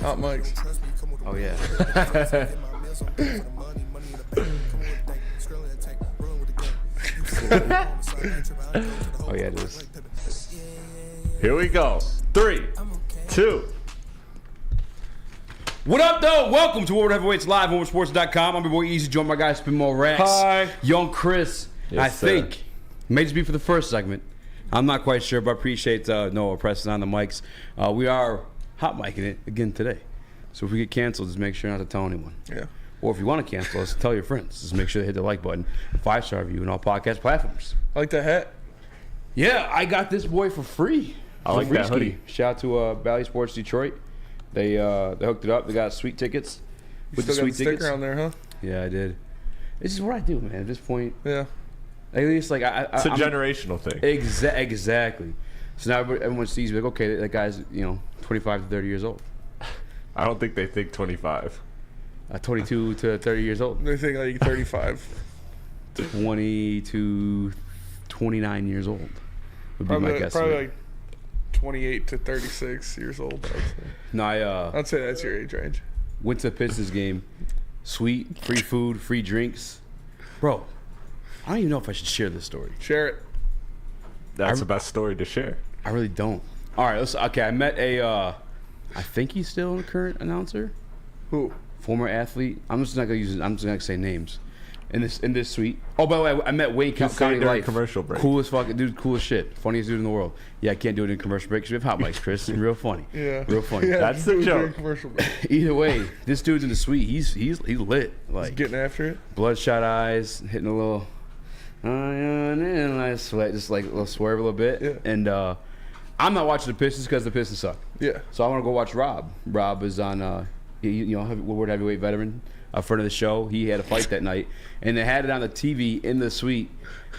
Hot mics. Oh, yeah. Oh, yeah, it is. Here we go. 3, 2. What up, though? Welcome to Woodward Heavyweights Live on Sports.com. I'm your boy Eazy, joined by my guy Spin More Racks. Hi. Young Chris. Yes, I think may just be for the first segment. I'm not quite sure, but I appreciate Noah pressing on the mics. We are hot micing it again today. So if we get canceled, just make sure not to tell anyone. Yeah. Or if you want to cancel us, tell your friends. Just make sure they hit the like button. 5-star review on all podcast platforms. I like the hat. Yeah, I got this boy for free. I like that hoodie. Shout out to Valley Sports Detroit. They hooked it up. They got sweet tickets. You still got the sticker on there, huh? Yeah, I did. This is what I do, man. At this point, Yeah. at least like It's a generational thing. Exactly. So now everyone sees me like, okay, that guy's 25 to 30 years old. I don't think they think 25. 22 to 30 years old. They think like 35. 20 to 29 years old would be my guess. Probably like 28 to 36 years old. No, I'd say that's your age range. went to the Pistons game. Sweet, free food, free drinks. Bro, I don't even know if I should share this story. Share it. That's the best story to share. I really don't. All right, okay, I met I think he's still a current announcer. Who? Former athlete. I'm just not gonna say names. In this suite. Oh, by the way, I met Wayne County Life. Commercial break. Coolest fucking dude, coolest shit. Funniest dude in the world. Yeah, I can't do it in commercial break because we have hot mics, Chris. Real funny. Yeah. Real funny. Yeah, That's the joke. Commercial break. Either way, this dude's in the suite. He's lit. Like Getting after it. bloodshot eyes, hitting a little and I sweat, just like a little swerve a little bit. Yeah. And I'm not watching the Pistons because the Pistons suck. Yeah. So I want to go watch Rob. Rob is on Woodward heavyweight veteran, a friend of the show. He had a fight that night, and they had it on the TV in the suite,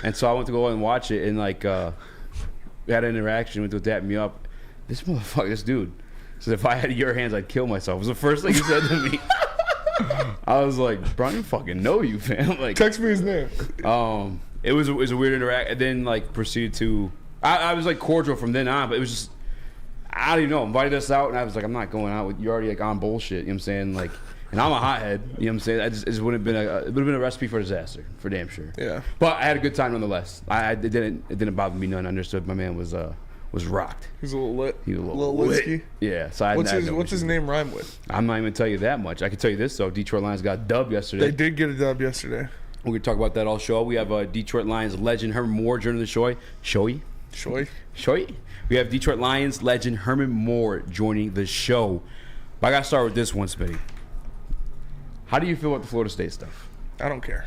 and so I went to go and watch it, and like we had an interaction with dapping me up. This motherfucker, this dude said, if I had your hands, I'd kill myself. Was the first thing he said to me. I was like, bro, I don't fucking know you, fam. Like, Text me his name. it was a weird interaction, and then like proceeded to. I was like cordial from then on, but it was just. I don't even know. Invited us out, and I was like, I'm not going out with you. Already like on bullshit. You know what I'm saying? Like, and I'm a hothead. You know what I'm saying? It just would have been a recipe for disaster, for damn sure. Yeah. But I had a good time nonetheless. It didn't bother me none. I understood my man was rocked. He's a little lit. He was a little lit. Litsky. Yeah. So What's his name rhyme with? I'm not even tell you that much. I can tell you this though. Detroit Lions got dubbed yesterday. They did get a dub yesterday. We're gonna talk about that all show. We have Detroit Lions legend Herman Moore joining the show. Showy. We have Detroit Lions legend Herman Moore joining the show. But I gotta start with this one, Smitty. How do you feel about the Florida State stuff? I don't care.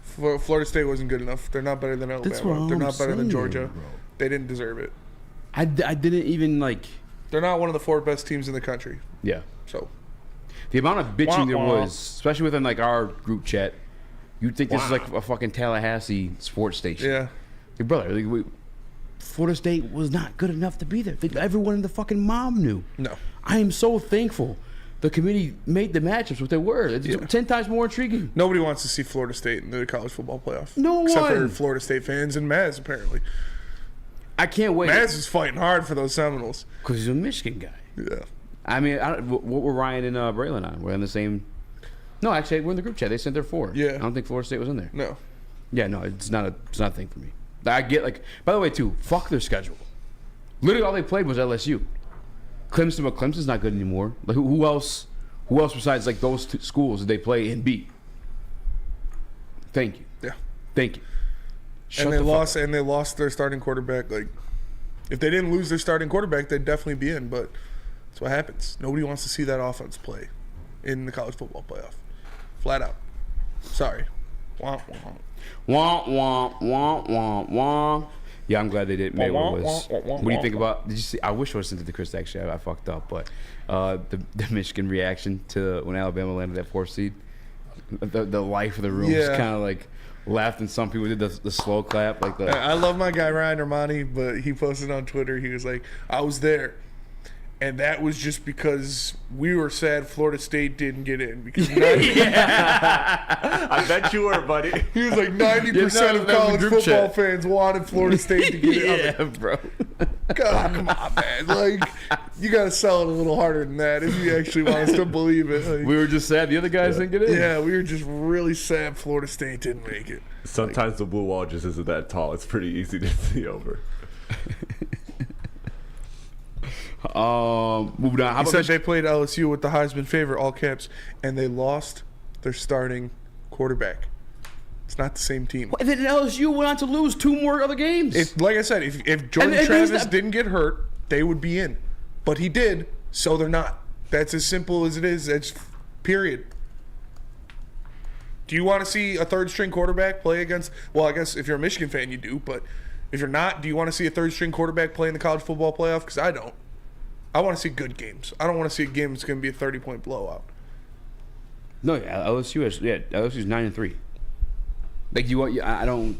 Florida State wasn't good enough. They're not better than Alabama. They're not better than Georgia. Bro. They didn't deserve it. I didn't even like. They're not one of the 4 best teams in the country. Yeah. So The amount of bitching there was, especially within like our group chat, you'd think this is like a fucking Tallahassee sports station. yeah. Hey, brother, Florida State was not good enough to be there. Everyone in the fucking mob knew. No. I am so thankful the committee made the matchups what they were. It's 10 times more intriguing. Nobody wants to see Florida State in the college football playoff. No Except one. for Florida State fans and Maz, apparently. I can't wait. Maz is fighting hard for those Seminoles. Because he's a Michigan guy. Yeah. I mean, what were Ryan and Braylon on? We're in the same... No, actually, we're in the group chat. They sent their 4. Yeah. I don't think Florida State was in there. No. Yeah, no, it's not a thing for me. I get like... By the way, too, fuck their schedule. Literally all they played was LSU. Clemson, but Clemson's not good anymore. Like, who else besides like those 2 schools did they play and beat? Thank you. Yeah. Thank you. And they lost their starting quarterback. Like, if they didn't lose their starting quarterback, they'd definitely be in. But that's what happens. Nobody wants to see that offense play in the college football playoff. Flat out. Sorry. Wah, wah. Wah, wah, wah, wah, wah. Yeah, I'm glad they didn't. Maybe what do you think about? Did you see? I wish I would sent it to Chris. Actually, I fucked up. But the Michigan reaction to when Alabama landed that 4th seed, the life of the room was kind of like laughed, and some people did the slow clap, like the. I love my guy Ryan Ermanni, but he posted on Twitter. He was like, "I was there." And that was just because we were sad Florida State didn't get in. Because I bet you were, buddy. He was like 90% of college football fans wanted Florida State to get in. Yeah, bro. God, come on, man. Like, you got to sell it a little harder than that if you actually want us to believe it. Like, We were just sad the other guys didn't get in. yeah, we were just really sad Florida State didn't make it. Sometimes the blue wall just isn't that tall. It's pretty easy to see over. Moving on. How He about said they played LSU with the Heisman favorite, all caps, and they lost their starting quarterback. It's not the same team. And then LSU went on to lose 2 more other games. Like I said, if Jordan And Travis didn't get hurt, they would be in. But he did, so they're not. That's as simple as it is. That's period. Do you want to see a third-string quarterback play against – well, I guess if you're a Michigan fan, you do. But if you're not, do you want to see a third-string quarterback play in the college football playoff? Because I don't. I want to see good games. I don't want to see a game that's going to be a 30-point blowout. No, yeah, LSU's 9-3. Like I don't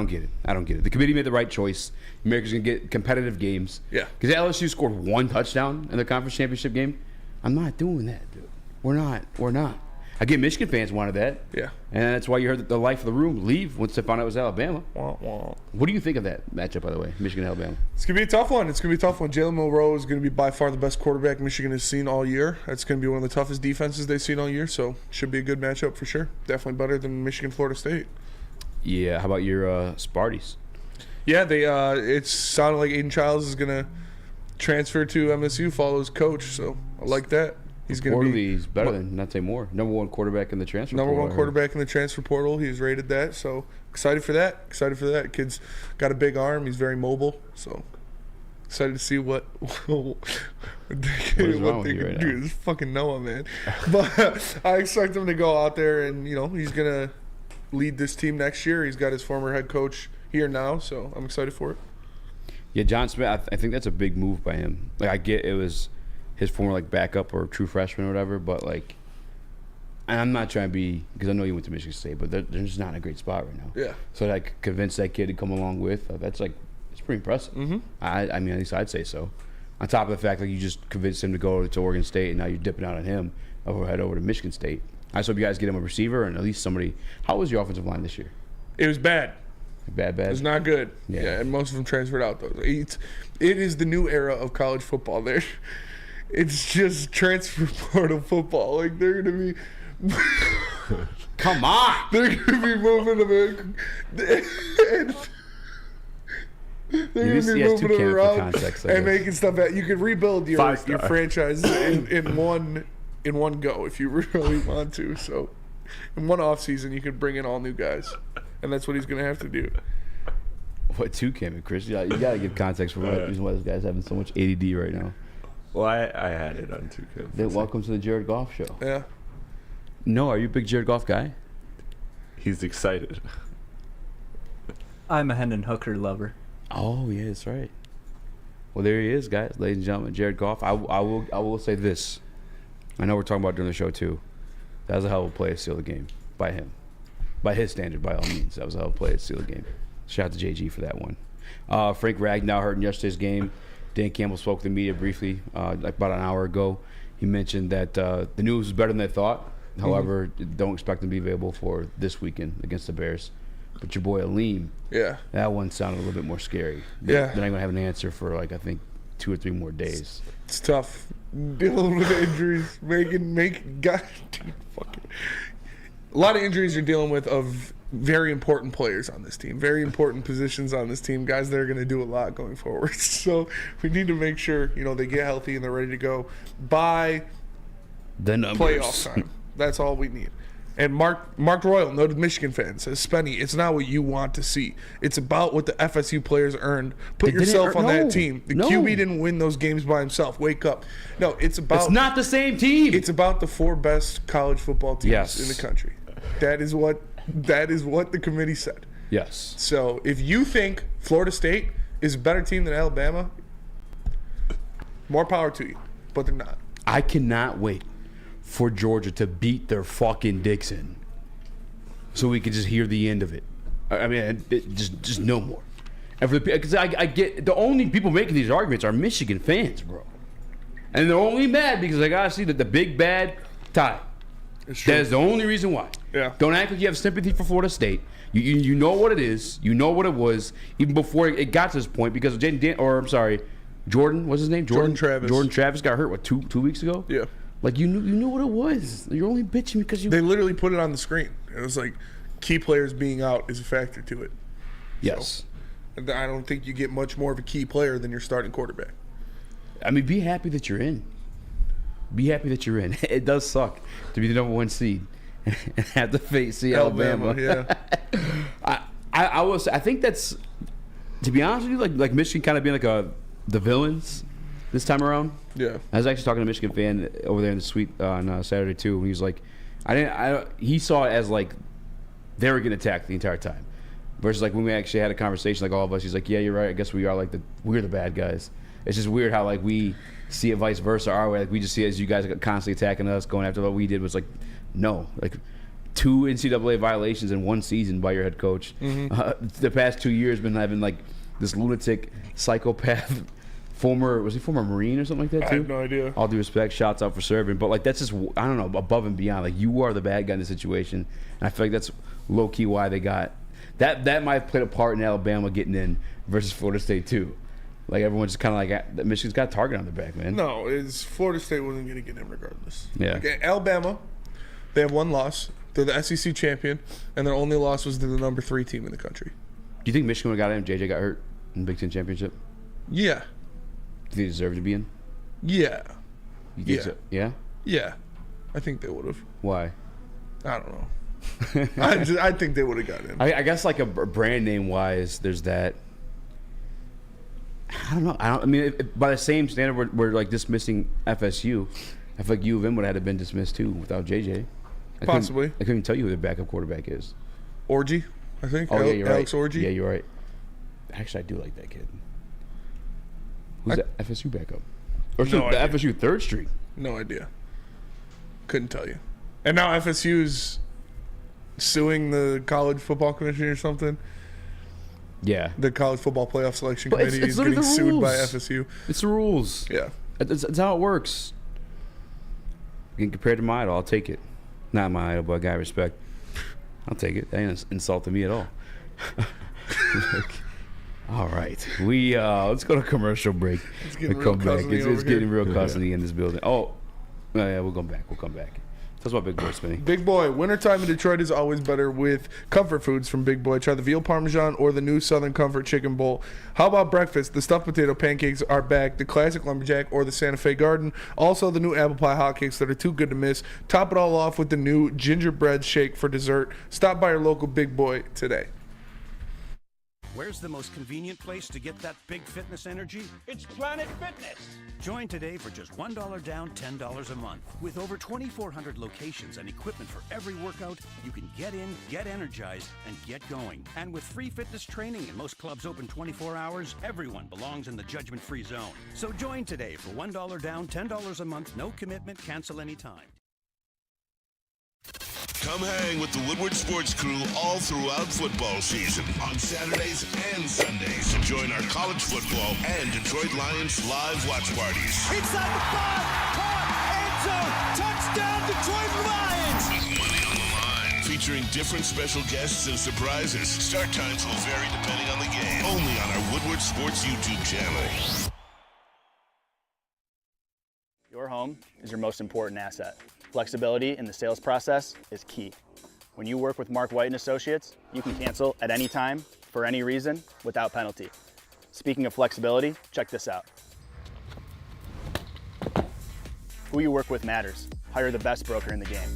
get it. I don't get it. The committee made the right choice. America's gonna get competitive games. Yeah. Because LSU scored 1 touchdown in the conference championship game. I'm not doing that, dude. We're not. I get Michigan fans wanted that. Yeah. And that's why you heard the life of the room leave once they found out it was Alabama. Wah, wah. What do you think of that matchup, by the way, Michigan Alabama? It's going to be a tough one. Jalen Milroe is going to be by far the best quarterback Michigan has seen all year. That's going to be one of the toughest defenses they've seen all year, so should be a good matchup for sure. Definitely better than Michigan, Florida State. Yeah. How about your Sparties? Yeah, it sounded like Aiden Childs is going to transfer to MSU, follow his coach, so I like that. He's going to be He's better than, not say more, number 1 quarterback in the transfer number portal. 1 quarterback in the transfer portal. He's rated that, so excited for that. Kid's got a big arm. He's very mobile, so excited to see what wrong they with you can right do. now? This fucking Noah, man. But I expect him to go out there and, he's going to lead this team next year. He's got his former head coach here now, so I'm excited for it. Yeah, John Smith, I think that's a big move by him. Like, I get it was his former backup or true freshman or whatever, but and I'm not trying to be, because I know you went to Michigan State, but they're just not in a great spot right now. Yeah. So convince that kid to come along with, that's it's pretty impressive. Mm-hmm. I mean, at least I'd say so. On top of the fact you just convinced him to go to Oregon State, and now you're dipping out on him head over to Michigan State. I just hope you guys get him a receiver and at least somebody. How was your offensive line this year? It was bad. Bad. It's not good. Yeah. And most of them transferred out, though. It is the new era of college football there. It's just transfer portal football. Like, they're going to be... Come on! They're going to be moving them in. They're going to be moving them around and making stuff out. You could rebuild your franchise in one go if you really want to. So, in one offseason, you could bring in all new guys. And that's what he's going to have to do. What, 2 came in, Chris? You got to give context for what reason why this guy's having so much ADD right now. Well, I had it on 2K. Welcome to the Jared Goff show. Yeah. No, are you a big Jared Goff guy? He's excited. I'm a Hendon Hooker lover. Oh, yeah, that's right. Well, there he is, guys. Ladies and gentlemen, Jared Goff. I will say this. I know we're talking about during the show, too. That was a hell of a play to seal the game by him. By his standard, by all means. That was a hell of a play to seal the game. Shout out to JG for that one. Frank Ragnow hurt in yesterday's game. Dan Campbell spoke to the media briefly about an hour ago. He mentioned that the news was better than they thought. However, don't expect him to be available for this weekend against the Bears. But your boy Aleem, that one sounded a little bit more scary. They're not going to have an answer for, I think, 2 or 3 more days. It's tough. Dealing with injuries. God, dude, fucking. A lot of injuries you're dealing with of very important players on this team, very important positions on this team, guys that are going to do a lot going forward. So we need to make sure they get healthy and they're ready to go by the numbers. Playoff time. That's all we need. And Mark Royal, noted Michigan fan, says, Spenny, it's not what you want to see. It's about what the FSU players earned. Put yourself on that team. The QB didn't win those games by himself. Wake up. No, it's not the same team. It's about the 4 best college football teams in the country. That is what the committee said. Yes. So if you think Florida State is a better team than Alabama, more power to you. But they're not. I cannot wait for Georgia to beat their fucking dicks in, so we can just hear the end of it. I mean, just no more. And because I get the only people making these arguments are Michigan fans, bro, and they're only mad because I gotta see that the big bad tie. It's true. That is the only reason why. Yeah. Don't act like you have sympathy for Florida State. You know what it is. You know what it was even before it got to this point because Jordan, what's his name? Jordan Travis. Jordan Travis got hurt, what, two weeks ago? Yeah. Like, you knew what it was. You're only bitching because you... They literally put it on the screen. It was like key players being out is a factor to it. Yes. So, I don't think you get much more of a key player than your starting quarterback. I mean, be happy that you're in. Be happy that you're in. It does suck to be the number 1 seed and have to face Alabama. Yeah. I think that's, to be honest with you, like Michigan kind of being like the villains this time around. Yeah. I was actually talking to a Michigan fan over there in the suite on Saturday too, and he was like, he saw it as like they were getting attacked the entire time, versus like when we actually had a conversation, like all of us, he's like, yeah, you're right. I guess we are we're the bad guys. It's just weird how like we see it vice versa our way. Like we just see it as you guys are constantly attacking us, going after what we did was like, no, like 2 NCAA violations in 1 season by your head coach. Mm-hmm. The past 2 years been having like this lunatic psychopath. Was he former Marine or something like that too? I have no idea. All due respect, shots out for serving, but like that's just, I don't know, above and beyond. Like you are the bad guy in the situation, and I feel like that's low key why they got that. That might have played a part in Alabama getting in versus Florida State too. Like everyone's just kind of like Michigan's got a target on their back, man. No, Florida State wasn't going to get in regardless. Yeah. Like, Alabama, they have 1 loss. They're the SEC champion, and their only loss was to the number 3 team in the country. Do you think Michigan would have got in if JJ got hurt in the Big Ten championship? Yeah. Do they deserve to be in? Yeah. You think so? Yeah? Yeah. I think they would have. Why? I don't know. I think they would have got in. I guess like a brand name wise, there's that. I don't know. I mean, by the same standard, we're like dismissing FSU. I feel like U of M would have been dismissed too without JJ. Possibly. I couldn't even tell you who their backup quarterback is. Orgy, I think. Oh, yeah, you're Alex right. Orgy. Yeah, you're right. Actually, I do like that kid. Who's the FSU backup? Or No the idea. FSU third string? No idea. Couldn't tell you. And now FSU's suing the college football commission or something. Yeah. The college football playoff selection But committee it's is literally getting the sued by rules. FSU. It's the rules. Yeah. It's how it works. Compared to my idol, I'll take it. Not my idol, but a guy I respect. I'll take it. That ain't insulting me at all. All right. Let's go to commercial break. It's getting and real come back. cousin-y It's over getting here. real cousin-y in this building. Oh, yeah, we'll come back. We'll come back. Tell us about Big Boy Spinning. Big Boy, wintertime in Detroit is always better with comfort foods from Big Boy. Try the veal parmesan or the new Southern Comfort chicken bowl. How about breakfast? The stuffed potato pancakes are back. The classic lumberjack or the Santa Fe garden. Also the new apple pie hotcakes that are too good to miss. Top it all off with the new gingerbread shake for dessert. Stop by your local Big Boy today. Where's the most convenient place to get that big fitness energy? It's Planet Fitness. Join today for just $1 down, $10 a month. With over 2,400 locations and equipment for every workout, you can get in, get energized, and get going. And with free fitness training and most clubs open 24 hours, everyone belongs in the judgment-free zone. So join today for $1 down, $10 a month, no commitment, cancel anytime. Come hang with the Woodward Sports Crew all throughout football season on Saturdays and Sundays. Join our college football and Detroit Lions live watch parties. Inside the 5, caught, end zone, touchdown, Detroit Lions! With money on the line. Featuring different special guests and surprises. Start times will vary depending on the game. Only on our Woodward Sports YouTube channel. Your home is your most important asset. Flexibility in the sales process is key. When you work with Mark White & Associates, you can cancel at any time, for any reason, without penalty. Speaking of flexibility, check this out. Who you work with matters. Hire the best broker in the game.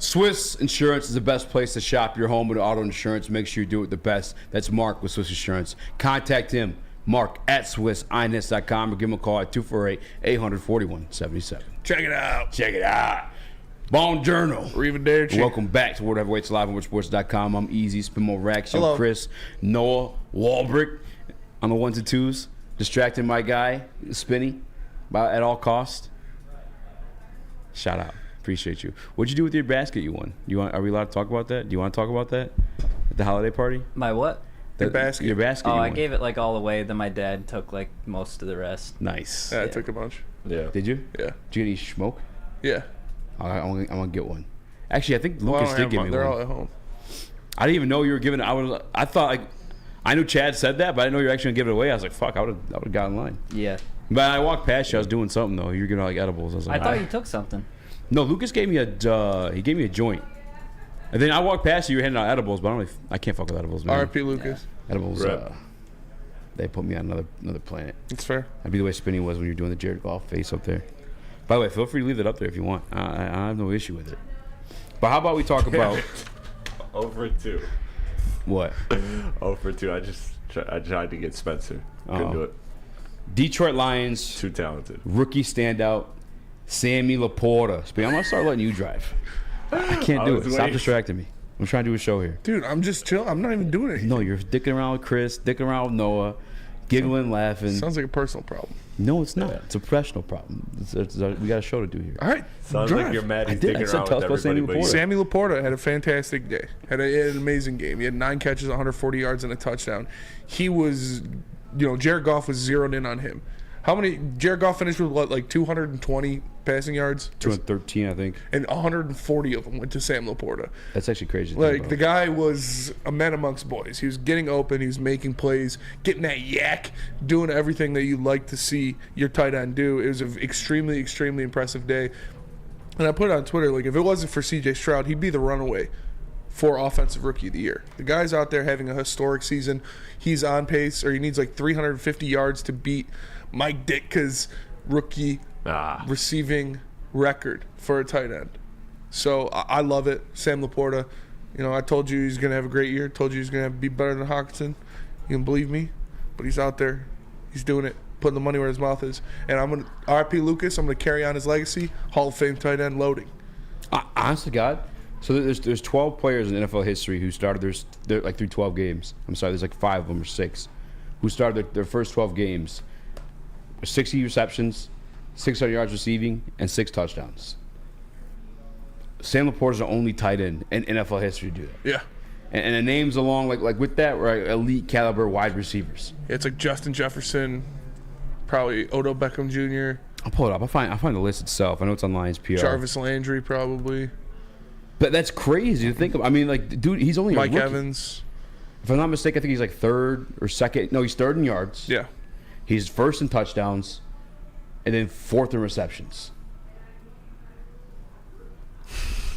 Swiss Insurance is the best place to shop your home with auto insurance. Make sure you do it the best. That's Mark with Swiss Insurance. Contact him, Mark at SwissINS.com, or give him a call at 248-841-77. Check it out. Check it out. Buongiorno. Arrivederci. Welcome back to World Heavyweights live on WorldSports.com. I'm Eazy, Spin More Racks. Hello. Yo, Chris, Noah, Walbrick on the ones and twos. Distracting my guy, Spinny, at all cost. Shout out. appreciate you. What'd you do with your basket you won? Are we allowed to talk about that? Do you want to talk about that at the holiday party? My what? Your basket. Your basket. Oh, you I won. gave it like all away. Then my dad took like most of the rest. Nice. Yeah, I took a bunch. Yeah. Did you? Yeah. Did you get any smoke? Yeah. I'm gonna get one. Actually, I think Well, I Lucas don't did have give mine. me They're one. all at home. I didn't even know you were giving. I thought like, I knew Chad said that, but I didn't know you were actually gonna give it away. I was like, fuck, I would have got in line. Yeah. But I walked past you. I was doing something though. You were giving out like edibles. I was like, I thought you took something. No, Lucas gave me a joint, and then I walked past you. You were handing out edibles, but I can't fuck with edibles, man. R.I.P. Lucas. Edibles. Rip. They put me on another planet. It's fair. That'd be the way Spinny was when you were doing the Jared Goff face up there. By the way, feel free to leave it up there if you want. I have no issue with it. But how about we talk about 0 for 2. what? 0 for 2. I tried to get Spencer. Couldn't do it. Detroit Lions Too talented. rookie standout Sammy LaPorta. I'm gonna start letting you drive. I can't do it. was Stop waiting. distracting me. I'm trying to do a show here. Dude, I'm just chill. I'm not even doing it. No, you're dicking around with Chris, dicking around with Noah, giggling, laughing. Sounds like a personal problem. No, it's not. It's a professional problem. We got a show to do here. All right. Sounds drive. like you're mad he's I did. digging I said around tell with us about Sammy everybody. But Laporta. Sammy LaPorta had a fantastic day. Had an amazing game. He had 9 catches, 140 yards, and a touchdown. He was, Jared Goff was zeroed in on him. How many? Jared Goff finished with what, like 220 passing yards? 213, I think. And 140 of them went to Sam LaPorta. That's actually crazy. to think Like, about. the guy was a man amongst boys. He was getting open. He was making plays, getting that yak, doing everything that you like to see your tight end do. It was an extremely, extremely impressive day. And I put it on Twitter, like, if it wasn't for C.J. Stroud, he'd be the runaway for Offensive Rookie of the Year. The guy's out there having a historic season. He's on pace, or he needs like 350 yards to beat Mike Ditka's rookie receiving record for a tight end. So I love it. Sam LaPorta, I told you he's going to have a great year. Told you he's going to be better than Hawkinson. You can believe me. But he's out there. He's doing it. Putting the money where his mouth is. And I'm going to, R.I.P. Lucas, I'm going to carry on his legacy. Hall of Fame tight end loading. Honest to God, so there's 12 players in NFL history who started their like through 12 games. I'm sorry, there's like 5 of them or 6 who started their first 12 games. 60 receptions, 600 yards receiving, and 6 touchdowns. Sam LaPorta is the only tight end in NFL history to do that. Yeah. And the names along like with that were elite caliber wide receivers. It's like Justin Jefferson, probably Odell Beckham Jr., I'll pull it up. I'll find the list itself. I know it's on Lions PR. Jarvis Landry probably, But that's crazy to think of. I mean, like, dude, he's only Mike a rookie. Evans. If I'm not mistaken, I think he's like 3rd or 2nd. No, he's 3rd in yards. Yeah. He's 1st in touchdowns, and then 4th in receptions.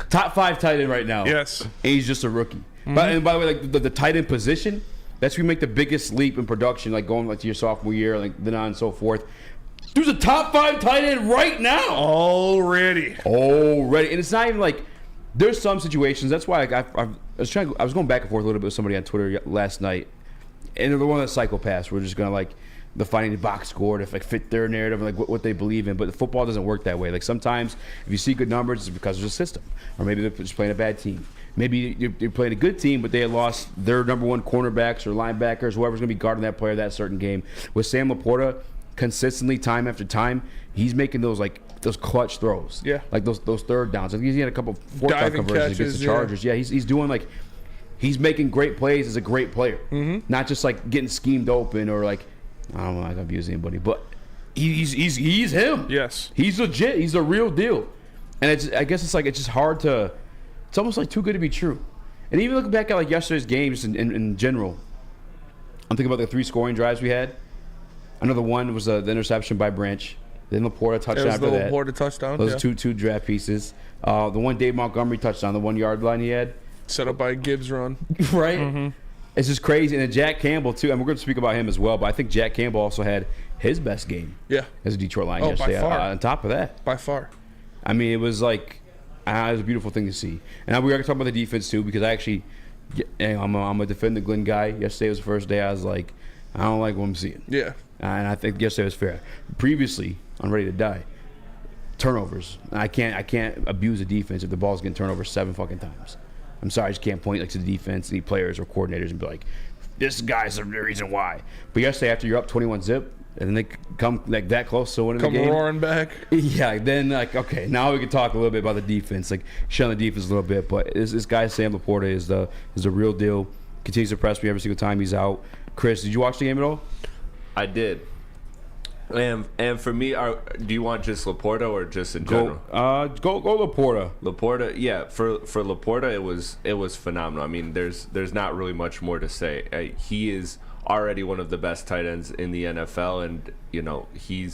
Top 5 tight end right now. Yes. And he's just a rookie. And by the way, like the tight end position, that's where you make the biggest leap in production, like going like to your sophomore year, like then on and so forth. Dude's a top 5 tight end right now. Already. And it's not even like there's some situations. That's why like I was going back and forth a little bit with somebody on Twitter last night, and they're one of the psychopaths. We're just gonna like the finding the box score to like fit their narrative and like what they believe in. But the football doesn't work that way. Like sometimes if you see good numbers, it's because there's a system, or maybe they're just playing a bad team. Maybe you're playing a good team, but they had lost their number 1 cornerbacks or linebackers, whoever's going to be guarding that player that certain game. With Sam LaPorta, consistently, time after time, he's making those clutch throws. Yeah. Like those 3rd downs. I think he had a couple 4th down Diving conversions against the catches, Chargers. Yeah, he's doing like he's making great plays as a great player. Not just like getting schemed open or like I don't know, I'm not gonna abuse anybody, but he's him. Yes. He's legit. He's the real deal. And I guess it's just hard to. It's almost like too good to be true. And even looking back at like yesterday's games in general, I'm thinking about the 3 scoring drives we had. Another one was the interception by Branch. Then LaPorta touchdown after that. It was the LaPorta touchdown. Those are two draft pieces. The one Dave Montgomery touchdown, the 1 yard line he had. Set up by a Gibbs run. Right? It's just crazy. And then Jack Campbell, too. And we're going to speak about him as well. But I think Jack Campbell also had his best game as a Detroit Lion yesterday. By far. On top of that. By far. I mean, it was like, it was a beautiful thing to see. And we are going to talk about the defense, too, because I actually, I'm a defend the Glenn guy. Yesterday was the first day I was like, I don't like what I'm seeing. Yeah. And I think yesterday was fair. Previously, on Ready to Die, turnovers. I can't abuse the defense if the ball's getting turned over 7 fucking times. I'm sorry, I just can't point to the defense, any players or coordinators and be like, this guy's the reason why. But yesterday, after you're up 21-0, and then they come like that close to winning the game. Come roaring back. Yeah, then like okay, now we can talk a little bit about the defense, like shut on the defense a little bit. But this guy Sam LaPorta is the real deal. Continues to impress me every single time he's out. Chris, did you watch the game at all? I did. And for me, do you want just LaPorta or just in general? Go LaPorta. LaPorta, yeah. For LaPorta, it was phenomenal. I mean, there's not really much more to say. He is already one of the best tight ends in the NFL, and you know he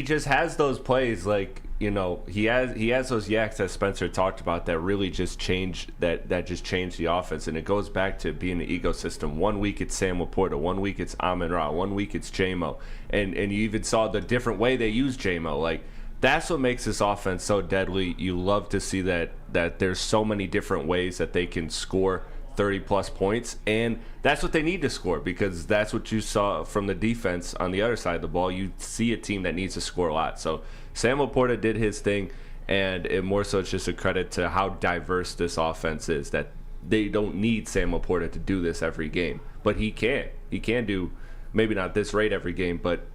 just has those plays like he has those yaks that Spencer talked about that really just change that just change the offense, and it goes back to being an ecosystem. 1 week it's Sam LaPorta, 1 week it's Amon-Ra, 1 week it's J-Mo, and you even saw the different way they use J-Mo. Like that's what makes this offense so deadly. You love to see that there's so many different ways that they can score 30-plus points, and that's what they need to score, because that's what you saw from the defense on the other side of the ball. You see a team that needs to score a lot. So Sam LaPorta did his thing, and it more so it's just a credit to how diverse this offense is, that they don't need Sam LaPorta to do this every game, but he can. He can do, maybe not this rate every game, but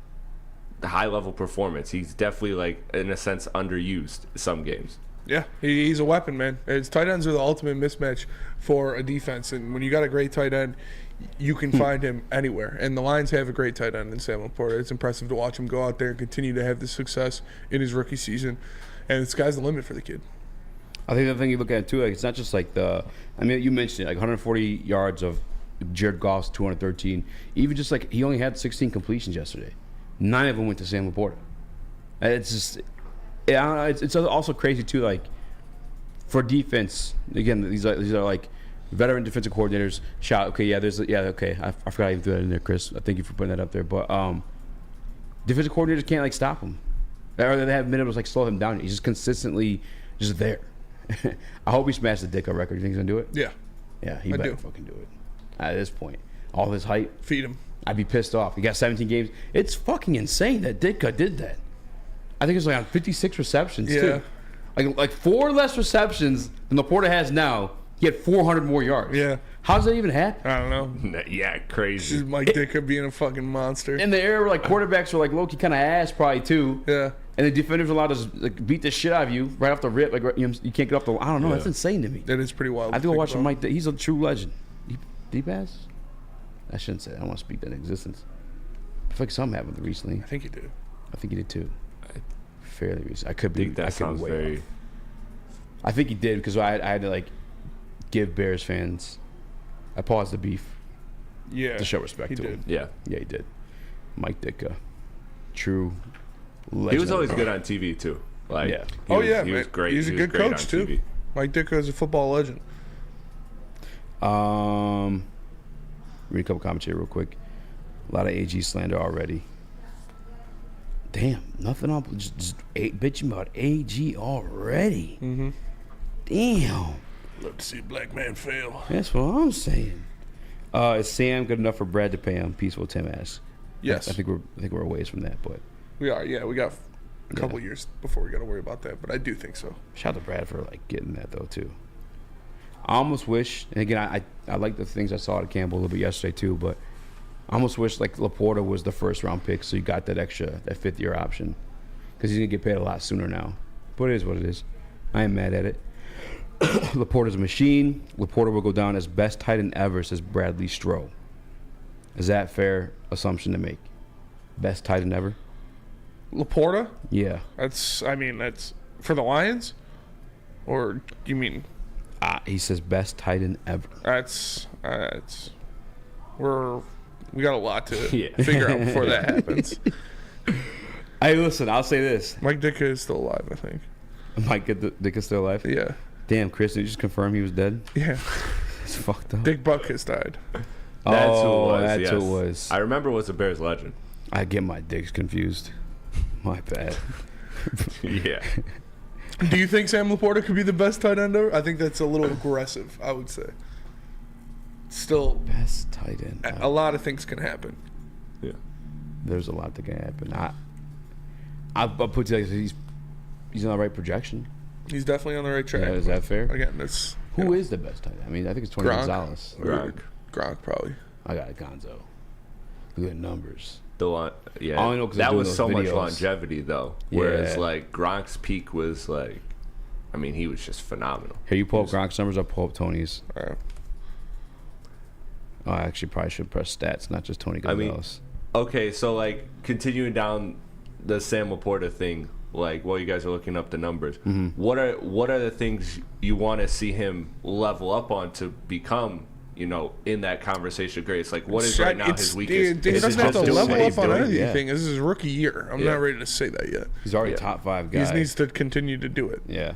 the high-level performance. He's definitely, like, in a sense, underused some games. Yeah, he's a weapon, man. His tight ends are the ultimate mismatch for a defense, and when you got a great tight end, you can find him anywhere. And the Lions have a great tight end in Sam LaPorta. It's impressive to watch him go out there and continue to have this success in his rookie season. And the sky's the limit for the kid. I think the thing you look at too, like it's not just like you mentioned it, like 140 yards of Jared Goff's 213. Even just like he only had 16 completions yesterday. 9 of them went to Sam LaPorta. It's just. Yeah, it's also crazy too. Like for defense, again, these are like veteran defensive coordinators. I forgot I even threw that in there, Chris. Thank you for putting that up there. But defensive coordinators can't like stop him, or they have minimums like slow him down. He's just consistently just there. I hope he smashed the Ditka record. You think he's gonna do it? Yeah, he better fucking do it. At this point, all this hype, feed him. I'd be pissed off. He got 17 games. It's fucking insane that Ditka did that. I think it's like on 56 receptions too. Like 4 less receptions than LaPorta has now. He had 400 more yards. Yeah. How does that even happen? I don't know. Yeah, This crazy. is Mike Ditka being a fucking monster. In the era where like quarterbacks were like low-key kind of ass probably too. Yeah. And the defenders were allowed to like, beat the shit out of you right off the rip. Like you can't get off the. I don't know. Yeah. That's insane to me. That is pretty wild. I have to go watch Mike. He's a true legend. Did he pass? I shouldn't say. I don't want to speak that in existence. I feel like something happened recently. I think he did. I think he did too. Fairly recent. I could be. Think that I could sounds be way very. off. I think he did because I had to like give Bears fans. I paused the beef. Yeah. To show respect he to did. him. Yeah. Yeah, he did. Mike Ditka, true legend. He was always good on TV too. Like, yeah. He was man. great. He's a good great coach on too. TV. Mike Ditka is a football legend. Read a couple comments here real quick. A lot of AG slander already. Damn, nothing on just bitching about AG already. Mm-hmm. Damn. Love to see a black man fail. That's what I'm saying. Is Sam good enough for Brad to pay him? Peaceful Tim asks. Yes. I think we're a ways from that, but We are. Yeah, we got a couple years before we got to worry about that, but I do think so. shout out to Brad for like getting that though too. I almost wish, and again, I like the things I saw at Campbell a little bit yesterday too, but I almost wish like LaPorta was the first round pick, so you got that 5th year option, because he's gonna get paid a lot sooner now. But it is what it is. I ain't mad at it. LaPorta's a machine. LaPorta will go down as best tight end ever, says Bradley Stroh. Is that a fair assumption to make? Best tight end ever? LaPorta? Yeah. That's for the Lions? Or you mean He says best tight end ever. we got a lot to Yeah. figure out before that happens. Hey, listen, I'll say this. Mike Ditka is still alive, I think. Mike Dick is still alive? Yeah. Damn, Chris, did you just confirm he was dead? Yeah. It's fucked up. Dick Buck has died. That's who it was. That's yes. who it was. I remember it was a Bears legend. I get my dicks confused. My bad. Yeah. Do you think Sam LaPorta could be the best tight end ever? I think that's a little aggressive, I would say. Still, Best tight end. a lot of things can happen. Yeah. There's a lot that can happen. I'll put it like he's on the right projection. He's definitely on the right track. Yeah, is that fair? Again, that's Who is the best tight end? I mean, I think it's Tony Gronk. Gonzalez. Gronk probably. I got Gonzo. Good numbers. Yeah, I only know 'cause that they're was doing so those much videos. longevity though. Whereas Yeah. like Gronk's peak was like, I mean, he was just phenomenal. Here, you pull up Gronk's numbers, I'll pull up Tony's. All right. Oh, I actually probably should press stats, not just Tony I mean, Gonzalez. Okay, so like continuing down the Sam LaPorta thing, like while you guys are looking up the numbers, what are the things you want to see him level up on to become, in that conversation of greats? Like, what is right now his weakest? He Is it doesn't have just to doing level what he's up on doing? anything. This is his rookie year. I'm Yeah. not ready to say that yet. He's already top 5 guy. He just needs to continue to do it. Yeah.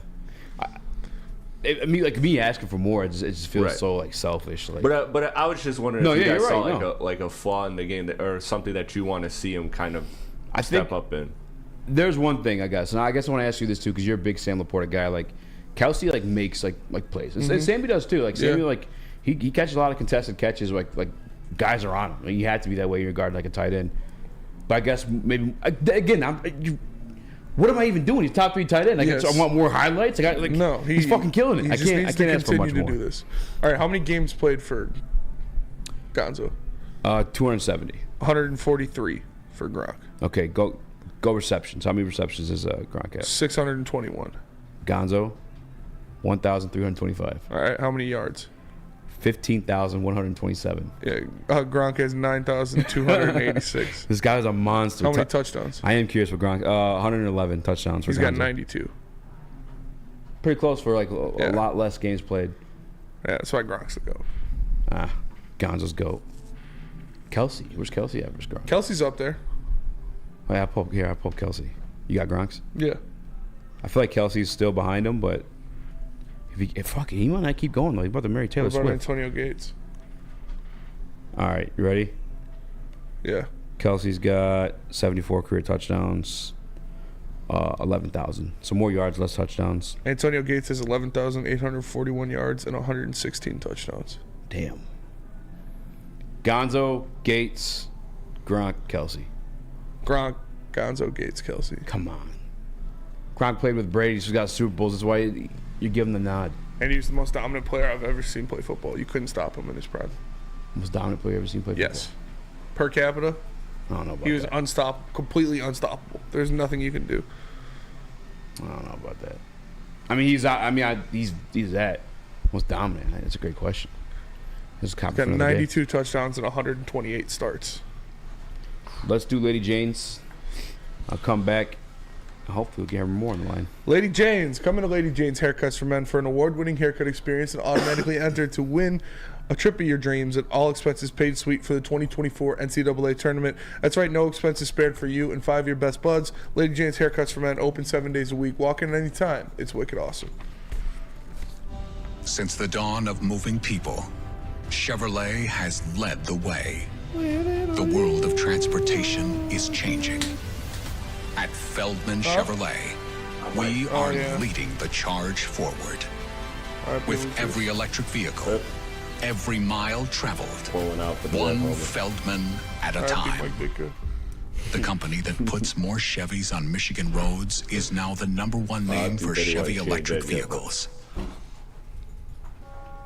I mean, like me asking for more, it just feels Right. so like selfish. Like, But I was just wondering No, if you yeah, guys you're saw right, like a flaw in the game or something that you want to see him kind of I step think up in. there's one thing I guess, and I guess I want to ask you this too because you're a big Sam LaPorta guy. Like Kelsey, like makes like plays, and Sammy does too. Like Sammy, Yeah. like he catches a lot of contested catches. Like guys are on him. Like, you had to be that way in regard like a tight end. But I guess maybe again, what am I even doing? He's top 3 tight end. Like, Yes. I want more highlights. No, he's fucking killing it. He I just can't needs to ask for much continue more. to do this. All right, how many games played for Gonzo? 270. 143 for Gronk. Okay, go receptions. How many receptions is Gronk have? 621. Gonzo, 1,325. All right, how many yards? 15,127. Yeah, Gronk has 9,286. This guy's a monster. How many touchdowns? I am curious for Gronk. 111 touchdowns for He's got Gonzo. 92. Pretty close for like a Yeah. lot less games played. Yeah, that's why Gronk's the GOAT. Gonzo's GOAT. Kelsey. Where's Kelsey at versus Gronk? Kelsey's up there. Oh, yeah, I pulled Kelsey. You got Gronk's? Yeah. I feel like Kelsey's still behind him, but he might not keep going though. He's about to marry Taylor What about Swift. Antonio Gates? All right, you ready? Yeah. Kelsey's got 74 career touchdowns, 11,000. So more yards, less touchdowns. Antonio Gates has 11,841 yards and 116 touchdowns. Damn. Gonzo, Gates, Gronk, Kelsey. Gronk, Gonzo, Gates, Kelsey. Come on. Gronk played with Brady. He's got Super Bowls. That's why you give him the nod. And he's the most dominant player I've ever seen play football. You couldn't stop him in his prime. Most dominant player I've ever seen play football. Yes. Per capita, I don't know about he was that. completely unstoppable. There's nothing you can do. I don't know about that. I mean, he's that most dominant. That's a great question. This is Got for another day. 92 touchdowns and 128 starts. Let's do Lady Jane's. I'll come back. Hopefully we'll get Herman Moore on the line. Lady Jane's. Come into Lady Jane's Haircuts for Men for an award-winning haircut experience and automatically enter to win a trip of your dreams at all expenses paid suite for the 2024 NCAA tournament. That's right, no expenses spared for you and 5 of your best buds. Lady Jane's Haircuts for Men, open 7 days a week. Walk in anytime. It's wicked awesome. Since the dawn of moving people, Chevrolet has led the way. The world of transportation is changing. At Feldman Chevrolet, we are leading the charge forward. With every electric vehicle, every mile traveled, one Feldman at a time. The company that puts more Chevys on Michigan roads is now the #1 name for Chevy electric vehicles.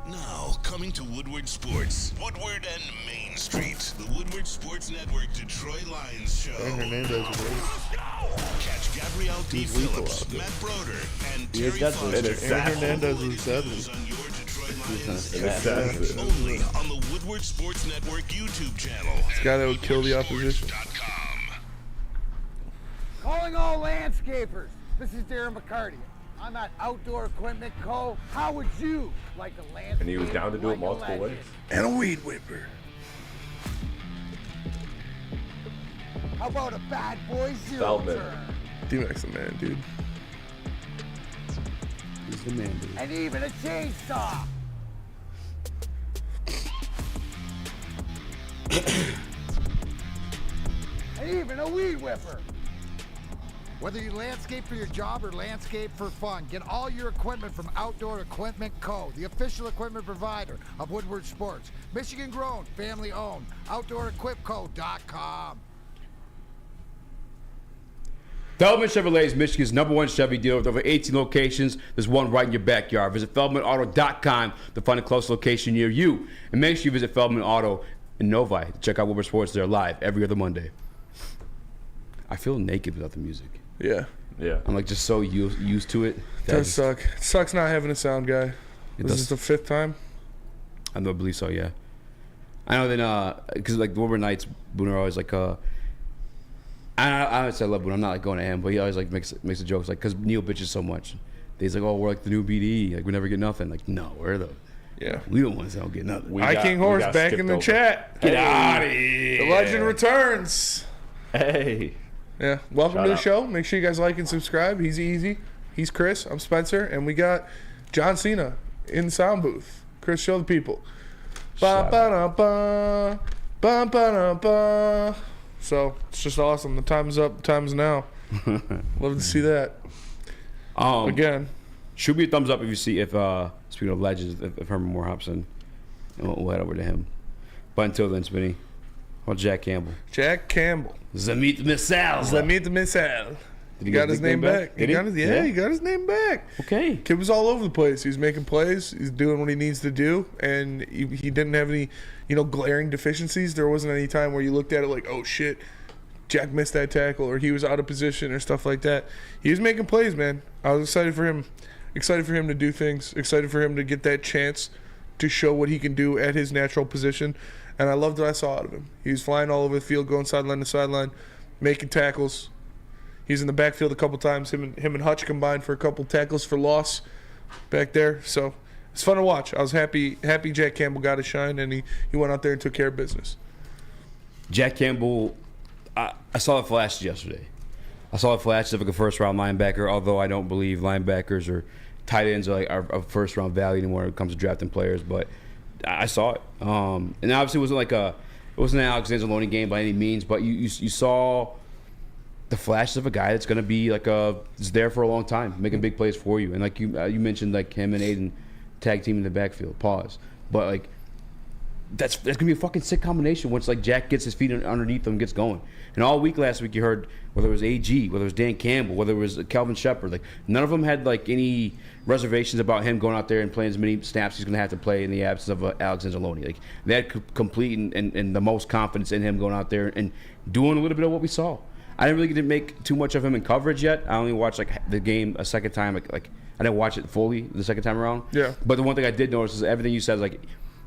Now, coming to Woodward Sports. Woodward and Main Street. The Woodward Sports Network Detroit Lions show. Catch Gabrielle D. Phillips, Matt Broder, and Terry Foster. Hernandez is 70. On your Detroit Lions. Only on the Woodward Sports Network YouTube channel. This guy that would kill the opposition. Calling all landscapers. This is Darren McCarty. I'm at Outdoor Equipment Co. How would you like to landscape? And he was down to do it multiple ways. And a weed whipper. How about a bad boy zero Feldman. turn? D-Mac's the man, dude. He's the man, dude. And even a chainsaw. And even a weed whipper. Whether you landscape for your job or landscape for fun, get all your equipment from Outdoor Equipment Co., the official equipment provider of Woodward Sports. Michigan grown, family owned. OutdoorEquipCo.com. Feldman Chevrolet is Michigan's #1 Chevy dealer with over 18 locations. There's one right in your backyard. Visit FeldmanAuto.com to find a close location near you. And make sure you visit Feldman Auto and Novi. Check out Woodward Sports. They're live every other Monday. I feel naked without the music. Yeah. Yeah. I'm like just so used to it. It does suck. It sucks not having a sound guy. This is the 5th time? I believe so, yeah. I know then, because like the Woodward Knights, Booner always like, I would say I love Booner. I'm not like going to him, but he always like makes the jokes like, because Neil bitches so much. He's like, oh, we're like the new BD. Like we never get nothing. Like no, we're the. Yeah. We don't want to get nothing. King Horse back in the chat. Get out of here. The legend returns. Hey. Yeah. Welcome to the show. Make sure you guys like and subscribe. He's Eazy. He's Chris. I'm Spencer. And we got John Cena in the sound booth. Chris, show the people. Ba-ba-da-ba. Ba-ba-da-ba. So it's just awesome. The time's up. The time's now. Love to see that. Again. Shoot me a thumbs up if you see, speaking of legends, if Herman Moore hops in. And we'll head over to him. But until then, Spinny, how about Jack Campbell? Jack Campbell. Zamit Missal. He got his name back. He got his name back. Okay. Kid was all over the place. He was making plays. He's doing what he needs to do, and he didn't have any, glaring deficiencies. There wasn't any time where you looked at it like, oh shit, Jack missed that tackle, or he was out of position, or stuff like that. He was making plays, man. I was excited for him. Excited for him to do things. Excited for him to get that chance to show what he can do at his natural position. And I loved what I saw out of him. He was flying all over the field, going sideline to sideline, making tackles. He's in the backfield a couple times. Him and Hutch combined for a couple tackles for loss back there. So it's fun to watch. I was happy Jack Campbell got a shine, and he went out there and took care of business. Jack Campbell, I saw the flashes yesterday. I saw the flashes of like a first-round linebacker, although I don't believe linebackers or tight ends are first-round value anymore when it comes to drafting players. But I saw it, and obviously it wasn't an Alex Anzalone game by any means, but you saw the flashes of a guy that's going to be is there for a long time, making big plays for you. And like you mentioned, like him and Aiden tag team in the backfield. Pause. But like that's going to be a fucking sick combination once like Jack gets his feet underneath him and gets going. And all week last week you heard whether it was AG, whether it was Dan Campbell, whether it was Kelvin Shepard, like none of them had like any reservations about him going out there and playing as many snaps he's going to have to play in the absence of Alex Anzalone. Like they had complete and the most confidence in him going out there and doing a little bit of what we saw. I didn't really make too much of him in coverage yet. I only watched like the game a second time. Like I didn't watch it fully the second time around. Yeah. But the one thing I did notice is everything you said is like,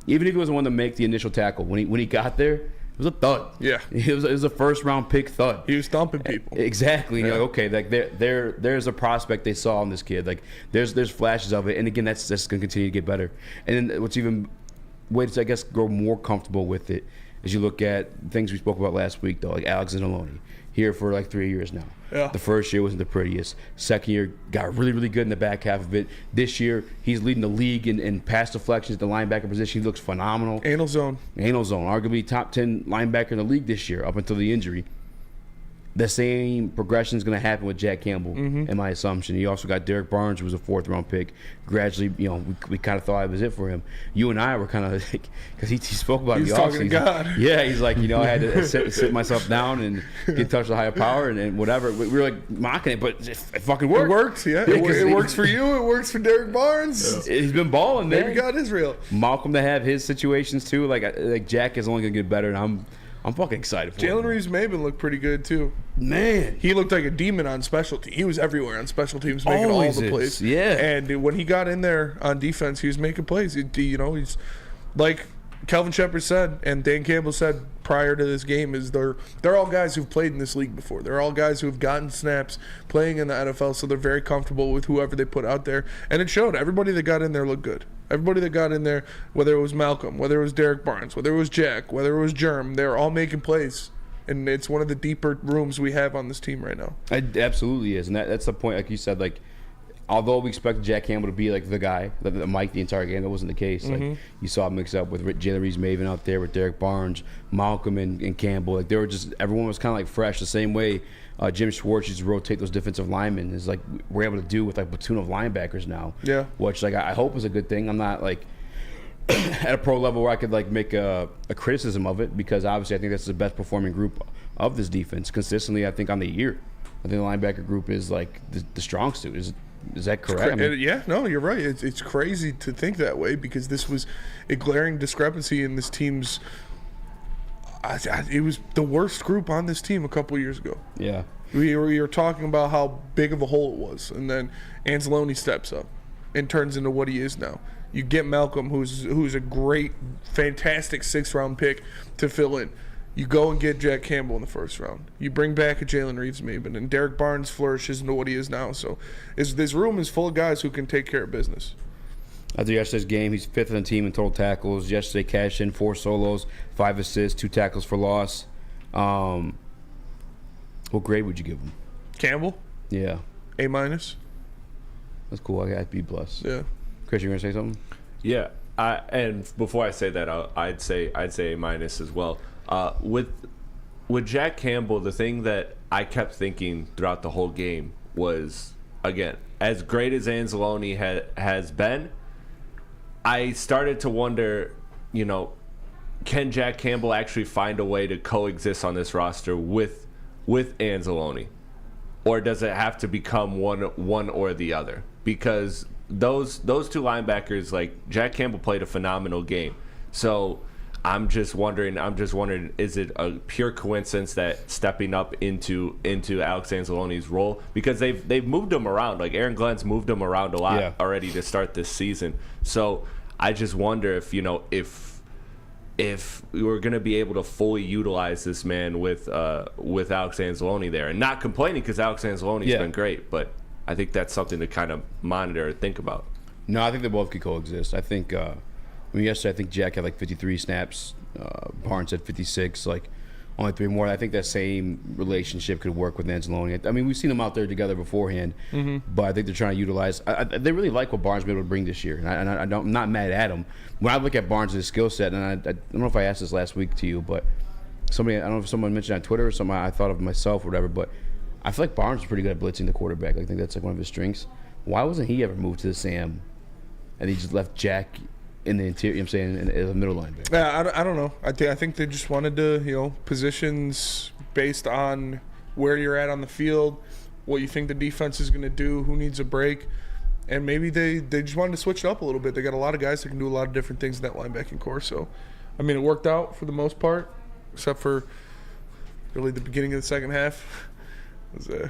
even if he was the one to make the initial tackle, when he got there, it was a thud. Yeah. It was a first round pick thud. He was thumping people. Exactly. Yeah. You're like, okay, like there's a prospect they saw in this kid. Like there's flashes of it, and again that's gonna continue to get better. And then what's even way to I guess grow more comfortable with it is you look at things we spoke about last week though, like Alex Anzalone. Here for like 3 years now. Yeah. The first year wasn't the prettiest. Second year got really, really good in the back half of it. This year, he's leading the league in pass deflections at the linebacker position. He looks phenomenal. Anal zone. Arguably top 10 linebacker in the league this year up until the injury. The same progression is going to happen with Jack Campbell, in my assumption. You also got Derek Barnes, who was a 4th-round pick. Gradually, we kind of thought it was it for him. You and I were kind of like, because he spoke about the offseason. Talking to God. Yeah, he's like, I had to sit myself down and get in touch with a higher power and whatever. We were like mocking it, but it fucking worked. It worked, yeah. It works for you. It works for Derek Barnes. Yeah. He's been balling, man. Maybe God Israel. Malcolm to have his situations too. Like Jack is only going to get better, and I'm fucking excited for him. Jalen Reeves-Maybin looked pretty good, too. Man. He looked like a demon on special teams. He was everywhere on special teams, making all the plays. Yeah. And when he got in there on defense, he was making plays. He's like Kelvin Shepard said, and Dan Campbell said prior to this game, is they're all guys who've played in this league before. They're all guys who've gotten snaps playing in the NFL, so they're very comfortable with whoever they put out there. And it showed. Everybody that got in there looked good. Everybody that got in there, whether it was Malcolm, whether it was Derek Barnes, whether it was Jack, whether it was Germ, they're all making plays. And it's one of the deeper rooms we have on this team right now. It absolutely is. And that's the point, like you said, like, although we expected Jack Campbell to be like the guy, the Mike the entire game, that wasn't the case. Like you saw him mix up with Jalen Reeves-Maybin out there, with Derek Barnes, Malcolm, and Campbell. Like they were just, everyone was kind of like fresh, the same way Jim Schwartz used to rotate those defensive linemen. Is like we're able to do with like a platoon of linebackers now. Yeah. Which like I hope is a good thing. I'm not like at a pro level where I could like make a criticism of it, because obviously I think that's the best performing group of this defense consistently. I think on the year, I think the linebacker group is like the strong suit. Is that correct? Yeah, no, you're right. It's crazy to think that way, because this was a glaring discrepancy in this team's It was the worst group on this team a couple years ago. Yeah. We were talking about how big of a hole it was, and then Anzalone steps up and turns into what he is now. You get Malcolm, who's a great, fantastic 6th-round pick to fill in. You go and get Jack Campbell in the 1st round. You bring back a Jalen Reeves-Maben, and Derek Barnes flourishes into what he is now. So this room is full of guys who can take care of business. After yesterday's game, he's 5th on the team in total tackles. Yesterday, cashed in 4 solos, 5 assists, 2 tackles for loss. What grade would you give him? Campbell? Yeah. A-. That's cool. I got B+. Yeah. Chris, you gonna say something? Yeah. And before I say that, I'd say A- as well. With Jack Campbell, the thing that I kept thinking throughout the whole game was, again, as great as Anzalone has been, I started to wonder, can Jack Campbell actually find a way to coexist on this roster with Anzalone? Or does it have to become one or the other? Because those 2 linebackers, like Jack Campbell played a phenomenal game. So I'm just wondering, is it a pure coincidence that stepping up into Alex Anzalone's role? Because they've moved him around. Like Aaron Glenn's moved him around a lot already to start this season. So I just wonder if we were going to be able to fully utilize this man with Alex Anzalone there, and not complaining because Alex Anzalone's been great, but I think that's something to kind of monitor or think about. No, I think they both could coexist. I think yesterday I think Jack had like 53 snaps, Barnes had 56, like only 3 more. I think that same relationship could work with Anzalone. I mean, we've seen them out there together beforehand, but I think they're trying to utilize. They really like what Barnes been able to bring this year, and I'm not mad at him. When I look at Barnes' skill set, and I don't know if I asked this last week to you, but I don't know if someone mentioned on Twitter or something I thought of myself or whatever, but I feel like Barnes is pretty good at blitzing the quarterback. I think that's like one of his strengths. Why wasn't he ever moved to the Sam, and he just left Jack in the interior, as a middle linebacker? Yeah, I don't know. I think they just wanted to, positions based on where you're at on the field, what you think the defense is going to do, who needs a break, and maybe they just wanted to switch it up a little bit. They got a lot of guys that can do a lot of different things in that linebacking core. So, I mean, it worked out for the most part, except for really the beginning of the second half. It was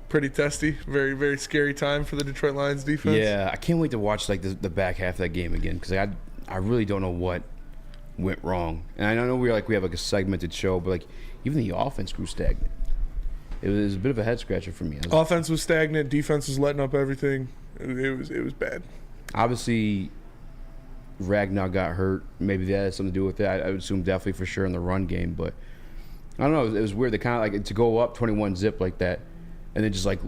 pretty testy, very, very scary time for the Detroit Lions defense. Yeah, I can't wait to watch like the back half of that game again, because I really don't know what went wrong. And I know we have like a segmented show, but like even the offense grew stagnant. It was a bit of a head scratcher for me. Offense was stagnant, defense was letting up everything. It was bad. Obviously, Ragnar got hurt. Maybe that has something to do with it. I would assume definitely for sure in the run game, but I don't know. It was weird. They kind of like to go up 21-zip like that, and then just like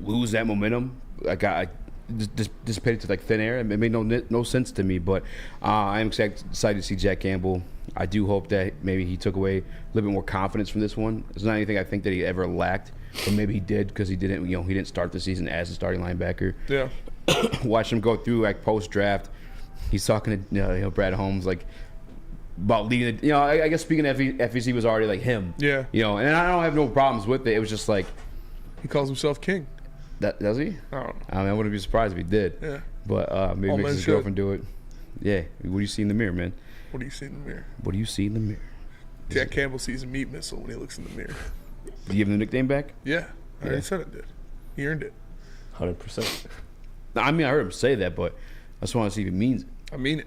lose that momentum. Like I just dissipated to like thin air. It made no sense to me. But I'm excited to see Jack Campbell. I do hope that maybe he took away a little bit more confidence from this one. It's not anything I think that he ever lacked, but maybe he did because he didn't start the season as a starting linebacker. Yeah. Watch him go through like post draft. He's talking to Brad Holmes like about leading the, I guess speaking of FEC was already like him. Yeah. And I don't have no problems with it. It was just like he calls himself king. Does he? I don't know. I mean, I wouldn't be surprised if he did. Yeah. But maybe makes his girlfriend do it. Yeah. What do you see in the mirror, man? What do you see in the mirror? What do you see in the mirror? Jack Campbell sees a meat missile when he looks in the mirror. Did you give him the nickname back? Yeah. I already said it did. He earned it. 100%. I mean, I heard him say that, but I just want to see if he means it. I mean it.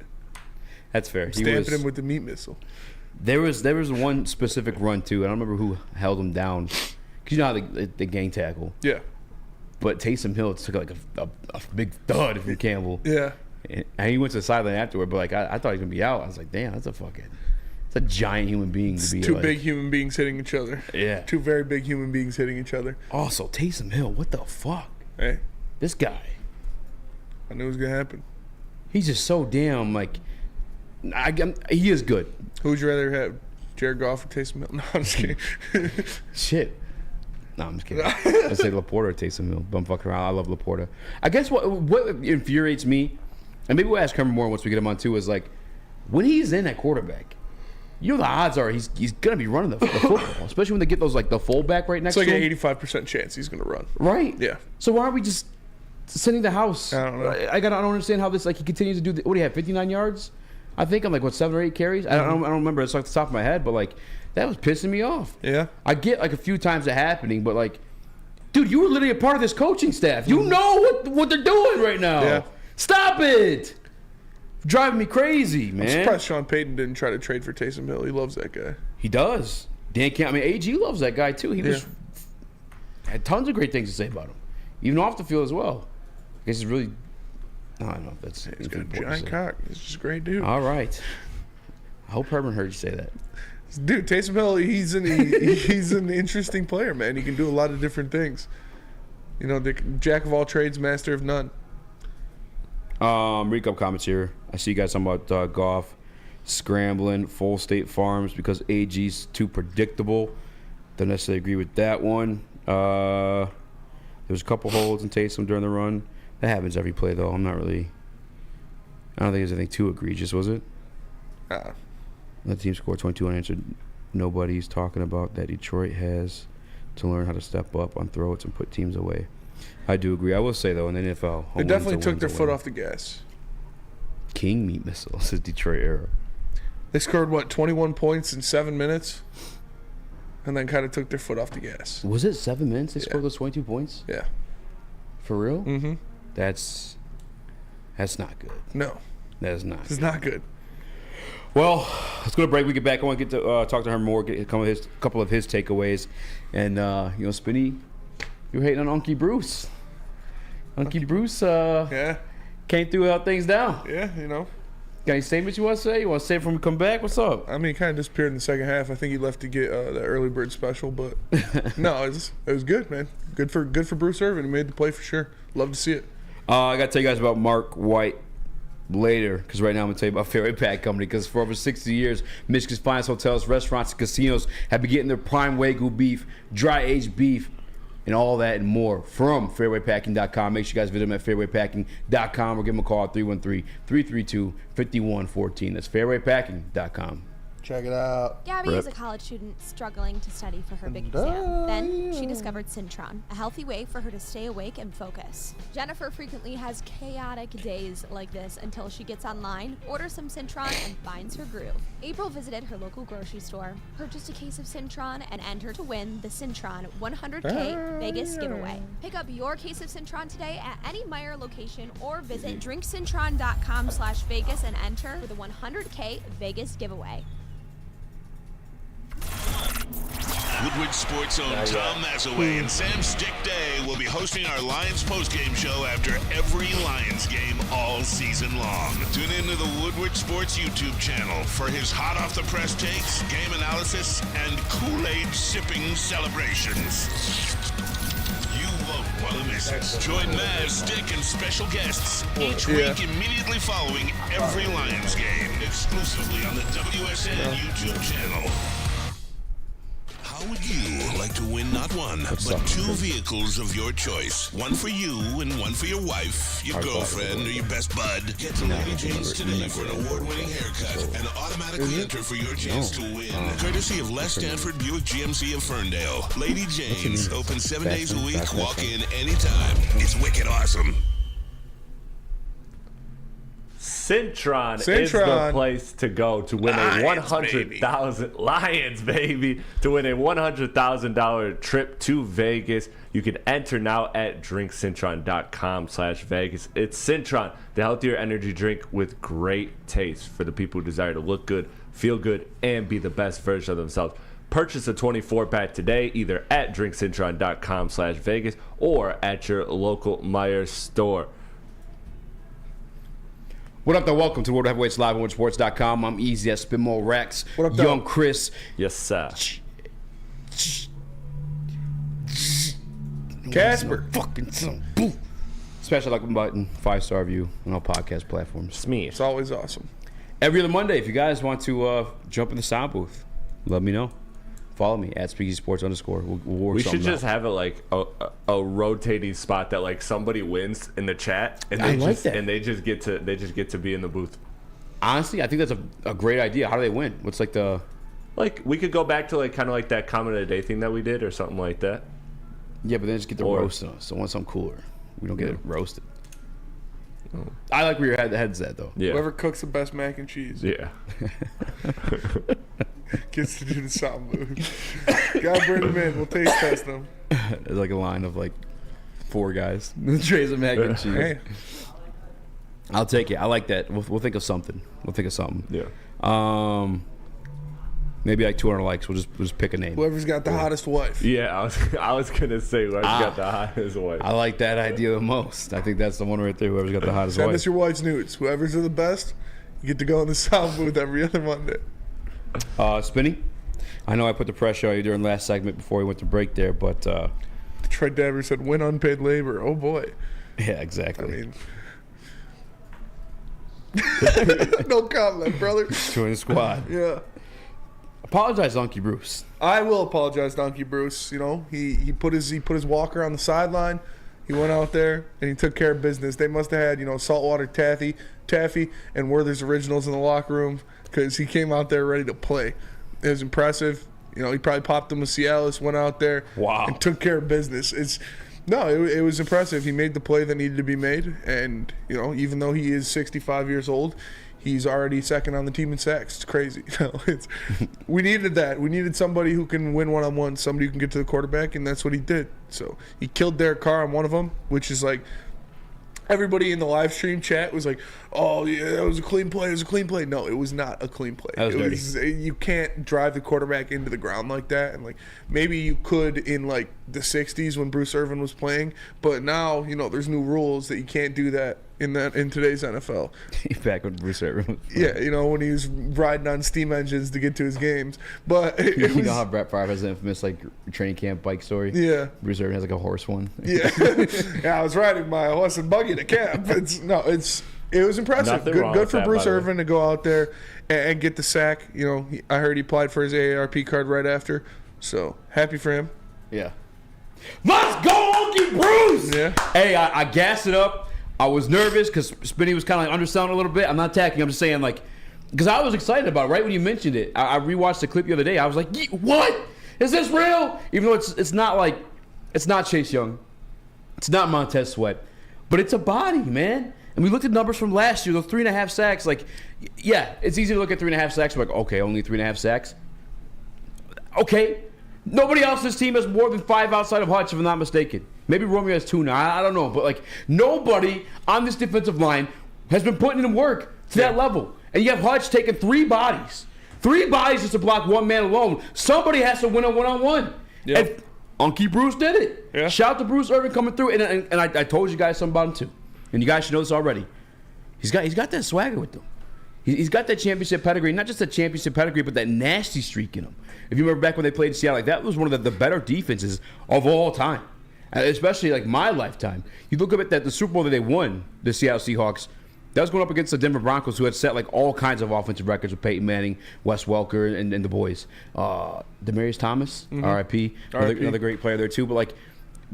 That's fair. Stamping him with the meat missile. There was one specific run, too. I don't remember who held him down. Because you know how the gang tackle. Yeah. But Taysom Hill took like a big thud from Campbell. Yeah. And he went to the sideline afterward, but like I thought he was going to be out. I was like, damn, it's a giant human being to be two like, big human beings hitting each other. Yeah. Two very big human beings hitting each other. Also, Taysom Hill, what the fuck? Hey. This guy. I knew it was going to happen. He's just so damn, like, he is good. Who would you rather have, Jared Goff or Taysom Hill? No, I'm just kidding. Shit. No, I'm just kidding. I'd say LaPorta or Taysom Hill, but I'm fucking around. I love LaPorta. I guess what infuriates me, and maybe we'll ask Herman Moore once we get him on too, is like, when he's in at quarterback, the odds are he's going to be running the football, especially when they get those, like, the fullback right next to him. It's like an 85% chance he's going to run. Right? Yeah. So why aren't we just sending the house? I don't know. I don't understand how this, like, he continues to do, what do you have, 59 yards I think I'm like, 7 or 8 carries? I don't remember. It's off the top of my head, but like, that was pissing me off. Yeah. I get like a few times it happening, but like, dude, you were literally a part of this coaching staff. You know what they're doing right now. Yeah. Stop it. Driving me crazy, man. I'm surprised Sean Payton didn't try to trade for Taysom Hill. He loves that guy. He does. Dan Campbell, AG loves that guy too. He had tons of great things to say about him, even off the field as well. I guess it's really. I don't know if that's. He's got a giant cock. He's just a great dude. All right. I hope Herman heard you say that. Dude, Taysom Hill, he's an interesting player, man. He can do a lot of different things. You know, the jack of all trades, master of none. Recap comments here. I see you guys talking about Goff scrambling full state farms because AG's too predictable. Don't necessarily agree with that one. There was a couple holds in Taysom during the run. That happens every play, though. I don't think there's anything too egregious, was it? The team scored 22 unanswered. Nobody's talking about that Detroit has to learn how to step up on throws and put teams away. I do agree. I will say, though, in the NFL, they definitely took their foot off the gas. King meat missiles is Detroit era. They scored, 21 points in 7 minutes? And then kind of took their foot off the gas. Was it 7 minutes they scored those 22 points? Yeah. For real? Mm-hmm. That's not good. No. That is not. It's not good. Well, let's go to break. We get back. I want to get to talk to Herman Moore, get a couple of his takeaways. And, Spinny, you were hating on Unky Bruce. Unky Bruce came through without things down. Yeah, Got any statements you want to say? You want to say it from come back? What's up? I mean, he kind of disappeared in the second half. I think he left to get the early bird special, but no, it was good, man. Good for Bruce Irvin. He made the play for sure. Love to see it. I got to tell you guys about Mark White later, because right now I'm going to tell you about Fairway Pack Company, because for over 60 years, Michigan's finest hotels, restaurants, and casinos have been getting their prime Wagyu beef, dry-aged beef, and all that and more from fairwaypacking.com. Make sure you guys visit them at fairwaypacking.com or give them a call at 313-332-5114. That's fairwaypacking.com. Check it out. Gabby is a college student struggling to study for her big exam. Then she discovered Syntron, a healthy way for her to stay awake and focus. Jennifer frequently has chaotic days like this until she gets online, orders some Syntron, and finds her groove. April visited her local grocery store, purchased a case of Syntron, and entered to win the Syntron 100K Vegas giveaway. Pick up your case of Syntron today at any Meijer location or visit drinksyntron.com/Vegas and enter for the 100K Vegas giveaway. Woodward Sports own Tom Mazaway and Sam Stick Day will be hosting our Lions postgame show after every Lions game all season long. Tune into the Woodward Sports YouTube channel for his hot off the press takes, game analysis, and Kool-Aid sipping celebrations. You won't want to miss it. Join Maz, Stick, and special guests each week immediately following every Lions game, exclusively on the WSN YouTube channel. How would you like to win not one, but 2 vehicles of your choice? One for you and one for your wife, your girlfriend, or your best bud. Get to Lady Jane's today for an award-winning haircut and automatically enter for your chance to win. Courtesy of Les Stanford Buick GMC of Ferndale. Lady Jane's, open 7 days a week, walk in anytime. It's wicked awesome. Syntron is the place to go to win a $100,000 trip to Vegas. You can enter now at drinksyntron.com/Vegas. It's Syntron, the healthier energy drink with great taste for the people who desire to look good, feel good, and be the best version of themselves. Purchase a 24-pack today, either at drinksyntron.com/Vegas or at your local Meijer store. What up, though? Welcome to World Heavyweights Live on WoodSports.com. I'm Eazy at Spin More Racks. What up, Young Chris. Yes, sir. Casper. Fucking son. Boom. Smash that like button, 5-star review on all podcast platforms. Smee. It's always awesome. Every other Monday, if you guys want to jump in the sound booth, let me know. Follow me at SpeakySports_. We'll work we should something just out. have it like a rotating spot that like somebody wins in the chat, and they just get to be in the booth. Honestly, I think that's a great idea. How do they win? What's like the we could go back to like kind of like that comment of the day thing that we did or something like that. Yeah, but then just get the roast on us. So I want something cooler. We don't get it roasted. I like where your head's at, though. Yeah. Whoever cooks the best mac and cheese Yeah. gets to do the sound move. Gotta bring them in. We'll taste test them. There's like a line of like 4 guys. Trays of mac and cheese. Hey. I'll take it. I like that. We'll think of something. Yeah. Maybe like 200 likes. We'll just pick a name. Whoever's got the hottest wife. Yeah, I was gonna say whoever's got the hottest wife. I like that idea the most. I think that's the one right there. Whoever's got the hottest Send wife. us your wife's nudes. Whoever's the best, you get to go in the sound booth every other Monday. Spinny. I know I put the pressure on you during last segment before we went to break there, but Troy Dabber said, "Win unpaid labor." Oh boy. yeah, exactly. I mean, no comment, brother. Join the squad. Yeah. Apologize, Donkey Bruce. I will apologize, Donkey Bruce. You know, he put his walker on the sideline. He went out there and he took care of business. They must have had, saltwater taffy, and Werther's Originals in the locker room because he came out there ready to play. It was impressive. He probably popped them with Cialis, went out there and took care of business. It was impressive. He made the play that needed to be made, and even though he is 65 years old, he's already second on the team in sacks. It's crazy. We needed that. We needed somebody who can win one-on-one, somebody who can get to the quarterback, and that's what he did. So he killed Derek Carr on one of them, which is like everybody in the live stream chat was like, "Oh yeah, it was a clean play. It was a clean play." No, it was not a clean play. That was dirty. You can't drive the quarterback into the ground like that. And like maybe you could in like the '60s when Bruce Irvin was playing, but now there's new rules that you can't do that in today's NFL. Back when Bruce Irvin. Yeah, when he was riding on steam engines to get to his games. But you know how Brett Favre has the infamous training camp bike story? Yeah. Bruce Irvin has like a horse one. Yeah. Yeah, I was riding my horse and buggy to camp. It was impressive. Good for Bruce Irvin to go out there and get the sack. I heard he applied for his AARP card right after. So happy for him. Yeah. Let's go, Unky Bruce! Yeah. Hey, I gassed it up. I was nervous because Spinny was kind of underselling a little bit. I'm not attacking. I'm just saying, because I was excited about it right when you mentioned it. I rewatched the clip the other day. I was like, what? Is this real? Even though it's not Chase Young. It's not Montez Sweat. But it's a body, man. And we looked at numbers from last year, those 3.5 sacks. Yeah, it's easy to look at 3.5 sacks. We're like, okay, only 3.5 sacks. Okay. Nobody else on this team has more than 5 outside of Hutch, if I'm not mistaken. Maybe Romeo has 2 now. I don't know. But, nobody on this defensive line has been putting in work to that level. And you have Hutch taking 3 bodies. 3 bodies just to block one man alone. Somebody has to win a one-on-one. Yep. And Unky Bruce did it. Yeah. Shout out to Bruce Irvin coming through. And I told you guys something about him, too. And you guys should know this already. He's got that swagger with him. He's got that championship pedigree, not just a championship pedigree, but that nasty streak in him. If you remember back when they played in Seattle, that was one of the better defenses of all time, especially my lifetime. You look up at the Super Bowl that they won, the Seattle Seahawks. That was going up against the Denver Broncos, who had set all kinds of offensive records with Peyton Manning, Wes Welker, and the boys. Demaryius Thomas, R.I.P. Another great player there too. But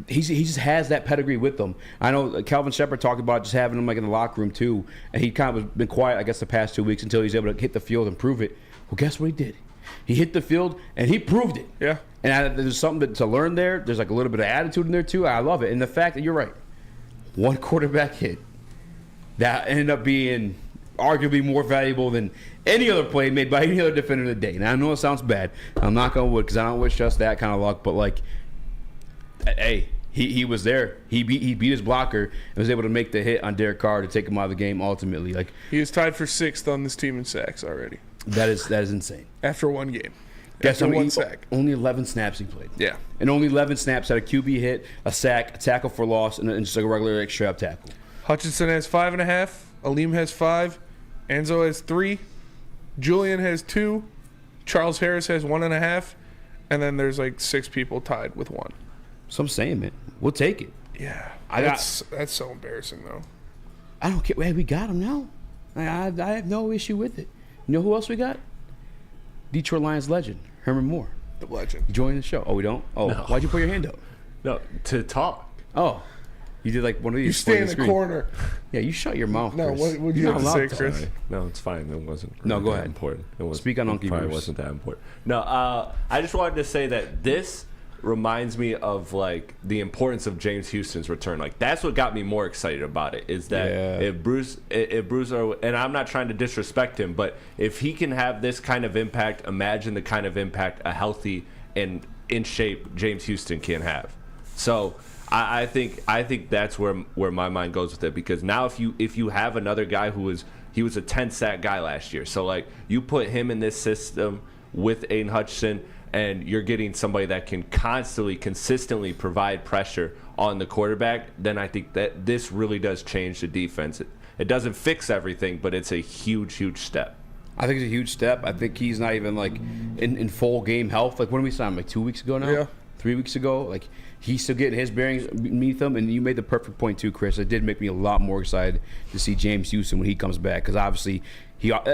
he just has that pedigree with them. I know Calvin Shepard talked about just having him in the locker room too, and he kind of been quiet, I guess, the past 2 weeks until he's able to hit the field and prove it. Well, guess what he did? He hit the field and he proved it. Yeah. And there's something to learn there. There's a little bit of attitude in there too. I love it. And the fact that you're right, one quarterback hit that ended up being arguably more valuable than any other play made by any other defender today. Now I know it sounds bad. I'm not going to wood because I don't wish us that kind of luck. But hey, he was there. He beat his blocker and was able to make the hit on Derek Carr to take him out of the game ultimately. He is tied for 6th on this team in sacks already. That is insane. After one game. Guess after one sack. Only 11 snaps he played. Yeah. And only 11 snaps had a QB hit, a sack, a tackle for loss, and just a regular straight-up tackle. Hutchinson has 5.5. Aleem has 5. Enzo has 3. Julian has 2. Charles Harris has 1.5. And then there's 6 people tied with 1. So I'm saying, man, we'll take it. Yeah. That's so embarrassing, though. I don't care. Hey, we got him now. I have no issue with it. You know who else we got? Detroit Lions legend, Herman Moore. The legend. Join the show. Oh, we don't? Oh, no. Why'd you put your hand up? No, to talk. Oh. You did one of these. You stay in the corner. Yeah, you shut your mouth, No, Chris. what do you have to say, Chris? Sorry. No, it's fine. It wasn't really No, go that ahead. important. Speak on Unky Bruce. Bruce. Wasn't that important. No, I just wanted to say that this reminds me of like the importance of James Houston's return. Like that's what got me more excited about it. Is that if Bruce, and I'm not trying to disrespect him, but if he can have this kind of impact, imagine the kind of impact a healthy and in shape James Houston can have. So I think that's where my mind goes with it, because now if you have another guy he was a 10-sack guy last year, so like you put him in this system with Aiden Hutchinson, and you're getting somebody that can consistently provide pressure on the quarterback, then I think that this really does change the defense. It doesn't fix everything, but it's a huge step. I think it's a huge step. I think he's not even like in full game health. Like when we saw him, like 2 weeks ago now? Yeah. 3 weeks ago? Like he's still getting his bearings beneath him, and you made the perfect point too, Chris. It did make me a lot more excited to see James Houston when he comes back, because obviously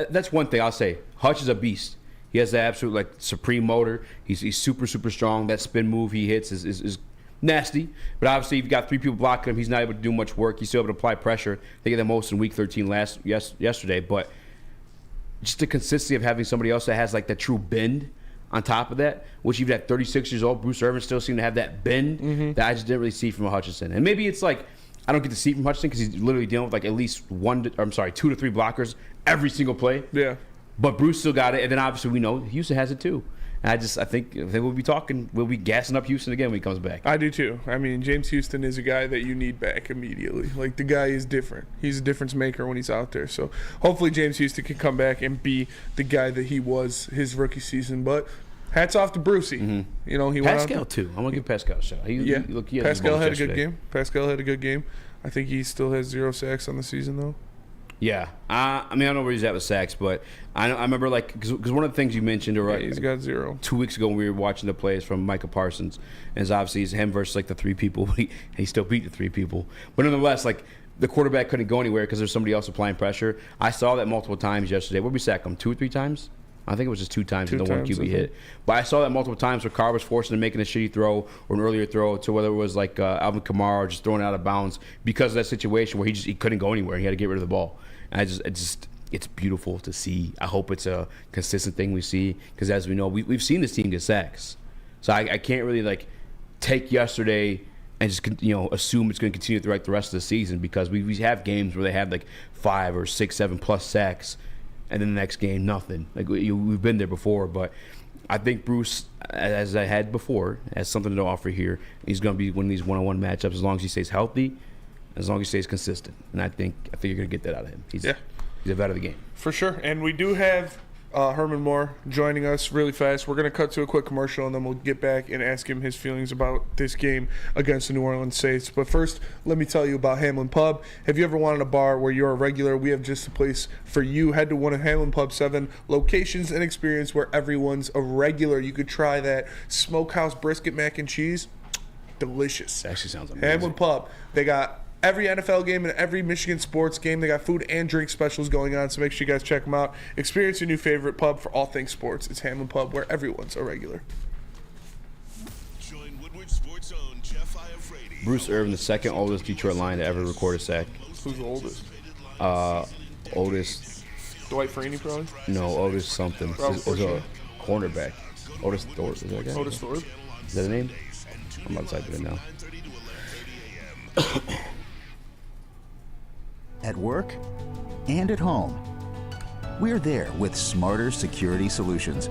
that's one thing I'll say. Hutch is a beast. He has the absolute like supreme motor. He's super strong. That spin move he hits is nasty. But obviously, if you've got 3 people blocking him, he's not able to do much work. He's still able to apply pressure. They get the most in Week 13 yesterday. But just the consistency of having somebody else that has like that true bend on top of that, which even at 36 years old, Bruce Irvin still seemed to have that bend that I just didn't really see from Hutchinson. And maybe it's like I don't get to see from Hutchinson because he's literally dealing with like at least 2 to 3 blockers every single play. Yeah. But Bruce still got it, and then obviously we know Houston has it too. And I think we'll be gassing up Houston again when he comes back. I do too. I mean, James Houston is a guy that you need back immediately. Like the guy is different. He's a difference maker when he's out there. So hopefully James Houston can come back and be the guy that he was his rookie season. But hats off to Brucey. Mm-hmm. You know, he Pascal went out too. I'm gonna give Pascal a shot. Pascal had a good game. Pascal had a good game. I think he still has 0 sacks on the season though. Yeah, I mean I don't know where he's at with sacks, but I remember like because one of the things you mentioned, he's got 0. 2 weeks ago when we were watching the plays from Micah Parsons, and it's obviously it's him versus like the 3 people. He still beat the 3 people, but nonetheless, like the quarterback couldn't go anywhere because there's somebody else applying pressure. I saw that multiple times yesterday. Where we sacked him 2 or 3 times. I think it was just 2 times in the one QB hit. But I saw that multiple times where Carr was forced into making a shitty throw or an earlier throw to whether it was like Alvin Kamara just throwing it out of bounds because of that situation where he couldn't go anywhere. He had to get rid of the ball. And it's beautiful to see. I hope it's a consistent thing we see because as we know, we've seen this team get sacks. So I can't really like take yesterday and just assume it's going to continue throughout the rest of the season because we have games where they have like 5 or 6, 7 plus sacks. And then the next game, nothing. Like we've been there before, but I think Bruce, as I had before, has something to offer here. He's going to be winning these one-on-one matchups as long as he stays healthy, as long as he stays consistent. And I think you're going to get that out of him. He's a vet of the game. For sure. And we do have Herman Moore joining us really fast. We're going to cut to a quick commercial, and then we'll get back and ask him his feelings about this game against the New Orleans Saints. But first, let me tell you about Hamlin Pub. Have you ever wanted a bar where you're a regular? We have just the place for you. Head to one of Hamlin Pub's 7 locations and experience where everyone's a regular. You could try that smokehouse brisket mac and cheese. Delicious. That actually sounds amazing. Hamlin Pub. They got every NFL game and every Michigan sports game. They got food and drink specials going on, so make sure you guys check them out. Experience your new favorite pub for all things sports. It's Hamlin Pub, where everyone's a regular. Join Woodward Sports' own Jeff Iafrate. Bruce Irvin, the second oldest Detroit Lion to ever record a sack. Who's the oldest? Oldest. Dwight Freeney, probably? No, Otis something. It's a cornerback. Otis Thorpe, is that a guy? Otis Thorpe? Is that a name? I'm about to type it in now. At work and at home, we're there with smarter security solutions.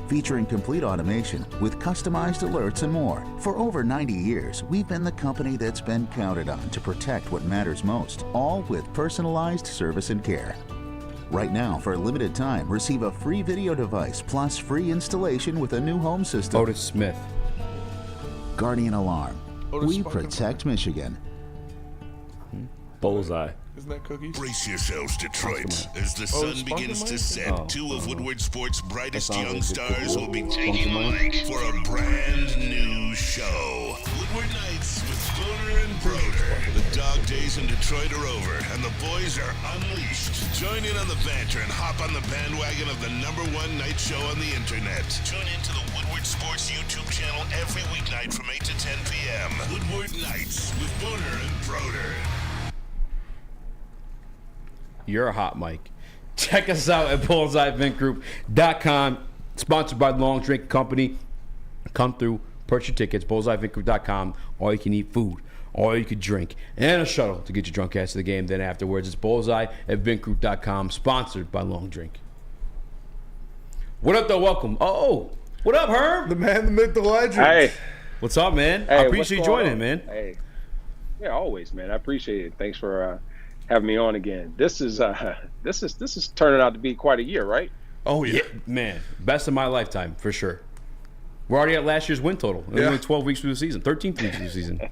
Featuring complete automation with customized alerts and more. For over 90 years, we've been the company that's been counted on to protect what matters most, all with personalized service and care. Right now, for a limited time, receive a free video device plus free installation with a new home system. Otis Smith. Guardian Alarm. We protect Michigan. Bullseye. Isn't that cookies? Brace yourselves, Detroit, as the sun begins to set. 2 of Woodward Sports' brightest young stars will be taking the mic for a brand new show. Woodward Nights with Boner and Broder. The dog days in Detroit are over, and the boys are unleashed. Join in on the banter and hop on the bandwagon of the #1 night show on the internet. Tune into the Woodward Sports YouTube channel every weeknight from 8 to 10 p.m. Woodward Nights with Boner and Broder. You're a hot mic. Check us out at bullseyeeventgroup.com. Sponsored by the Long Drink Company. Come through, Purchase your tickets, bullseyevincroop.com. All you can eat food, all you can drink, and a shuttle to get your drunk ass to the game. Then afterwards, it's bullseye at vincroop.com, sponsored by Long Drink. What up, though? Welcome. Oh, what up, Herm? The man, the myth, the legend. Hey. What's up, man? Hey, I appreciate you joining, man. Hey. Yeah, always, man. I appreciate it. Thanks for having me on again. This is turning out to be quite a year, right? Oh, yeah. Man. Best of my lifetime, for sure. We're already at last year's win total. We're only 12 weeks through the season, 13 weeks through the season.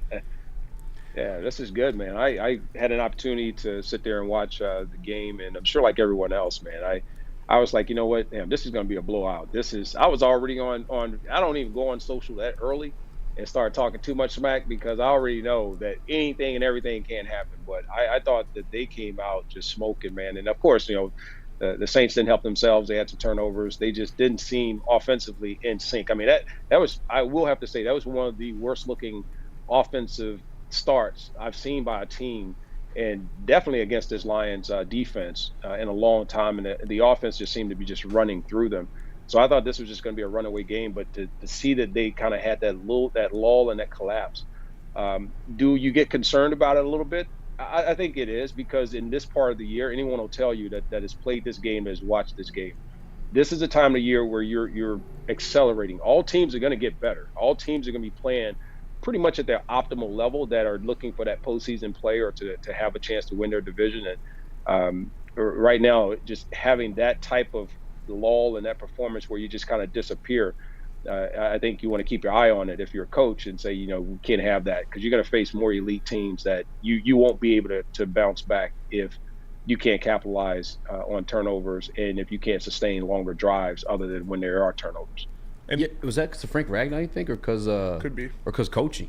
Yeah, this is good, man. I had an opportunity to sit there and watch the game, and I'm sure like everyone else, man, I was like, you know what, damn, this is going to be a blowout. I was already on, I don't even go on social that early and start talking too much smack because I already know that anything and everything can happen. But I thought that they came out just smoking, man. And of course, you know, the Saints didn't help themselves. They had some turnovers. They just didn't seem offensively in sync. I mean, that was, I will have to say, that was one of the worst looking offensive starts I've seen by a team, and definitely against this Lions defense in a long time. And the offense just seemed to be just running through them. So I thought this was just going to be a runaway game, but to see that they kind of had that lull and that collapse, do you get concerned about it a little bit? I think it is, because in this part of the year, anyone will tell you that has played this game, has watched this game. This is a time of year where you're accelerating. All teams are going to get better. All teams are going to be playing pretty much at their optimal level that are looking for that postseason play or to have a chance to win their division. And right now, just having that type of lull and that performance where you just kind of disappear, I think you want to keep your eye on it if you're a coach and say, you know, we can't have that, because you're going to face more elite teams that you won't be able to bounce back if you can't capitalize on turnovers and if you can't sustain longer drives other than when there are turnovers. And was that because of Frank Ragnow, you think, or because could be, or because coaching?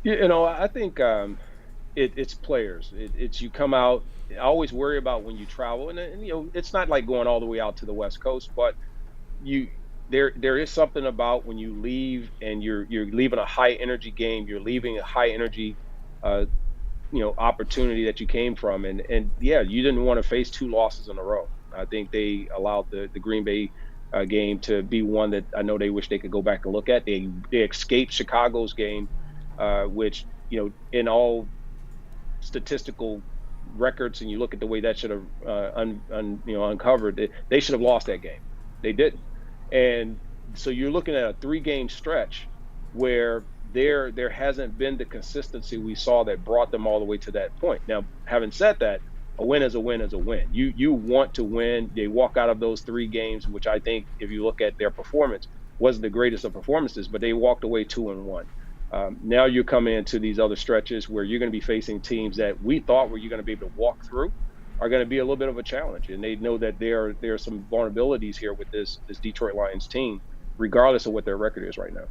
You know, I think it's players. It's you come out. I always worry about when you travel, and you know, it's not like going all the way out to the West Coast, but there is something about when you leave and you're leaving a high energy game, you're leaving a high energy opportunity that you came from, and yeah, you didn't want to face two losses in a row. I think they allowed the Green Bay game to be one that I know they wish they could go back and look at. They escaped Chicago's game, which, you know, in all statistical records, and you look at the way that should have uncovered, they should have lost that game. They didn't. And so you're looking at a 3-game stretch where there hasn't been the consistency we saw that brought them all the way to that point. Now, having said that, a win is a win is a win. You want to win. They walk out of those 3 games, which I think, if you look at their performance, wasn't the greatest of performances, but they walked away 2-1. Now you're coming into these other stretches where you're going to be facing teams that we thought were you going to be able to walk through are going to be a little bit of a challenge. And they know that there are some vulnerabilities here with this Detroit Lions team, regardless of what their record is right now.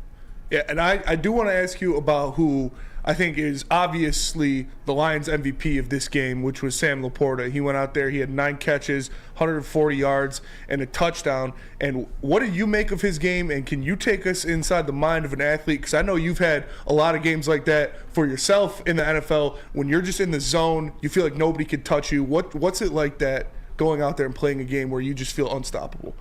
Yeah, and I do want to ask you about who I think is obviously the Lions MVP of this game, which was Sam LaPorta. He went out there, he had 9 catches, 140 yards, and a touchdown. And what do you make of his game, and can you take us inside the mind of an athlete? Because I know you've had a lot of games like that for yourself in the NFL. When you're just in the zone, you feel like nobody can touch you. What's it like that, going out there and playing a game where you just feel unstoppable?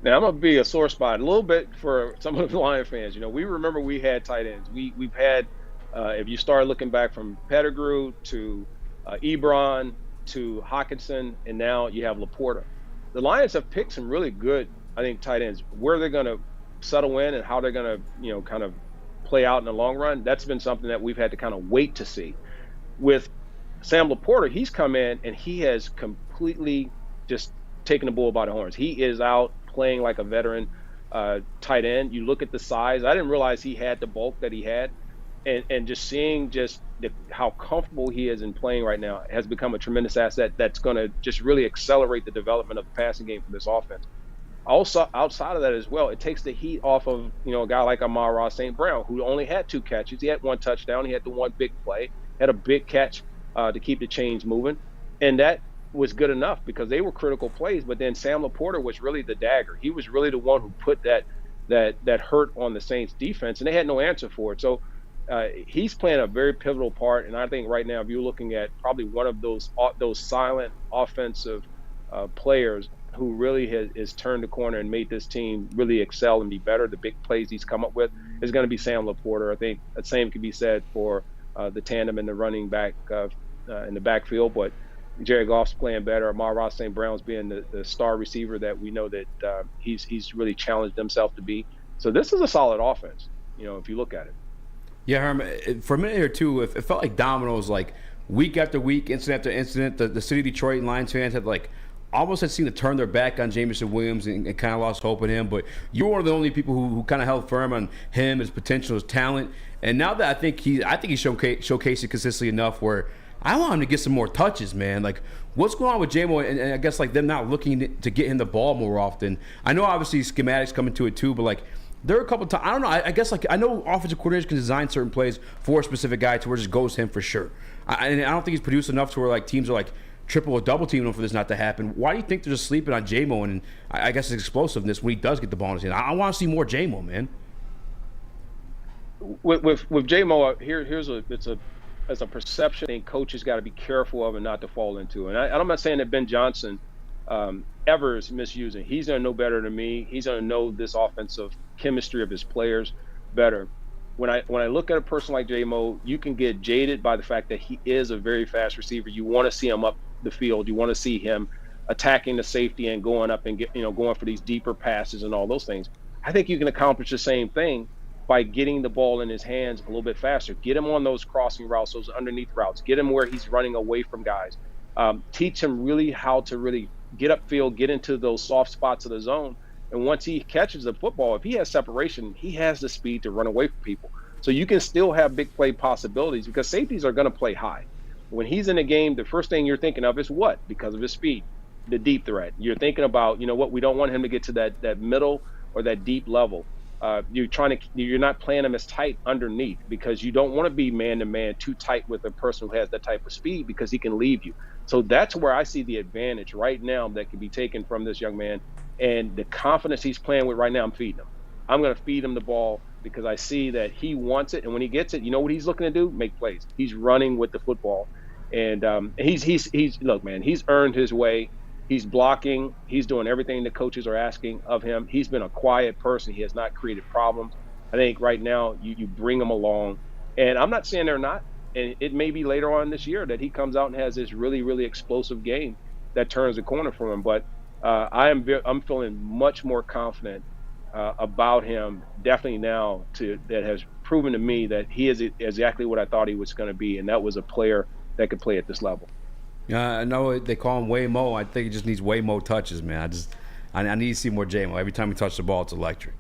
Now, I'm going to be a sore spot a little bit for some of the Lion fans. You know, we remember we had tight ends. We've had, if you start looking back from Pettigrew to Ebron to Hockenson, and now you have LaPorta. The Lions have picked some really good, I think, tight ends. Where they're going to settle in and how they're going to, kind of play out in the long run, that's been something that we've had to kind of wait to see. With Sam LaPorta, he's come in and he has completely just taken the bull by the horns. He is out playing like a veteran tight end. You look at the size. I didn't realize he had the bulk that he had, and just seeing how comfortable he is in playing right now has become a tremendous asset that's going to just really accelerate the development of the passing game for this offense. Also, outside of that as well, it takes the heat off of a guy like Amon-Ra St. Brown, who only had 2 catches. He had 1 touchdown. He had the 1 big play, had a big catch to keep the chains moving, and that was good enough because they were critical plays. But then Sam LaPorta was really the dagger. He was really the one who put that hurt on the Saints defense, and they had no answer for it. So he's playing a very pivotal part. And I think right now, if you're looking at probably one of those silent offensive players who really has turned the corner and made this team really excel and be better, the big plays he's come up with, is going to be Sam LaPorta. I think the same can be said for the tandem in the running back in the backfield. But Jared Goff's playing better. Amon-Ra St. Brown's being the star receiver that we know that he's really challenged himself to be. So this is a solid offense, if you look at it. Yeah, Herman, for a minute or two, it felt like dominoes, like week after week, incident after incident. The city of Detroit and Lions fans had almost had seemed to turn their back on Jameson Williams and kind of lost hope in him. But you were one of the only people who kind of held firm on him, his potential, his talent. And now that I think he's showcased it consistently enough where I want him to get some more touches, man. Like, what's going on with J-Mo? And I guess them not looking to get him the ball more often. I know obviously schematics come into it too, but there are a couple of times, I don't know, I guess I know offensive coordinators can design certain plays for a specific guy to where it just goes to him for sure. And I don't think he's produced enough to where teams are triple or double teaming him for this not to happen. Why do you think they're just sleeping on J-Mo and I guess his explosiveness when he does get the ball in his hand? I want to see more J-Mo, man. With J-Mo, here's a perception I think coaches got to be careful of and not to fall into. And I'm not saying that Ben Johnson ever is misusing. He's going to know better than me. He's going to know this offensive chemistry of his players better. When I look at a person like J-Mo, you can get jaded by the fact that he is a very fast receiver. You want to see him up the field. You want to see him attacking the safety and going up and going for these deeper passes and all those things. I think you can accomplish the same thing by getting the ball in his hands a little bit faster. Get him on those crossing routes, those underneath routes. Get him where he's running away from guys. Teach him really how to really get upfield, get into those soft spots of the zone. And once he catches the football, if he has separation, he has the speed to run away from people. So you can still have big play possibilities because safeties are going to play high. When he's in a game, the first thing you're thinking of is what? Because of his speed, the deep threat. You're thinking about, we don't want him to get to that middle or that deep level. You're not playing him as tight underneath because you don't want to be man-to-man too tight with a person who has that type of speed because he can leave you. So that's where I see the advantage right now that can be taken from this young man. And the confidence he's playing with right now, I'm feeding him. I'm going to feed him the ball because I see that he wants it. And when he gets it, you know what he's looking to do? Make plays. He's running with the football. And look, man, he's earned his way. He's blocking. He's doing everything the coaches are asking of him. He's been a quiet person. He has not created problems. I think right now you bring him along. And I'm not saying they're not. And it may be later on this year that he comes out and has this really, really explosive game that turns the corner for him. But I'm feeling much more confident about him definitely now that has proven to me that he is exactly what I thought he was going to be. And that was a player that could play at this level. I know they call him way Mo. I think he just needs way more touches, man. I need to see more J-Mo. Every time he touches the ball, it's electric.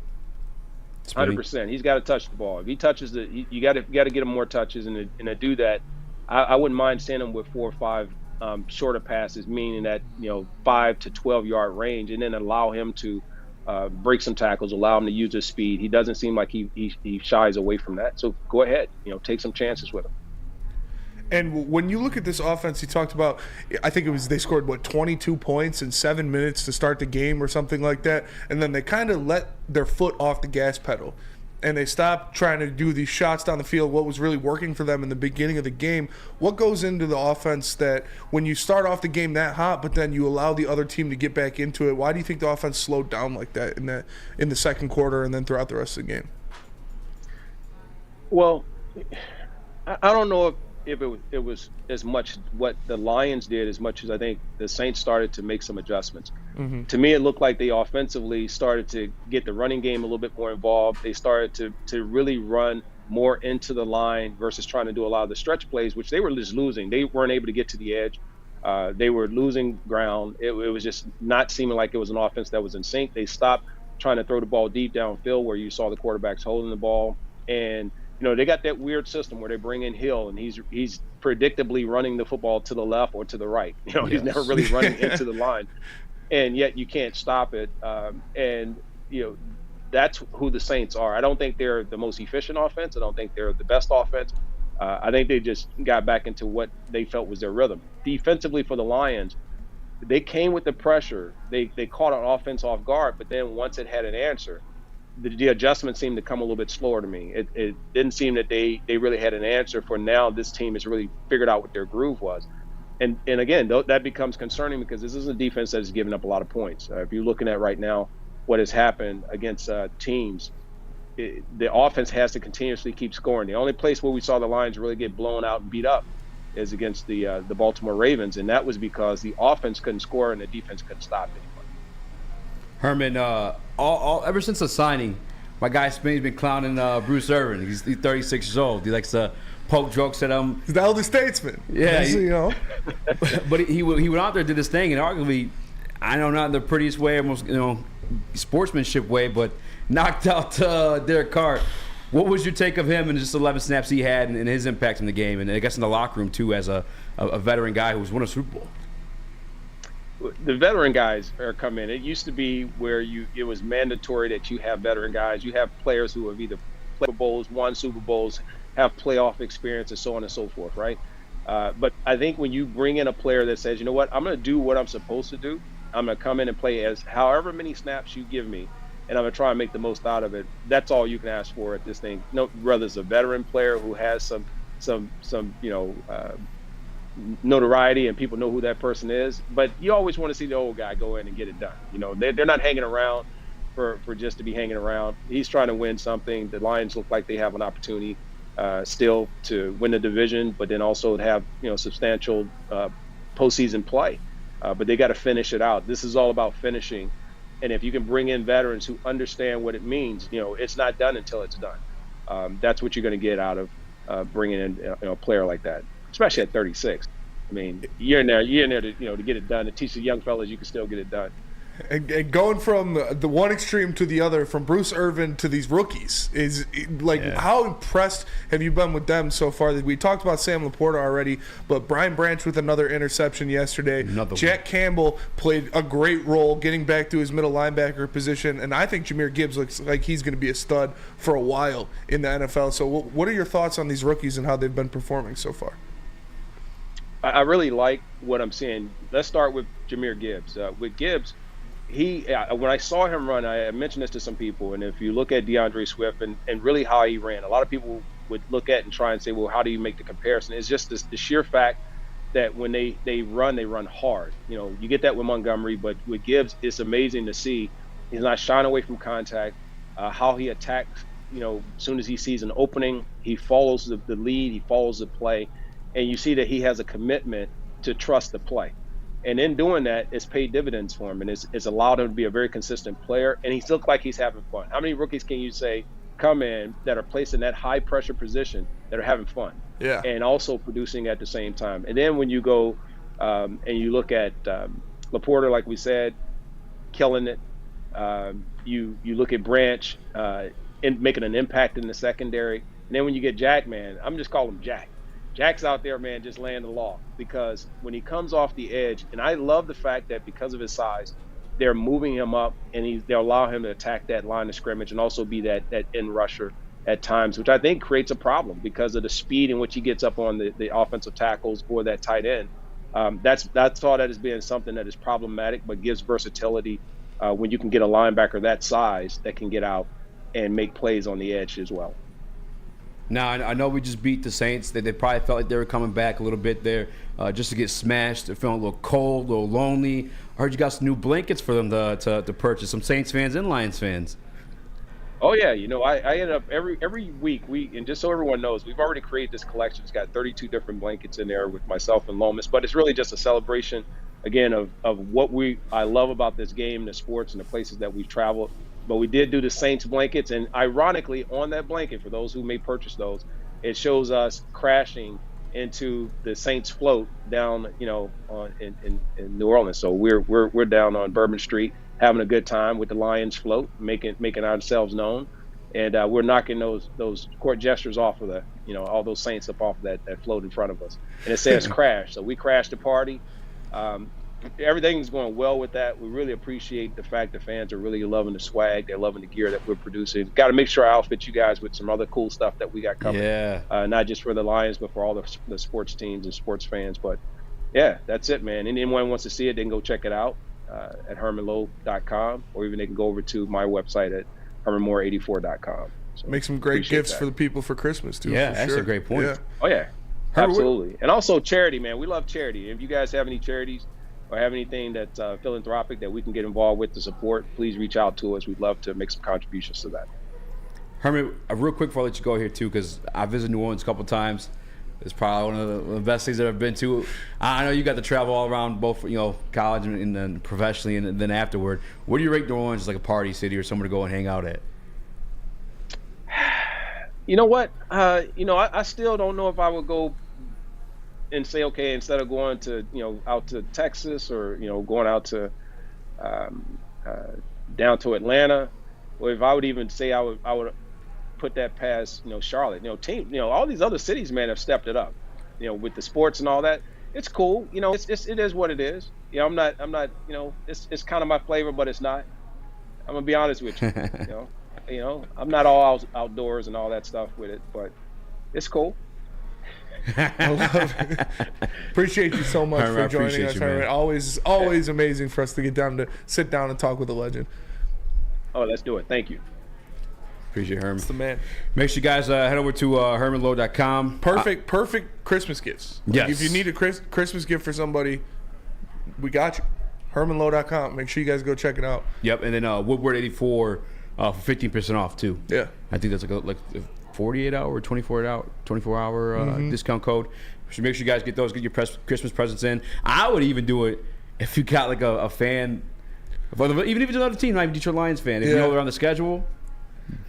100%. He's got to touch the ball. If he touches you got to get him more touches, and to do that, I wouldn't mind seeing him with 4 or 5 shorter passes, meaning that 5 to 12 yard range, and then allow him to break some tackles, allow him to use his speed. He doesn't seem like he shies away from that. So go ahead, take some chances with him. And when you look at this offense, you talked about, I think they scored, 22 points in 7 minutes to start the game or something like that. And then they kind of let their foot off the gas pedal. And they stopped trying to do these shots down the field, what was really working for them in the beginning of the game. What goes into the offense that when you start off the game that hot, but then you allow the other team to get back into it? Why do you think the offense slowed down like that in the second quarter and then throughout the rest of the game? Well, I don't know if it was as much what the Lions did as much as I think the Saints started to make some adjustments. Mm-hmm. To me, it looked like they offensively started to get the running game a little bit more involved. They started to really run more into the line versus trying to do a lot of the stretch plays, which they were just losing. They weren't able to get to the edge. They were losing ground. It was just not seeming like it was an offense that was in sync. They stopped trying to throw the ball deep downfield where you saw the quarterbacks holding the ball. And they got that weird system where they bring in Hill, and he's predictably running the football to the left or to the right. He's never really running into the line, and yet you can't stop it. That's who the Saints are. I don't think they're the most efficient offense. I don't think they're the best offense. I think they just got back into what they felt was their rhythm. Defensively for the Lions, they came with the pressure. They caught an offense off guard, but then once it had an answer, the adjustment seemed to come a little bit slower to me. It didn't seem that they really had an answer for now. This team has really figured out what their groove was. And again, that becomes concerning because this is a defense that is giving up a lot of points. If you're looking at right now what has happened against teams, the offense has to continuously keep scoring. The only place where we saw the Lions really get blown out and beat up is against the Baltimore Ravens, and that was because the offense couldn't score and the defense couldn't stop anyone. Herman, ever since the signing, my guy Spain's been clowning Bruce Irvin. He's 36 years old. He likes to poke jokes at him. He's the elder statesman. Yeah, you know. But he went out there and did this thing, and arguably, I know not in the prettiest way, almost sportsmanship way, but knocked out Derek Carr. What was your take of him and just 11 snaps he had and his impact in the game, and I guess in the locker room too, as a veteran guy who's won a Super Bowl? The veteran guys are come in. It used to be where it was mandatory that you have veteran guys. You have players who have either played Super Bowls, won Super Bowls, have playoff experience, and so on and so forth, right? But I think when you bring in a player that says, you know what, I'm going to do what I'm supposed to do. I'm going to come in and play as however many snaps you give me, and I'm going to try and make the most out of it. That's all you can ask for at this thing. No, whether it's a veteran player who has some notoriety and people know who that person is, but you always want to see the old guy go in and get it done. They're not hanging around for just to be hanging around. He's trying to win something. The Lions look like they have an opportunity still to win the division, but then also have substantial postseason play. But they got to finish it out. This is all about finishing. And if you can bring in veterans who understand what it means, it's not done until it's done. That's what you're going to get out of bringing in a player like that, especially at 36. I mean, you're in there to get it done, to teach the young fellas you can still get it done. And going from the one extreme to the other, from Bruce Irvin to these rookies, is how impressed have you been with them so far? We talked about Sam LaPorta already, but Brian Branch with another interception yesterday. Jack Campbell played a great role getting back to his middle linebacker position, and I think Jahmyr Gibbs looks like he's going to be a stud for a while in the NFL. So what are your thoughts on these rookies and how they've been performing so far? I really like what I'm seeing. Let's start with Jahmyr Gibbs. With Gibbs, when I saw him run, I mentioned this to some people, and if you look at DeAndre Swift and really how he ran, a lot of people would look at and try and say, well, how do you make the comparison? It's just the sheer fact that when they run hard. You get that with Montgomery, but with Gibbs, it's amazing to see. He's not shying away from contact, how he attacks, as soon as he sees an opening, he follows the lead, he follows the play, and you see that he has a commitment to trust the play. And in doing that, it's paid dividends for him, and it's allowed him to be a very consistent player, and he's looked like he's having fun. How many rookies can you say come in that are placed in that high-pressure position that are having fun and also producing at the same time? And then when you go and you look at LaPorta, like we said, killing it. You look at Branch making an impact in the secondary. And then when you get Jack, man, I'm just calling him Jack. Jack's out there, man, just laying the law, because when he comes off the edge, and I love the fact that because of his size, they're moving him up, and they'll allow him to attack that line of scrimmage and also be that end rusher at times, which I think creates a problem because of the speed in which he gets up on the offensive tackles or that tight end. That's thought that as being something that is problematic, but gives versatility when you can get a linebacker that size that can get out and make plays on the edge as well. Now, I know we just beat the Saints. They probably felt like they were coming back a little bit there just to get smashed. They're feeling a little cold, a little lonely. I heard you got some new blankets for them to purchase, some Saints fans and Lions fans. Oh, yeah. I end up every week, and just so everyone knows, we've already created this collection. It's got 32 different blankets in there with myself and Lomas, but it's really just a celebration, again, of what I love about this game, the sports, and the places that we've traveled. But we did do the Saints blankets, and ironically, on that blanket, for those who may purchase those, it shows us crashing into the Saints float down, in New Orleans. So we're down on Bourbon Street having a good time with the Lions float, making ourselves known, and we're knocking those court gestures off of all those Saints up off of that float in front of us, and it says crash. So we crashed the party. Everything's going well with that. We really appreciate the fact that fans are really loving the swag. They're loving the gear that we're producing. Got to make sure I outfit you guys with some other cool stuff that we got coming. Yeah. Not just for the Lions, but for all the sports teams and sports fans. But yeah, that's it, man. Anyone wants to see it, they can go check it out at hermanlow.com, or even they can go over to my website at hermanmoore84.com. So make some great gifts for the people for Christmas too. Yeah, that's sure. a great point. Yeah. Oh yeah. Absolutely. And also charity, man. We love charity. If you guys have any charities or have anything that's philanthropic that we can get involved with to support, please reach out to us. We'd love to make some contributions to that. Herman, real quick before I let you go here, too, because I visited New Orleans a couple times. It's probably one of the best things I've ever been to. I know you got to travel all around, both college and then professionally, and then afterward. What do you rate New Orleans as like a party city or somewhere to go and hang out at? You know what? I still don't know if I would go and say, okay, instead of going to out to Texas or going out to down to Atlanta, or if I would even say I would put that past Charlotte. All these other cities, man, have stepped it up. With the sports and all that, it's cool. It is what it is. I'm not. It's kind of my flavor, but it's not. I'm gonna be honest with you. I'm not all outdoors and all that stuff with it, but it's cool. I love it. Appreciate you so much for joining us, Herman. Always amazing for us to get down to sit down and talk with a legend. Oh, let's do it. Thank you. Appreciate Herman. It's the man. Make sure you guys head over to hermanlow.com. Perfect Christmas gifts. Yes. If you need a Christmas gift for somebody, we got you. hermanlow.com. Make sure you guys go check it out. Yep, and then Woodward 84 for 15% off too. Yeah. I think that's like a 48-hour or 24-hour discount code. So make sure you guys get those. Get your Christmas presents in. I would even do it if you got like a fan, even if it's another team, not even Detroit Lions fan. If you know they're on the schedule,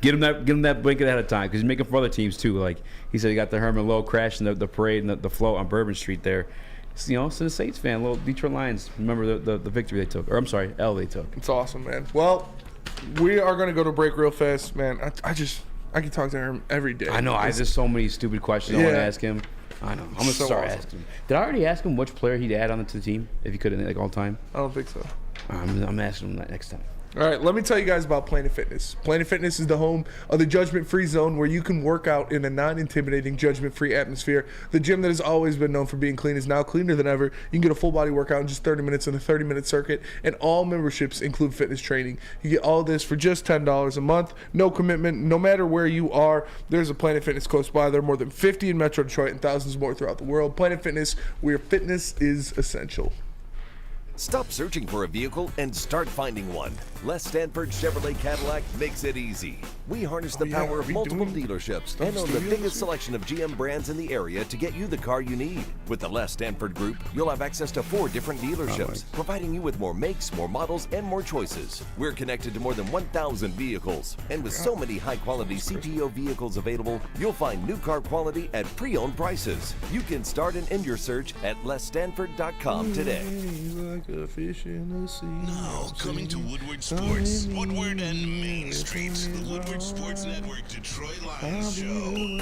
get them that blanket ahead of time because he's making for other teams too. Like he said, he got the Herman Low crashing the parade and the float on Bourbon Street there. So the Saints fan, little Detroit Lions. Remember the victory they took, or I'm sorry, L they took. It's awesome, man. Well, we are going to go to break real fast, man. I can talk to him every day. I know. I have just so many stupid questions I want to ask him. I know. I'm going to start asking him. Did I already ask him which player he'd add on to the team if he could, like all time? I don't think so. I'm asking him that next time. All right, let me tell you guys about Planet Fitness. Planet Fitness is the home of the judgment-free zone where you can work out in a non-intimidating, judgment-free atmosphere. The gym that has always been known for being clean is now cleaner than ever. You can get a full-body workout in just 30 minutes in a 30-minute circuit, and all memberships include fitness training. You get all this for just $10 a month. No commitment. No matter where you are, there's a Planet Fitness close by. There are more than 50 in Metro Detroit and thousands more throughout the world. Planet Fitness, where fitness is essential. Stop searching for a vehicle and start finding one. Les Stanford Chevrolet Cadillac makes it easy. We harness the power of multiple dealerships and own the biggest selection of GM brands in the area to get you the car you need. With the Les Stanford Group, you'll have access to 4 different dealerships, providing you with more makes, more models, and more choices. We're connected to more than 1,000 vehicles. And with so many high-quality CPO vehicles available, you'll find new car quality at pre-owned prices. You can start and end your search at lesstanford.com today. Now coming to Woodward Sports, Woodward and Main Street, the Woodward Sports Network Detroit Lions Show.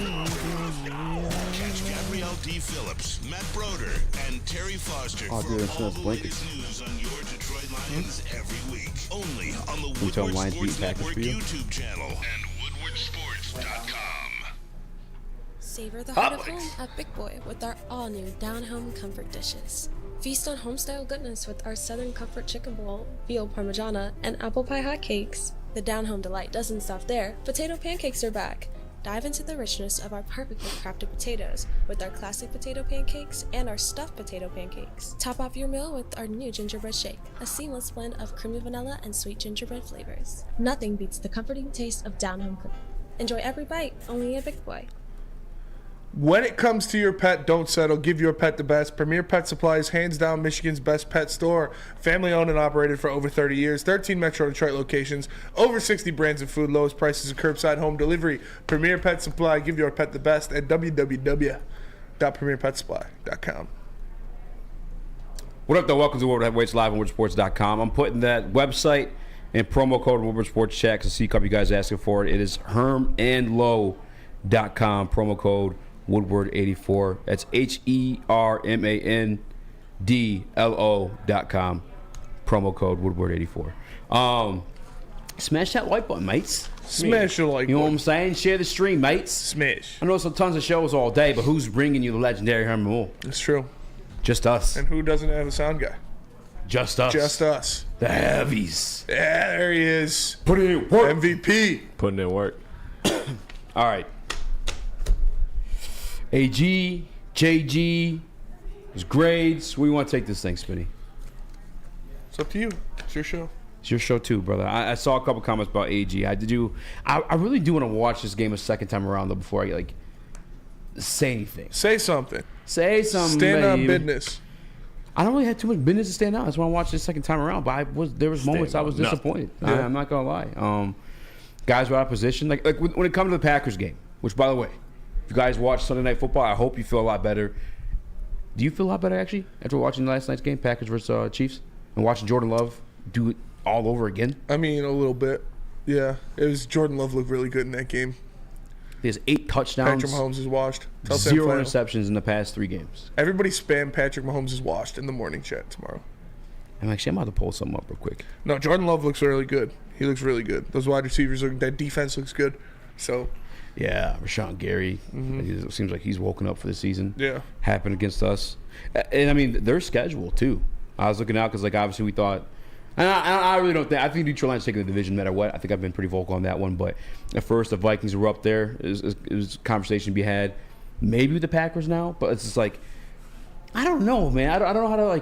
Catch Gabrielle D. Phillips, Matt Broder, and Terry Foster for all the latest news on your Detroit Lions every week. Only on the Woodward Sports Network YouTube channel and woodwardsports.com. Savor the heart of home at Big Boy with our all-new down-home comfort dishes. Feast on home-style goodness with our Southern Comfort Chicken Bowl, veal parmigiana, and apple pie hotcakes. The down-home delight doesn't stop there. Potato pancakes are back. Dive into the richness of our perfectly crafted potatoes with our classic potato pancakes and our stuffed potato pancakes. Top off your meal with our new gingerbread shake, a seamless blend of creamy vanilla and sweet gingerbread flavors. Nothing beats the comforting taste of down-home cooking. Enjoy every bite, only at Big Boy. When it comes to your pet, don't settle. Give your pet the best. Premier Pet Supplies, hands down Michigan's best pet store. Family owned and operated for over 30 years. 13 Metro Detroit locations. Over 60 brands of food. Lowest prices and curbside home delivery. Premier Pet Supply. Give your pet the best at www.premierpetsupply.com. What up, though? Welcome to Woodward Heavyweights live on woodwardsports.com. I'm putting that website and promo code Woodward Sports Chat to see a couple of you guys asking for it. It is hermanlow.com. Promo code Woodward84. That's HERMANDLO.com. Promo code Woodward84. Smash that like button, mates. Smash the like button. You know what I'm saying? Share the stream, mates. Smash. I know some tons of shows all day, but who's bringing you the legendary Herman Moore? It's true. Just us. And who doesn't have a sound guy? Just us. Just us. The heavies. Yeah, there he is. Put in work. MVP. Putting in work. All right. A G JG, his grades. Where you want to take this thing, Spinny? It's up to you. It's your show. It's your show too, brother. I saw a couple comments about AG. I really do want to watch this game a second time around though before I say anything. Say something. Say something. Stand on business. I don't really have too much business to stand out. That's why I watched this second time around. But there was moments I was disappointed. Yeah. I'm not gonna lie. Guys were out of position. Like when it comes to the Packers game, which by the way, if you guys watch Sunday Night Football, I hope you feel a lot better. Do you feel a lot better actually after watching last night's game, Packers versus Chiefs, and watching Jordan Love do it all over again? I mean, a little bit. Yeah, it was Jordan Love looked really good in that game. He has 8 touchdowns. Patrick Mahomes is washed. 0 interceptions in the past 3 games. Everybody spam Patrick Mahomes is washed in the morning chat tomorrow. I'm about to pull something up real quick. No, Jordan Love looks really good. He looks really good. Those wide receivers that defense looks good. So, yeah, Rashawn Gary. It seems like he's woken up for the season. Yeah, happened against us, and I mean their schedule too. I was looking out because obviously we thought. And I really don't think. I think Detroit Lions taking the division no matter what. I think I've been pretty vocal on that one. But at first, the Vikings were up there. It was a conversation to be had. Maybe with the Packers now. But it's just like, I don't know, man. I don't know how to,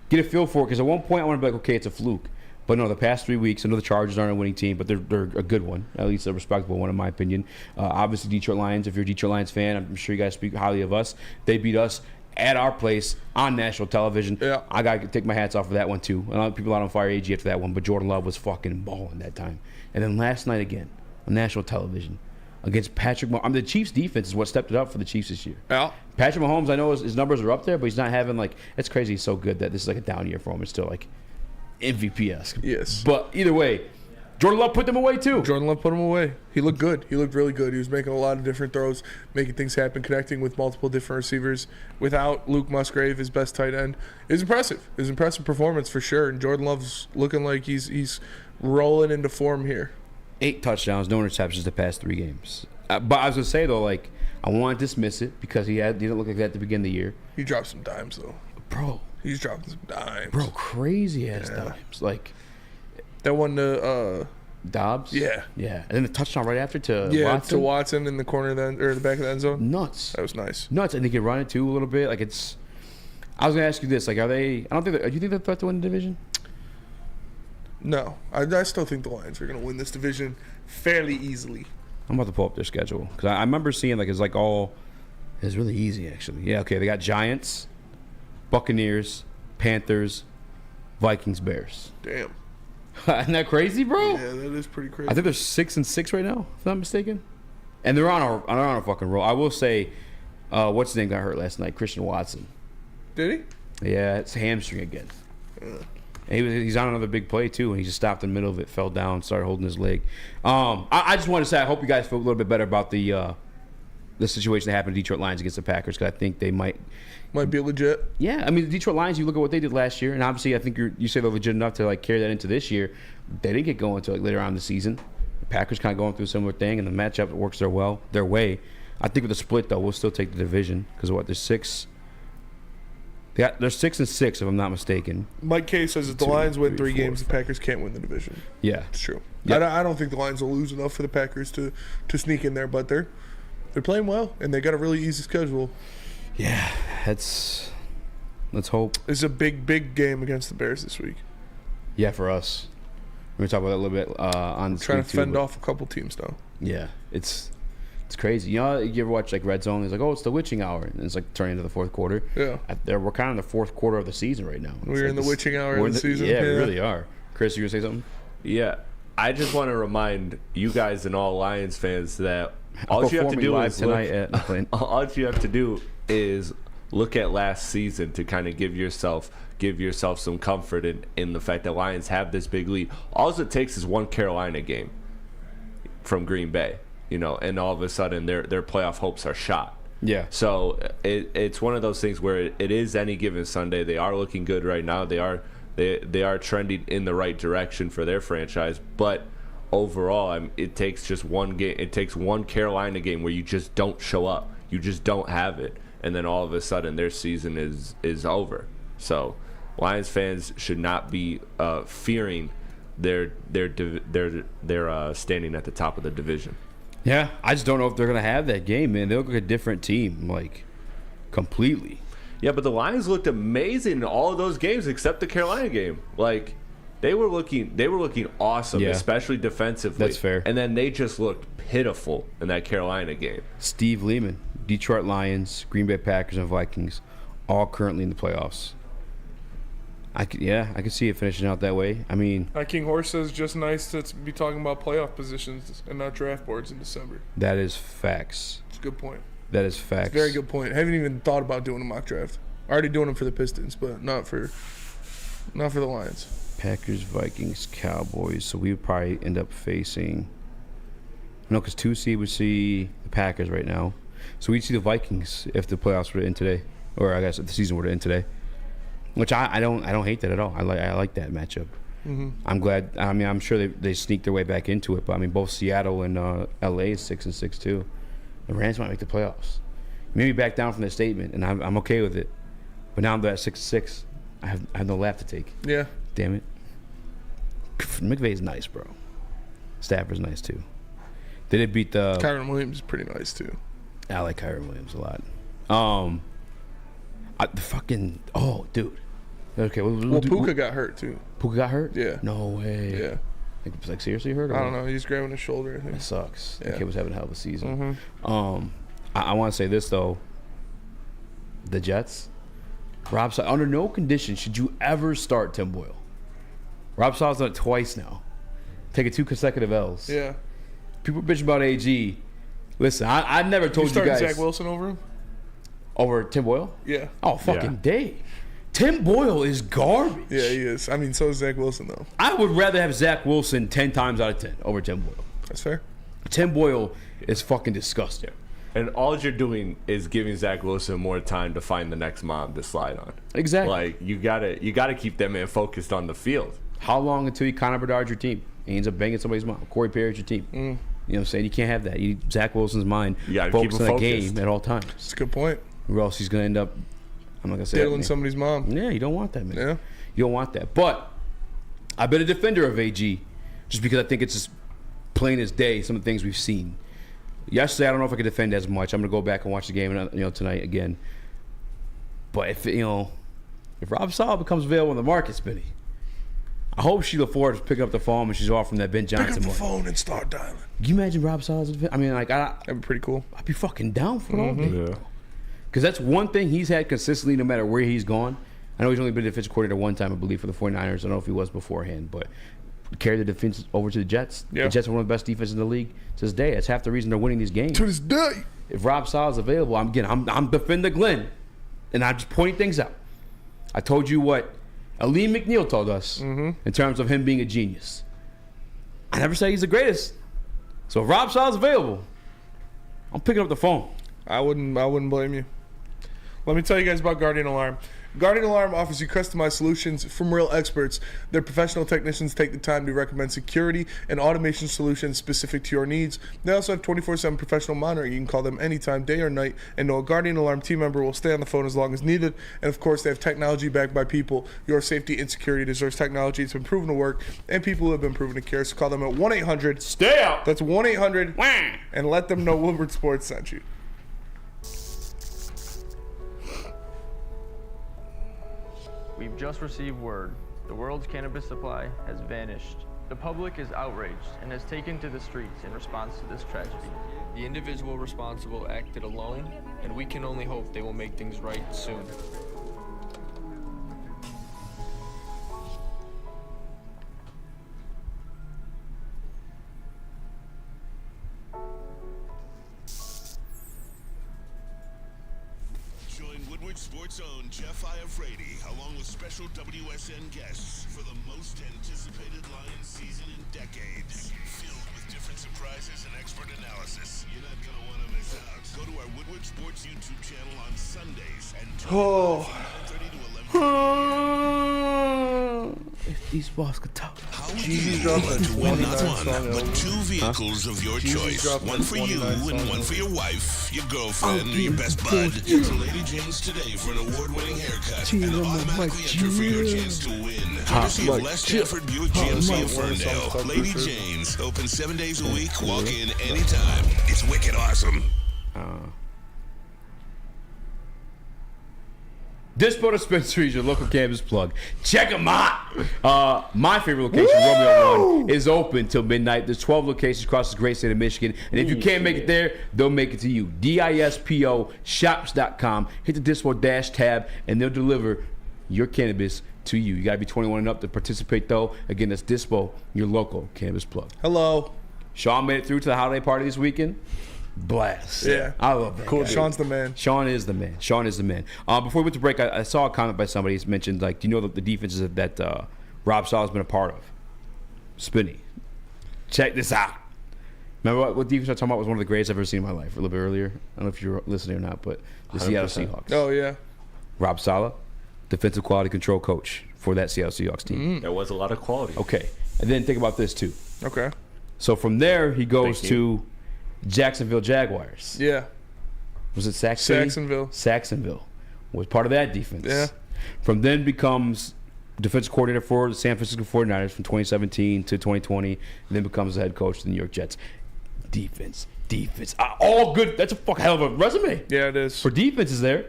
get a feel for it. Because at one point, I want to be like, okay, it's a fluke. But no, the past 3 weeks, I know the Chargers aren't a winning team, but they're a good one. At least a respectable one, in my opinion. Obviously, Detroit Lions, if you're a Detroit Lions fan, I'm sure you guys speak highly of us. They beat us at our place on national television. Yeah. I got to take my hats off for that one, too. A lot of people out on fire AG after that one, but Jordan Love was fucking balling that time. And then last night again, on national television, against Patrick Mahomes. I mean, the Chiefs' defense is what stepped it up for the Chiefs this year. Yeah. Patrick Mahomes, I know his numbers are up there, but he's not having, it's crazy he's so good that this is a down year for him. It's still, MVP-esque. Yes. But either way, Jordan Love put them away, too. Jordan Love put him away. He looked good. He looked really good. He was making a lot of different throws, making things happen, connecting with multiple different receivers. Without Luke Musgrave, his best tight end, it was impressive. It was an impressive performance for sure. And Jordan Love's looking like he's rolling into form here. 8 touchdowns, no interceptions the past 3 games. But I was going to say, though, I want to dismiss it because he didn't look like that at the beginning of the year. He dropped some dimes, though. Bro. He's dropping some dimes. Bro, crazy-ass dimes. That one to Dobbs? Yeah. Yeah. And then the touchdown right after to Watson? To Watson in the corner of the back of the end zone. Nuts. That was nice. Nuts. And they can run it, too, a little bit. I was going to ask you this. Are they – do you think they're threat to win the division? No. I still think the Lions are going to win this division fairly easily. I'm about to pull up their schedule. Because I remember seeing, it's it's really easy, actually. Yeah, okay. They got Giants, Buccaneers, Panthers, Vikings, Bears. Damn. Isn't that crazy, bro? Yeah, that is pretty crazy. I think they're 6-6 right now, if I'm not mistaken. And they're on a fucking roll. I will say, what's his name got hurt last night? Christian Watson. Did he? Yeah, it's hamstring again. And he's on another big play, too, and he just stopped in the middle of it, fell down, started holding his leg. I just want to say I hope you guys feel a little bit better about the situation that happened to Detroit Lions against the Packers, because I think they might be legit. Yeah, I mean, the Detroit Lions, you look at what they did last year, and obviously I think you say they're legit enough to carry that into this year. They didn't get going until later on in the season. The Packers kind of going through a similar thing, and the matchup works their way. I think with the split, though, we'll still take the division, because they're 6. They're 6-6, if I'm not mistaken. Mike K says if the Lions win 3 games, the Packers can't win the division. Yeah, it's true. Yep. I don't think the Lions will lose enough for the Packers to sneak in there, but they're playing well, and they got a really easy schedule. Yeah, let's hope. It's a big game against the Bears this week. Yeah, for us. We're going to talk about that a little bit on trying to fend off a couple teams, though. Yeah, it's crazy. You ever watch Red Zone? It's it's the witching hour, and it's turning into the fourth quarter. Yeah, we're kind of in the fourth quarter of the season right now. We're in the witching hour of the season. Yeah, we really are. Chris, you gonna say something? Yeah, I just want to remind you guys and all Lions fans that all you have to do is all you have to do is look at last season to kind of give yourself some comfort in the fact that Lions have this big lead. All it takes is one Carolina game from Green Bay. And all of a sudden their playoff hopes are shot. Yeah. So it's one of those things where it is any given Sunday. They are looking good right now. They are trending in the right direction for their franchise. But overall, it takes just one game. It takes one Carolina game where you just don't show up. You just don't have it, and then all of a sudden their season is over. So Lions fans should not be fearing their standing at the top of the division. Yeah, I just don't know if they're going to have that game, man. They look like a different team. completely. Yeah, but the Lions looked amazing in all of those games except the Carolina game. Like, they were looking awesome, especially defensively. That's fair. And then they just looked pitiful in that Carolina game. Steve Lehman, Detroit Lions, Green Bay Packers, and Vikings, all currently in the playoffs. I could see it finishing out that way. I mean, King Horse says just nice to be talking about playoff positions and not draft boards in December. that is facts. It's a good point. That is facts. Very good point. I haven't even thought about doing a mock draft. Already doing them for the Pistons, but not for the Lions. Packers, Vikings, Cowboys. So we would probably end up facing. No, because 2C would see the Packers right now. So we'd see the Vikings if the playoffs were to end today, or I guess if the season were to end today. Which I don't hate that at all. I like that matchup. Mm-hmm. I'm glad. I mean, I'm sure they sneaked their way back into it. But I mean, both Seattle and LA is 6-6 too. The Rams might make the playoffs. Maybe back down from that statement, and I'm okay with it. But now I'm at 6-6. I have no laugh to take. Yeah. Damn it. McVay's nice, bro. Stafford's nice too. They did beat the. Kyron Williams is pretty nice too. I like Kyron Williams a lot. Dude. Okay. Puka got hurt too. Puka got hurt? Yeah. No way. Yeah. Like seriously hurt? Or I don't know. He's grabbing his shoulder, I think. That sucks. Yeah. That kid was having a hell of a season. Mm-hmm. I want to say this though. The Jets. Rob Sala, under no condition should you ever start Tim Boyle. Rob Sala's done it twice now. Taking 2 consecutive L's. Yeah. People bitch about AG. Listen, I never told you guys. Zach Wilson over him? Over Tim Boyle? Yeah. Oh, fucking day. Tim Boyle is garbage. Yeah, he is. I mean, so is Zach Wilson, though. I would rather have Zach Wilson 10 times out of 10 over Tim Boyle. That's fair. Tim Boyle is fucking disgusting. And all you're doing is giving Zach Wilson more time to find the next mom to slide on. Exactly. Like, you gotta keep that man focused on the field. How long until you Connor Bedard's your team? He ends up banging somebody's mom. Corey Perry's your team. You know what I'm saying? You can't have that. You need Zach Wilson's mind focused on the game at all times. That's a good point. Or else he's going to end up, I'm not going to say diddling somebody's mom. Yeah, you don't want that, man. Yeah. You don't want that. But I've been a defender of AG just because I think it's just plain as day, some of the things we've seen. Yesterday, I don't know if I could defend as much. I'm going to go back and watch the game tonight again. But if Rob Sala becomes available in the market, Spinny, I hope Sheila Ford is picking up the phone and she's offering that Ben Johnson Pick up the money. phone and start dialing. Can you imagine Rob Sala's defense? I mean, like, that'd be pretty cool. I'd be fucking down for it all day. Yeah. Because that's one thing he's had consistently no matter where he's gone. I know he's only been defensive coordinator one time, I believe, for the 49ers. I don't know if he was beforehand, but carried the defense over to the Jets. Yeah. The Jets are one of the best defenses in the league to this day. That's half the reason they're winning these games. To this day. If Rob Sala's available, I'm defending Glenn, and I'm just pointing things out. I told you what Aleem McNeil told us in terms of him being a genius. I never said he's the greatest. So if Rob Sala's available, I'm picking up the phone. I wouldn't blame you. Let me tell you guys about Guardian Alarm. Guardian Alarm offers you customized solutions from real experts. Their professional technicians take the time to recommend security and automation solutions specific to your needs. They also have 24/7 professional monitoring. You can call them anytime, day or night, and know a Guardian Alarm team member will stay on the phone as long as needed. And of course, they have technology backed by people. Your safety and security deserves technology. It's been proven to work, and people who have been proven to care. So call them at 1-800. Stay out. That's 1-800, and let them know Woodward Sports sent you. We've just received word. The world's cannabis supply has vanished. The public is outraged and has taken to the streets in response to this tragedy. The individual responsible acted alone, and we can only hope they will make things right soon. Sports own Jeff Iafrady, along with special WSN guests for the most anticipated Lions season in decades. Filled with different surprises and expert analysis. You're not going to want to miss out. Go to our Woodward Sports YouTube channel on Sundays and tune in from 9:30 to 11:30. If these balls could talk. How would you want to win not one, but 2 vehicles of your choice? One for you and one for your wife, your girlfriend, or your best bud. Get to Lady Jane's today for an award-winning haircut and automatically enter for your chance to win. Courtesy of Les Stafford Buick GMC of Ferndale. Lady Jane's, open 7 days a week. Walk in anytime. It's wicked awesome. Dispo Dispensary is your local cannabis plug. Check them out. My favorite location, Romeo 1, is open till midnight. There's 12 locations across the great state of Michigan. And if you can't make it there, they'll make it to you. DISPO shops.com. Hit the Dispo dash tab, and they'll deliver your cannabis to you. You got to be 21 and up to participate, though. Again, that's Dispo, your local cannabis plug. Hello. Sean made it through to the holiday party this weekend. Blast. Yeah. I love that. Cool. Guy. Sean's the man. Sean is the man. Sean is the man. Before we went to break, I saw a comment by somebody who's mentioned, like, do you know the defenses that Rob Sala's been a part of? Spinny. Check this out. Remember what defense I'm talking about was one of the greatest I've ever seen in my life, a little bit earlier. I don't know if you're listening or not, but the 100%. Seattle Seahawks. Oh, yeah. Rob Sala, defensive quality control coach for that Seattle Seahawks team. There was a lot of quality. Okay. And then think about this, too. Okay. So from there, he goes to Jacksonville Jaguars. Yeah. Was it Sac City? Saxonville was part of that defense. Yeah. From then becomes defensive coordinator for the San Francisco 49ers from 2017 to 2020, and then becomes the head coach of the New York Jets. Defense. All good. That's a fuck hell of a resume. Yeah, it is. For defenses there.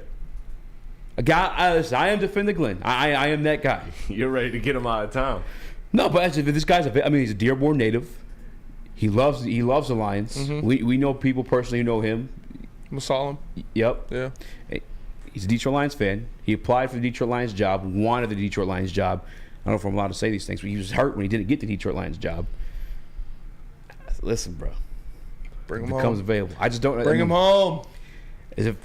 A guy, I am defending Glenn. I am that guy. You're ready to get him out of town. No, but actually, this guy's he's a Dearborn native. He loves the Lions. Mm-hmm. We know people personally who know him. Masalim. Yep. Yeah. He's a Detroit Lions fan. He applied for the Detroit Lions job, wanted the Detroit Lions job. I don't know if I'm allowed to say these things, but he was hurt when he didn't get the Detroit Lions job. Listen, bro. Bring him becomes home. available. I just don't. Bring him home. Is it?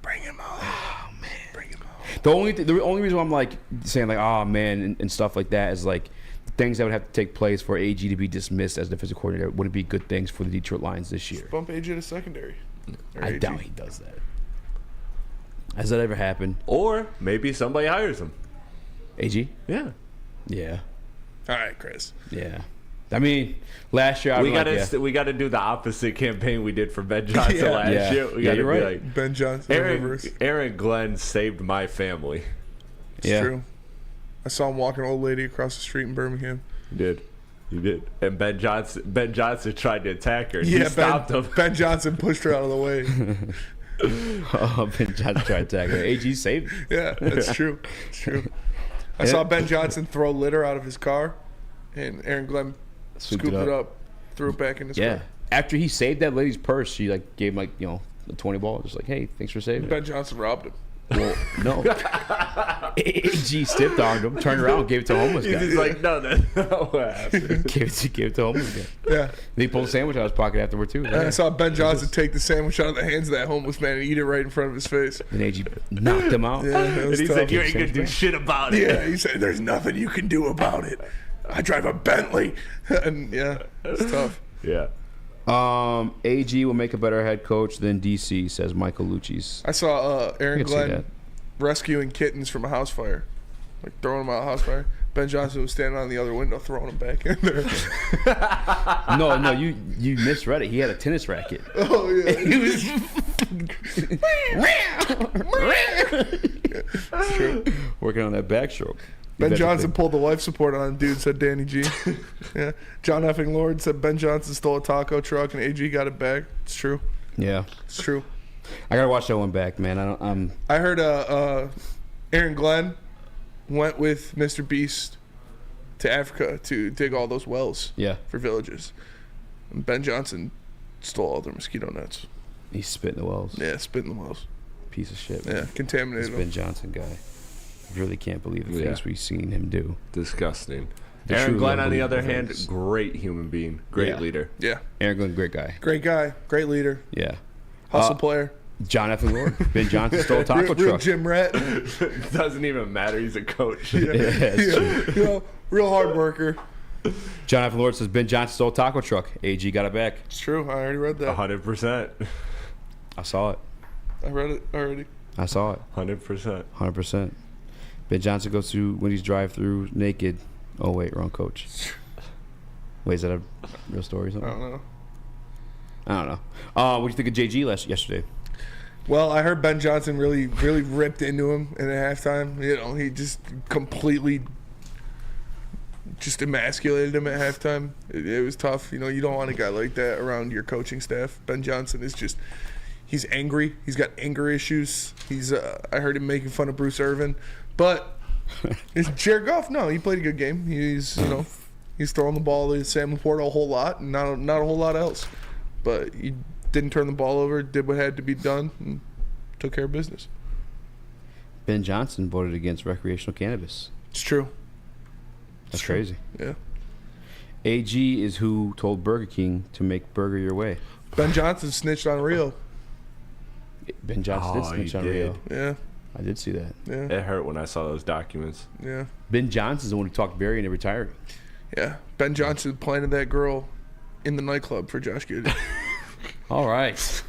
Bring him home. Oh man. Bring him home. The only reason why I'm like saying like oh man and stuff like that is like things that would have to take place for AG to be dismissed as defensive coordinator wouldn't be good things for the Detroit Lions this year. Bump AG to secondary. I doubt he does that. Has that ever happened? Or maybe somebody hires him. AG? Yeah. Yeah. All right, Chris. Yeah. I mean, last year we got to do the opposite campaign we did for Ben Johnson last year. We got to be right. like Ben Johnson. Aaron Glenn saved my family. It's true. I saw him walking an old lady across the street in Birmingham. You did. And Ben Johnson tried to attack her. Yeah, he stopped him. Ben Johnson pushed her out of the way. Ben Johnson tried to attack her. AG saved her. Yeah, that's true. It's true. I saw Ben Johnson throw litter out of his car, and Aaron Glenn scooped it up, threw it back in his car. After he saved that lady's purse, she like gave him the 20 ball, just like, hey, thanks for saving Ben it. Johnson robbed him. Well, no. AG stiffed armed him, turned around, and gave it to a homeless guy. He's like, no, that's not what happened. gave it to a homeless guy. Yeah. And he pulled a sandwich out of his pocket afterward, too. And I saw Ben Johnson take the sandwich out of the hands of that homeless man and eat it right in front of his face. And AG knocked him out. Yeah, and he said, you ain't going to do shit about it. Yeah, he said, there's nothing you can do about it. I drive a Bentley. And, yeah, it's tough. Yeah. AG will make a better head coach than DC, says Michael Lucci's. I saw Aaron I could see Glenn that. rescuing kittens from a house fire. Like throwing them out of a house fire. Ben Johnson was standing on the other window throwing them back in there. No, you misread it. He had a tennis racket. Oh, yeah. He was It's true. working on that backstroke. Ben Johnson pulled the life support on him, dude, said Danny G. Yeah. John Effing Lord said Ben Johnson stole a taco truck and AG got it back. It's true. Yeah. It's true. I gotta watch that one back, man. I heard Aaron Glenn went with Mr. Beast to Africa to dig all those wells for villages. And Ben Johnson stole all their mosquito nets. He's spitting the wells. Yeah, spitting the wells. Piece of shit. Yeah, Man. contaminated This Ben Johnson guy. Really can't believe the things we've seen him do. Disgusting. Aaron Glenn, on the other hand, great human being, great leader. Yeah. Aaron Glenn, great guy. Great guy, great leader. Yeah. Hustle player. John F. Lord. Ben Johnson stole a taco real truck. Gym rat. Doesn't even matter. He's a coach. Yeah, it's true. You know, real hard worker. John F. Lord says Ben Johnson stole a taco truck. AG got it back. It's true. I already read that. 100%. I saw it. I read it already. I saw it. 100%. 100%. Ben Johnson goes to Wendy's drive-thru naked. Oh, wait, wrong coach. Wait, is that a real story or something? I don't know. What do you think of JG yesterday? Well, I heard Ben Johnson really ripped into him in the halftime. You know, he just completely just emasculated him at halftime. It was tough. You know, you don't want a guy like that around your coaching staff. Ben Johnson is just, He's angry. He's got anger issues. He's I heard him making fun of Bruce Irvin, but Jared Goff, no, he played a good game. He's he's throwing the ball to Sam LaPorta a whole lot, and not a whole lot else. But he didn't turn the ball over. Did what had to be done, and took care of business. Ben Johnson voted against recreational cannabis. It's true. That's crazy. Yeah. AG is who told Burger King to make burger your way. Ben Johnson snitched on Rio. Ben Johnson did snitch on Rio. Yeah. I did see that. Yeah. It hurt when I saw those documents. Yeah. Ben Johnson's the one who talked Barry into retiring. Yeah. Ben Johnson planted that girl in the nightclub for Josh Giddey. All right.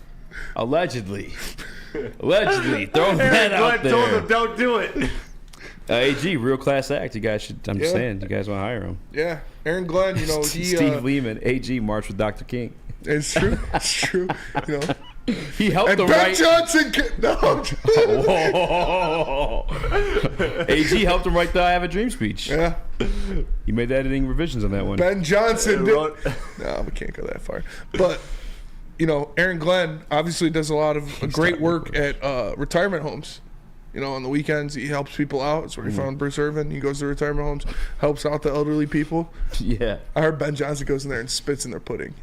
Allegedly. Throwing that out there. Told him, don't do it. AG, real class act. You guys should. I'm just Yeah. saying. You guys want to hire him? Yeah. Aaron Glenn, he Steve Lehman, AG marched with Dr. King. It's true. It's true. He helped and them Ben write. Johnson. No. AG helped him write the "I Have a Dream" speech. Yeah. You made the editing revisions on that one. Ben Johnson did. No, we can't go that far. But Aaron Glenn obviously does a lot of great work at retirement homes. On the weekends he helps people out. That's where he found Bruce Irvin. He goes to retirement homes, helps out the elderly people. Yeah. I heard Ben Johnson goes in there and spits in their pudding.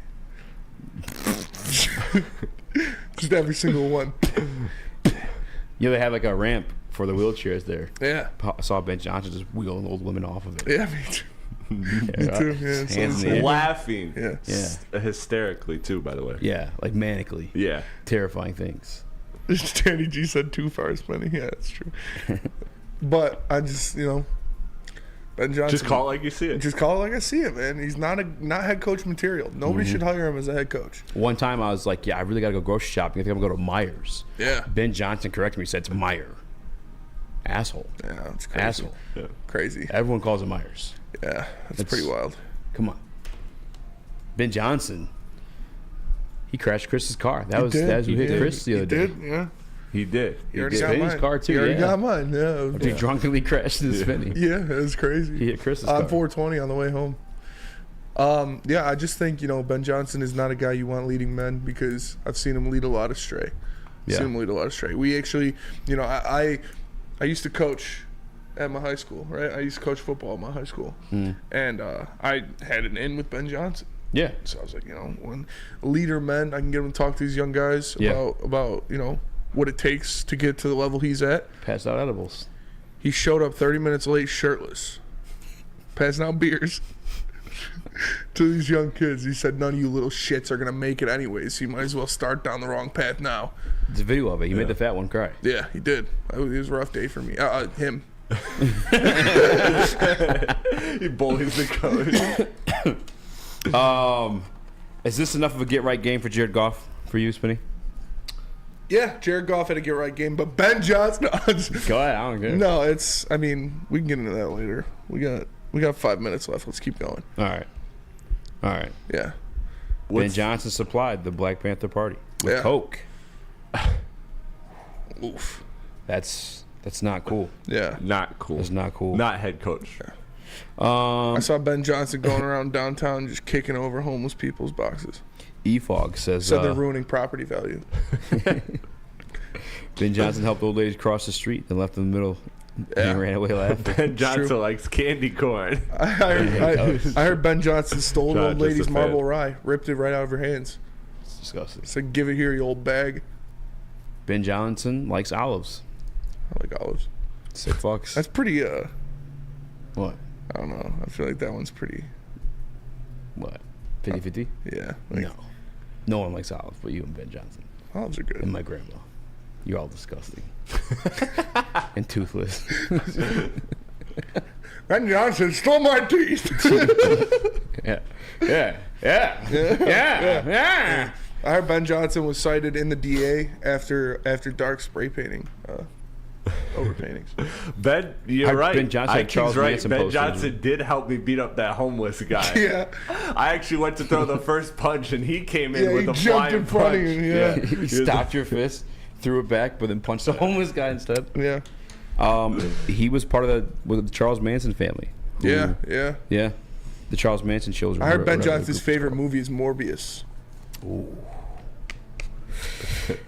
Just every single one. They have like a ramp for the wheelchairs there. Yeah. I saw Ben Johnson just wheeling old women off of it. Yeah, me too. Me too. Yeah, Hands in the air. Laughing. Yeah. Hysterically, too, by the way. Yeah, like manically. Yeah. Terrifying things. Danny G said too far as many. Yeah, that's true. But I just, Ben Johnson. Just call it like you see it. Just call it like I see it, man. He's not head coach material. Nobody should hire him as a head coach. One time I was like, I really got to go grocery shopping. I think I'm going to go to Myers. Yeah. Ben Johnson corrected me. He said it's Meyer. Asshole. Yeah, that's crazy. Asshole. Yeah. Crazy. Everyone calls it Myers. Yeah, that's pretty wild. Come on. Ben Johnson. He crashed Chris's car. That was who hit Chris the other day. Yeah. He did. He already got mine. Car too. He already got mine. Yeah. He drunkenly crashed into Spinney. Yeah, it was crazy. He hit Chris's car. On 420 on the way home. Yeah, I just think Ben Johnson is not a guy you want leading men because I've seen him lead a lot astray. We actually, I used to coach at my high school, right? I used to coach football at my high school, and I had an in with Ben Johnson. Yeah. So I was like, when leader men, I can get him to talk to these young guys about what it takes to get to the level he's at. Pass out edibles. He showed up 30 minutes late, shirtless, passing out beers to these young kids. He said, none of you little shits are going to make it anyways, so you might as well start down the wrong path now. There's a video of it. He made the fat one cry. Yeah, he did. It was a rough day for me. Him. He bullies the coach. Is this enough of a get-right game for Jared Goff for you, Spinny? Yeah, Jared Goff had a get-right game, but Ben Johnson... Go ahead, I don't care. No, we can get into that later. We got 5 minutes left. Let's keep going. All right. Yeah. Ben Johnson supplied the Black Panther Party with coke. Oof. That's not cool. Yeah. Not cool. That's not cool. Not head coach. I saw Ben Johnson going around downtown just kicking over homeless people's boxes. EFOG says they're ruining property value. Ben Johnson helped old ladies cross the street, then left them in the middle and ran away laughing. Ben Johnson likes candy corn. I heard Ben Johnson stole an old lady's Marble Rye, ripped it right out of her hands. It's disgusting. Said, give it here, you old bag. Ben Johnson likes olives. I like olives. Sick fucks. That's pretty, What? I don't know. I feel like that one's pretty... What? 50-50? Yeah. No one likes olives but you and Ben Johnson. Olives are good. And my grandma. You're all disgusting. And toothless. Ben Johnson stole my teeth. Yeah. I heard Ben Johnson was cited in the DA after dark spray painting. Over paintings. Ben, you're right. Ben Johnson had Charles right. Manson Ben posters. Johnson did help me beat up that homeless guy. Yeah. I actually went to throw the first punch, and he came in with a jumped flying in front punch. of you. Yeah. He stopped your fist, threw it back, but then punched the homeless guy instead. Yeah. He was part of the Charles Manson family. Yeah. The Charles Manson children. I heard Ben Johnson's favorite movie is Morbius. Ooh.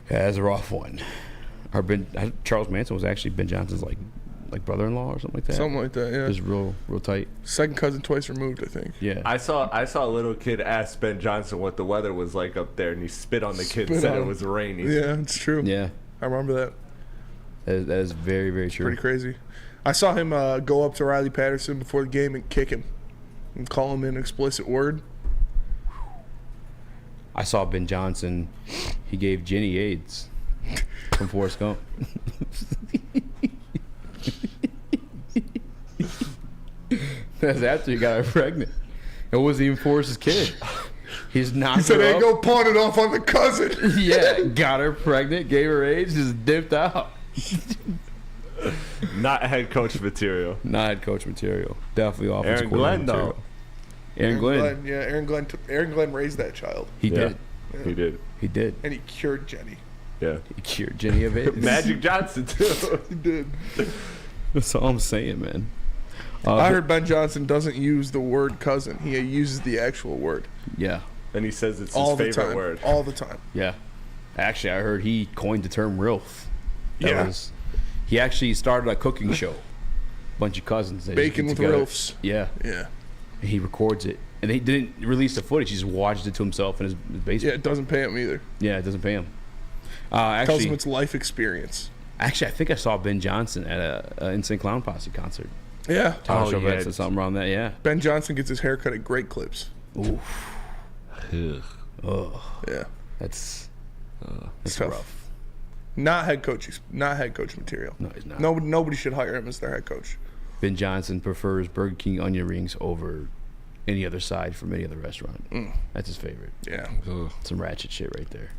That's a rough one. Charles Manson was actually Ben Johnson's like brother-in-law or something like that. Something like that, yeah. Just real tight. Second cousin twice removed, I think. Yeah. I saw a little kid ask Ben Johnson what the weather was like up there, and he spit on the kid and said it was rainy. Yeah, it's true. Yeah. I remember that. That is very, very true. Pretty crazy. I saw him go up to Riley Patterson before the game and kick him and call him an explicit word. I saw Ben Johnson. He gave Jenny AIDS from Forrest Gump. That's after he got her pregnant. It wasn't even Forrest's kid. He's knocked He said, her "Hey, up. go pawn it off on the cousin." Yeah, got her pregnant, gave her AIDS, just dipped out. Not head coach material. Not head coach material. Definitely offensive Aaron Glenn, material. though. Aaron Glenn. Yeah, Aaron Glenn raised that child. He did. Yeah. He did. He did. And he cured Jenny. Yeah. He cured Jenny of AIDS. Magic Johnson, too. He did. That's all I'm saying, man. I heard Ben Johnson doesn't use the word cousin. He uses the actual word. Yeah. And he says it's all his the favorite time. word. All the time. Yeah. Actually, I heard he coined the term RILF. Yeah. He actually started a cooking show. Bunch of cousins. They Bacon get with together. RILFs. Yeah. Yeah. And he records it. And he didn't release the footage. He just watched it to himself in his basement. Yeah, it doesn't pay him either. Yeah, it doesn't pay him. Tells him it's life experience. Actually, I think I saw Ben Johnson at a Insane Clown Posse concert. Yeah. Tyler Chauvet said something around that, yeah. Ben Johnson gets his haircut at Great Clips. Oof. Ugh. Yeah. That's Tough. rough. Not head coach material. No, he's not. Nobody should hire him as their head coach. Ben Johnson prefers Burger King onion rings over any other side from any other restaurant. That's his favorite. Yeah. Some ratchet shit right there.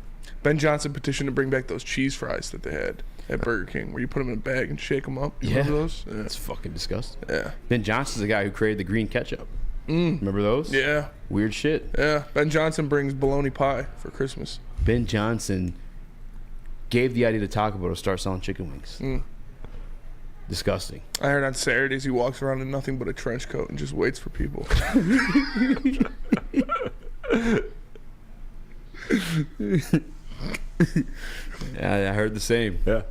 Ben Johnson petitioned to bring back those cheese fries that they had at Burger King, where you put them in a bag and shake them up. You remember those? Yeah. It's fucking disgusting. Yeah. Ben Johnson's the guy who created the green ketchup. Remember those? Yeah. Weird shit. Yeah. Ben Johnson brings bologna pie for Christmas. Ben Johnson gave the idea to Taco Bell to start selling chicken wings. Disgusting. I heard on Saturdays he walks around in nothing but a trench coat and just waits for people. Yeah, I heard the same. Yeah.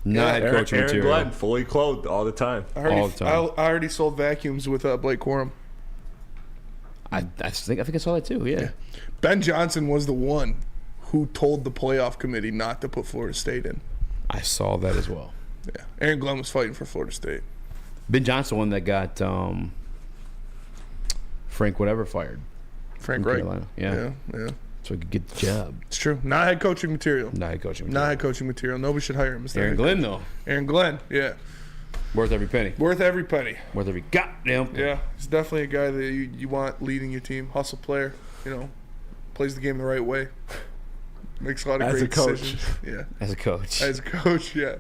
Not head coach Aaron material. Glenn, fully clothed all the time. I heard All the time. I already sold vacuums with Blake Corum. I think I saw that too. Yeah. Ben Johnson was the one who told the playoff committee not to put Florida State in. I saw that as well. Yeah. Aaron Glenn was fighting for Florida State. Ben Johnson, one that got Frank whatever fired. Frank from Reich. Carolina. Yeah. Yeah. So he could get the job. It's true. Not head coaching material. Not head coaching Not material. head coaching material. Nobody should hire him as their Aaron head Glenn coach. though. Aaron Glenn, yeah. Worth every penny. Worth every penny. Worth every goddamn penny. Yeah. He's definitely a guy that you want leading your team. Hustle player, plays the game the right way. Makes a lot of As great a coach. decisions. Yeah. As a coach. As a coach, yeah.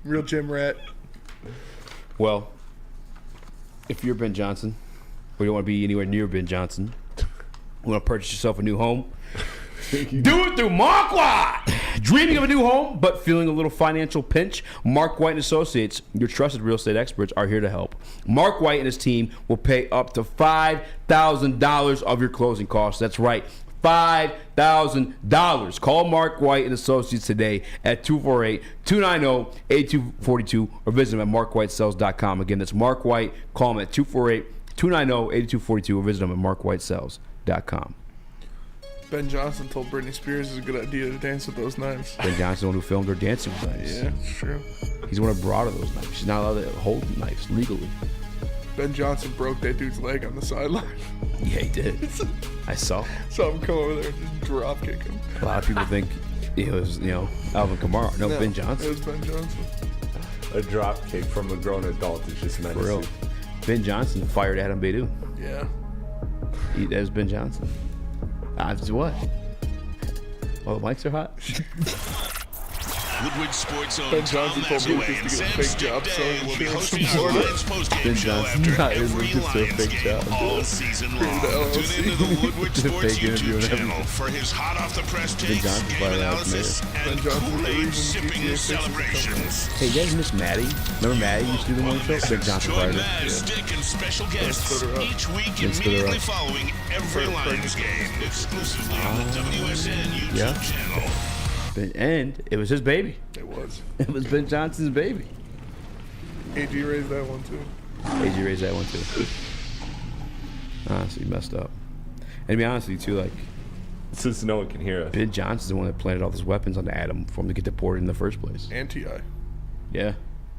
Real gym rat. Well, if you're Ben Johnson, or you don't want to be anywhere near Ben Johnson, you want to purchase yourself a new home, do it through Mark White. Dreaming of a new home, but feeling a little financial pinch? Mark White & Associates, your trusted real estate experts, are here to help. Mark White and his team will pay up to $5,000 of your closing costs. That's right, $5,000. Call Mark White & Associates today at 248-290-8242 or visit them at markwhitesells.com. Again, that's Mark White. Call him at 248-290-8242 or visit them at markwhitesells.com. Ben Johnson told Britney Spears it's a good idea to dance with those knives. Ben Johnson, the one who filmed her dancing with knives. Yeah, it's true. He's the one who brought her those knives. She's not allowed to hold knives legally. Ben Johnson broke that dude's leg on the sideline. Yeah, he did. I saw. Saw him come over there and just drop kick him. A lot of people think it was, Alvin Kamara. No, Ben Johnson. It was Ben Johnson. A drop kick from a grown adult is just menacing. For real. Ben Johnson fired Adam Beidou. Yeah. That was Ben Johnson. What? Well, the mics are hot. Woodward Sports Zone Ben Tom Johnson told me Mazaway just and to get a Sam fake job Stick selling Day will be insurance hosting from our Florida. Lions postgame Ben show Johnson's after not able every to do a Lions fake game job. all season long. Created the LLC. Tune into the Woodward The Sports fake interview YouTube and channel everything. for his hot off the press Ben takes, Johnson's game probably analysis, Ben and Johnson's the Kool-Aid reason sipping GTA fixes the celebrations. Hey, you guys miss Maddie? Remember Maddie used to do the morning show? Ben Johnson Join fired Maz, her. Stick, and special guests split her up. each week They split her immediately up. following every Lions game, exclusively on the WSN YouTube Yeah. channel. And it was his baby. It was. It was Ben Johnson's baby. AG raised that one too. AG raised that one too. Honestly, messed up. And to be honest with you too, like, since no one can hear us, Ben Johnson's the one that planted all those weapons on Adam for him to get deported in the first place. And T.I. Yeah.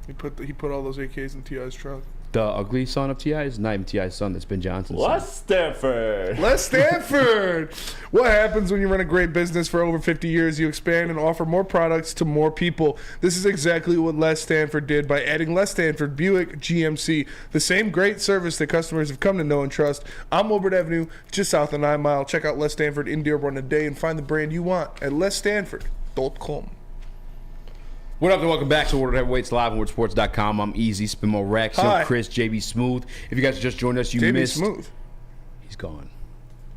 He put all those AKs in T.I.'s trunk. The ugly son of T.I. is not even T.I.'s son. That's Ben Johnson's Les son. Stanford. Les Stanford. What happens when you run a great business for over 50 years? You expand and offer more products to more people. This is exactly what Les Stanford did by adding Les Stanford Buick GMC, the same great service that customers have come to know and trust. On Woodward Avenue, just south of 9 Mile. Check out Les Stanford in Dearborn today and find the brand you want at lesstanford.com. What up, and welcome back to World Heavyweights Live on WorldSports.com. I'm Eazy, Spimo Rex, I'm Chris, JB Smooth. If you guys just joined us, you JB missed. Smooth. He's gone.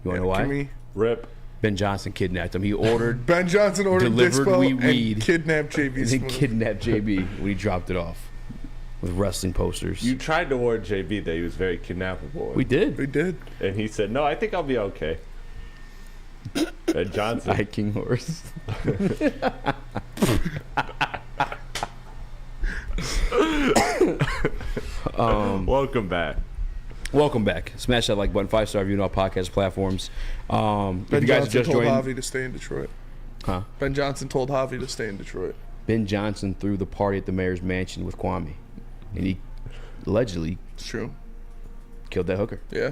You want to know why? Rip. Ben Johnson kidnapped him. He ordered. Ben Johnson ordered delivered Dispo weed, and kidnapped JB and Smooth. then kidnapped JB when he dropped it off with wrestling posters. You tried to warn JB that he was very kidnappable. We did. We did. And he said, no, I think I'll be okay. Ben Johnson. Hiking horse. Welcome back. Welcome back. Smash that like button, 5-star review on all podcast platforms. If Ben you guys Johnson just told joined, Javi to stay in Detroit. huh? Ben Johnson told Javi to stay in Detroit. Ben Johnson threw the party at the mayor's mansion with Kwame, and he allegedly It's true. killed that hooker. Yeah.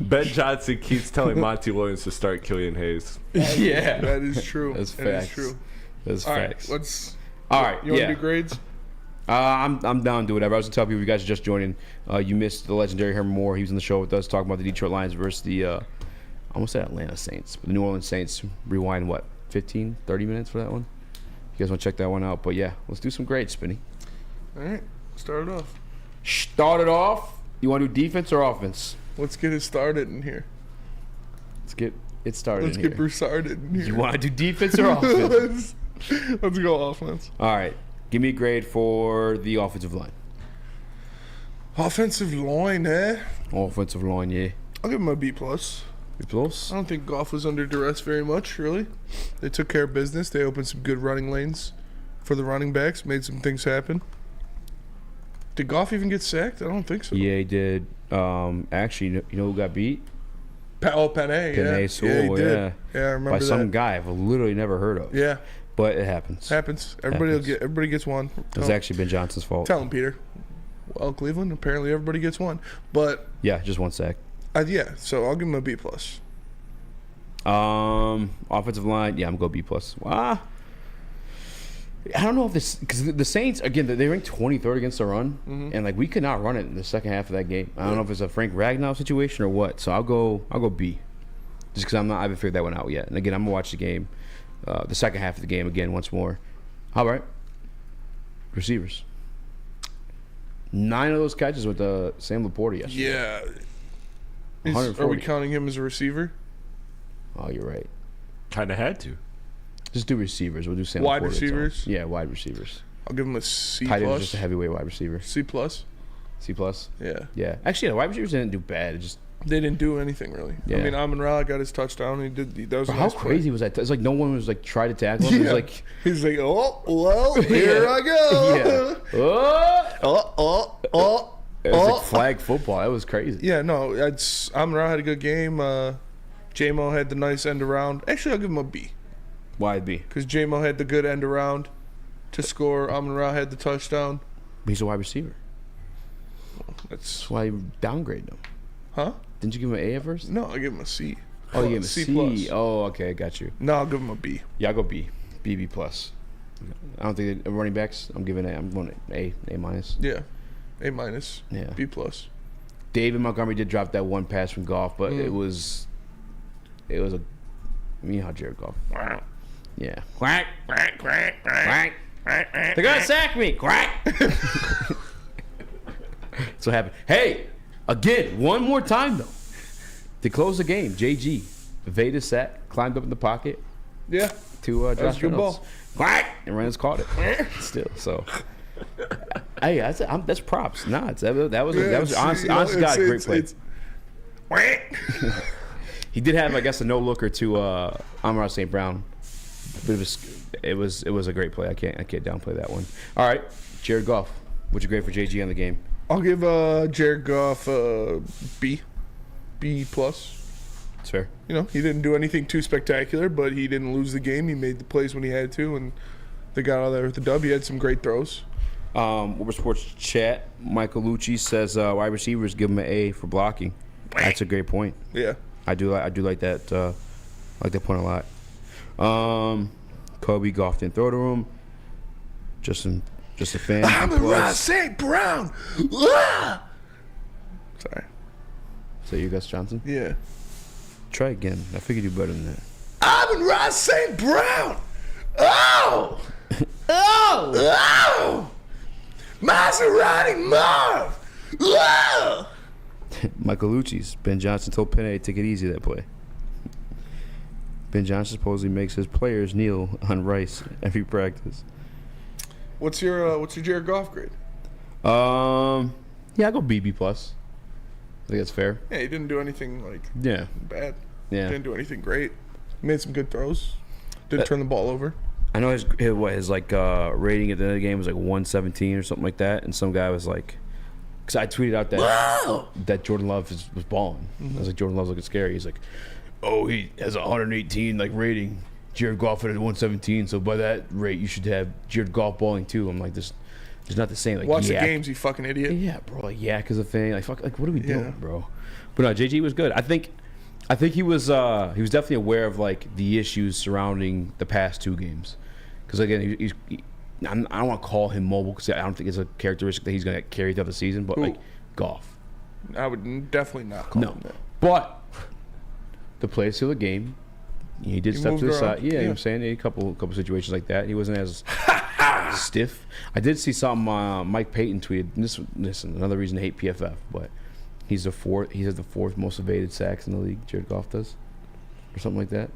Ben Johnson keeps telling Monty Williams to start Killian Hayes. Yeah, That is true. That's That is facts. true. That's All right, facts. let's. All right, You want yeah. to do grades? I'm down to do whatever. I was gonna tell people, if you guys are just joining, you missed the legendary Herman Moore. He was on the show with us talking about the Detroit Lions versus the I almost said Atlanta Saints, but the New Orleans Saints. Rewind what, 15, 30 minutes for that one? You guys want to check that one out? But yeah, let's do some grades, Spinny. All right, start it off. Start it off. You want to do defense or offense? Let's get it started in here. Let's get it started. Let's in get here. Broussard in here. You want to do defense or offense? Let's go offense. All right. Give me a grade for the offensive line. Offensive line, eh? Offensive line, yeah. I'll give him a B plus. B plus. I don't think Goff was under duress very much, really. They took care of business. They opened some good running lanes for the running backs, made some things happen. Did Goff even get sacked? I don't think so. Yeah, he did. Actually, you know who got beat? Penei, yeah. Penei Sewell, Yeah, he did. yeah. Yeah, I remember by that. some guy I've literally never heard of. Yeah. But it happens. Happens. Everybody gets one. It was actually Ben Johnson's fault. Tell him, Peter. Well, Cleveland, apparently everybody gets one. But Yeah, just one sack. yeah, so I'll give him a B plus. Offensive line, yeah, I'm going B plus. I don't know if this, because the Saints, again, they ranked 23rd against the run, and like we could not run it in the second half of that game. I don't know if it's a Frank Ragnow situation or what. So I'll go B, just because I haven't figured that one out yet. And again, I'm gonna watch the game, the second half of the game again once more. All right, receivers. 9 of those catches with Sam LaPorta yesterday. Yeah. Are we 140. counting him as a receiver? Oh, you're right. Kind of had to. Just do receivers. We'll do Sam Wide LaPorta. receivers? Yeah, wide receivers. I'll give him a C Tight end plus. is just a heavyweight wide receiver. C plus. C plus. Yeah. Yeah. Actually, the wide receivers didn't do bad. It just They didn't do anything really. Yeah. I mean, Amon-Ra got his touchdown. That was a how nice crazy play. was that? It's like no one was like trying to tackle him. It was like he's like, oh well, here I go. Yeah. It was like flag football. That was crazy. Yeah, no, Amon-Ra had a good game. J-Mo had the nice end around. Actually, I'll give him a B. Why B? Because J-Mo had the good end around to score. Amon-Ra had the touchdown. But he's a wide receiver. That's why you downgraded him. Huh? Didn't you give him an A at first? No, I give him a C. Oh, you gave him a C C. plus. Oh, okay, I got you. No, I'll give him a B. Yeah, I'll go B. B plus. I don't think running backs. I'm going A minus. Yeah, A minus. Yeah. B plus. David Montgomery did drop that one pass from Goff, but it was a. How Jared Goff. Yeah. Quack, quack, quack, quack, quack. They're gonna sack me. Quack. That's what happened. Hey, again, one more time though. To close the game, JG evaded sack, climbed up in the pocket. Yeah. To That was a Josh good Reynolds. ball. Quack, and Reynolds caught it. Still, so. Hey, that's props. Nah, that was honestly God, great play. He did have, I guess, a no looker to Amon-Ra St. Brown it was a great play. I can't downplay that one. All right, Jared Goff. What'd you grade for JG on the game? I'll give Jared Goff B plus. That's fair. You know, he didn't do anything too spectacular, but he didn't lose the game. He made the plays when he had to, and they got out of there with the dub. He had some great throws. Woodward Sports chat. Michael Lucci says wide receivers give him an A for blocking. That's a great point. Yeah, I do like that. Like that point a lot. Kobe Goff didn't throw to him. Just a fan. I'm a Ross St. Brown. Ah! Sorry. Is that you, Gus Johnson? Yeah. Try again. I figured you do better than that. I'm a Ross St. Brown. Oh! Oh! Oh! Maserati Marv! Oh! Michael Lucci's. Ben Johnson told Penny to take it easy that play. Ben Johnson supposedly makes his players kneel on Rice every practice. What's your Jared Goff grade? Yeah, I go BB plus. I think that's fair. Yeah, he didn't do anything bad. Yeah, didn't do anything great. He made some good throws. Didn't turn the ball over. I know his rating at the end of the game was like 117 or something like that, and some guy was like, because I tweeted out that Jordan Love was balling. I was like, Jordan Love's looking scary. He's like, oh, he has a 118 rating. Jared Goff at 117, so by that rate, you should have Jared Goff balling too. I'm like, this is not the same. Like, watch the games, you fucking idiot. Yeah, bro. Like, yak is a thing. Like, fuck. Like, what are we doing, bro? But no, JG was good. I think he was definitely aware of like the issues surrounding the past two games. Because again, I don't want to call him mobile because I don't think it's a characteristic that he's going to carry throughout the season. But like Goff, I would definitely not call him that. But the play seal the game. He did step to the side. Yeah, you know what I'm saying? A couple situations like that. He wasn't as stiff. I did see something Mike Payton tweeted. This another reason to hate PFF, but he has the fourth most evaded sacks in the league. Jared Goff does, or something like that.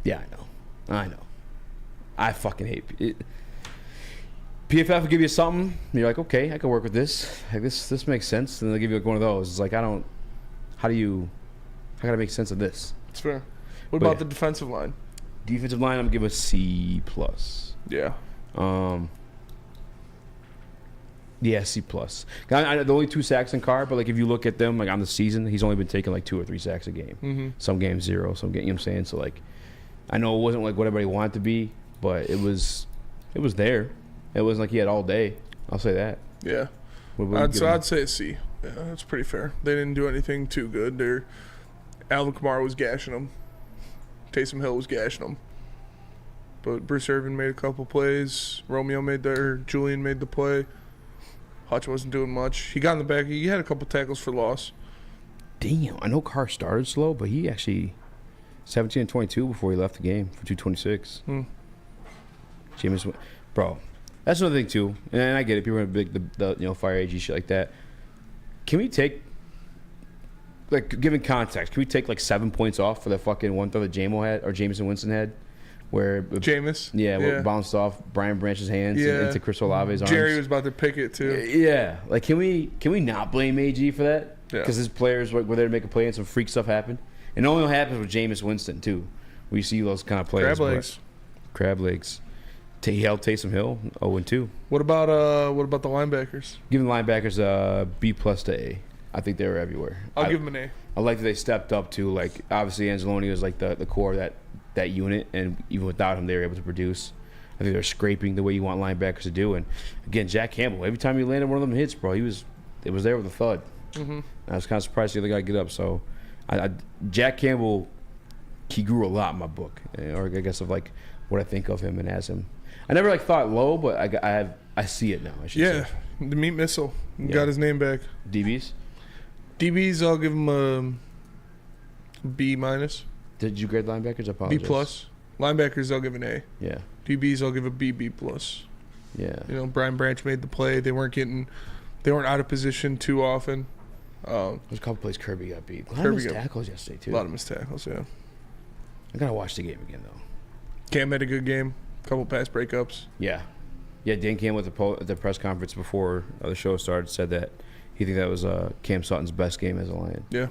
Yeah, I know. I fucking hate it. PFF will give you something. And you're like, okay, I can work with this. Like, this makes sense. And they'll give you like one of those. It's like, how can I make sense of this? It's fair. What about the defensive line? Defensive line, I'm gonna give a C plus. Yeah. Yeah, C plus. The only 2 sacks in Carr, but like if you look at them like on the season, he's only been taking like 2 or 3 sacks a game. Mm-hmm. Some games 0, some games. You know what I'm saying? So like, I know it wasn't like what everybody wanted to be, but it was there. It wasn't like he had all day. I'll say that. Yeah. I'd say a C. Yeah, that's pretty fair. They didn't do anything too good. Alvin Kamara was gashing them. Taysom Hill was gashing them. But Bruce Irvin made a couple plays. Julian made the play. Hutch wasn't doing much. He got in the back. He had a couple tackles for loss. Damn, I know Carr started slow, but he actually 17 and 22 before he left the game for 226. Jameis, bro, that's another thing too. And I get it. People are big fire AG shit like that. Can we take, like, given context, can we take like 7 points off for the fucking one throw that Jameson Winston had? Where Jameis bounced off Brian Branch's hands into Chris Olave's arms. Jerry was about to pick it too. Yeah, like can we not blame AG for that? Because his players were there to make a play and some freak stuff happened. And it only happens with Jameis Winston too. We see those kind of plays. Crab legs. He held Taysom Hill 0-2. What about the linebackers? Giving linebackers B plus to A. I think they were everywhere. I'll give them an A. I like that they stepped up to, like, obviously Anzalone was like the core of that unit, and even without him, they were able to produce. I think they're scraping the way you want linebackers to do. And again, Jack Campbell, every time he landed one of them hits, bro, it was there with a thud. Mm-hmm. I was kind of surprised the other guy get up. So, Jack Campbell, he grew a lot in my book, or I guess of like what I think of him and as him. I never like thought low, but I see it now. I should say. The meat missile got his name back. DBs, I'll give him a B minus. Did you grade linebackers? I apologize. B plus. Linebackers, I'll give an A. Yeah. DBs, I'll give a B plus. Yeah. Brian Branch made the play. They weren't out of position too often. There's a couple plays Kirby got beat. A lot of missed tackles yesterday too. A lot of missed tackles, yeah. I gotta watch the game again though. Cam had a good game. Couple pass breakups. Yeah. Dan Cam with the press conference before the show started said that he think that was Cam Sutton's best game as a Lion. Yeah.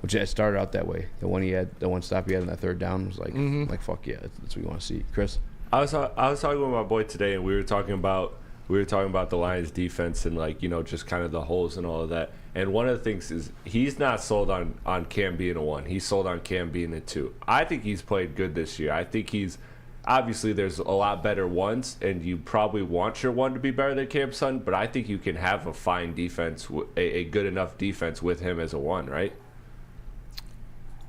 which it started out that way. The one stop he had on that third down was like, like fuck yeah, that's what you want to see. Chris, I was talking with my boy today, and we were talking about the Lions defense and like, you know, just kind of the holes and all of that. And one of the things is he's not sold on Cam being a 1. He's sold on Cam being a 2. I think he's played good this year. I think he's obviously there's a lot better ones, and you probably want your 1 to be better than Cam's son. But I think you can have a fine defense, a good enough defense with him as a 1, right?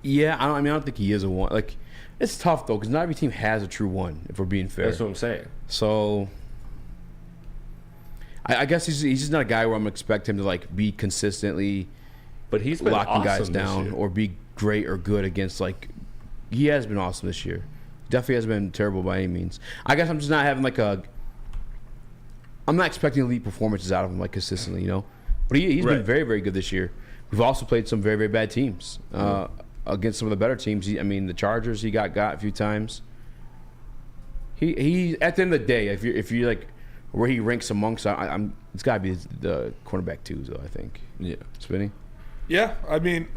Yeah, I don't think he is a 1. Like, it's tough though because not every team has a true 1. If we're being fair, that's what I'm saying. So I guess he's just not a guy where I'm gonna expect him to like be consistently, but he's been locking awesome guys down or be great or good against like. He has been awesome this year. Definitely hasn't been terrible by any means. I guess I'm just not having like a. I'm not expecting elite performances out of him like consistently, you know. But he's been very, very good this year. We've also played some very, very bad teams against some of the better teams. The Chargers he got a few times. He at the end of the day, if you like where he ranks amongst, it's got to be the cornerback 2s though. I think. Yeah. Spinny. Yeah, I mean,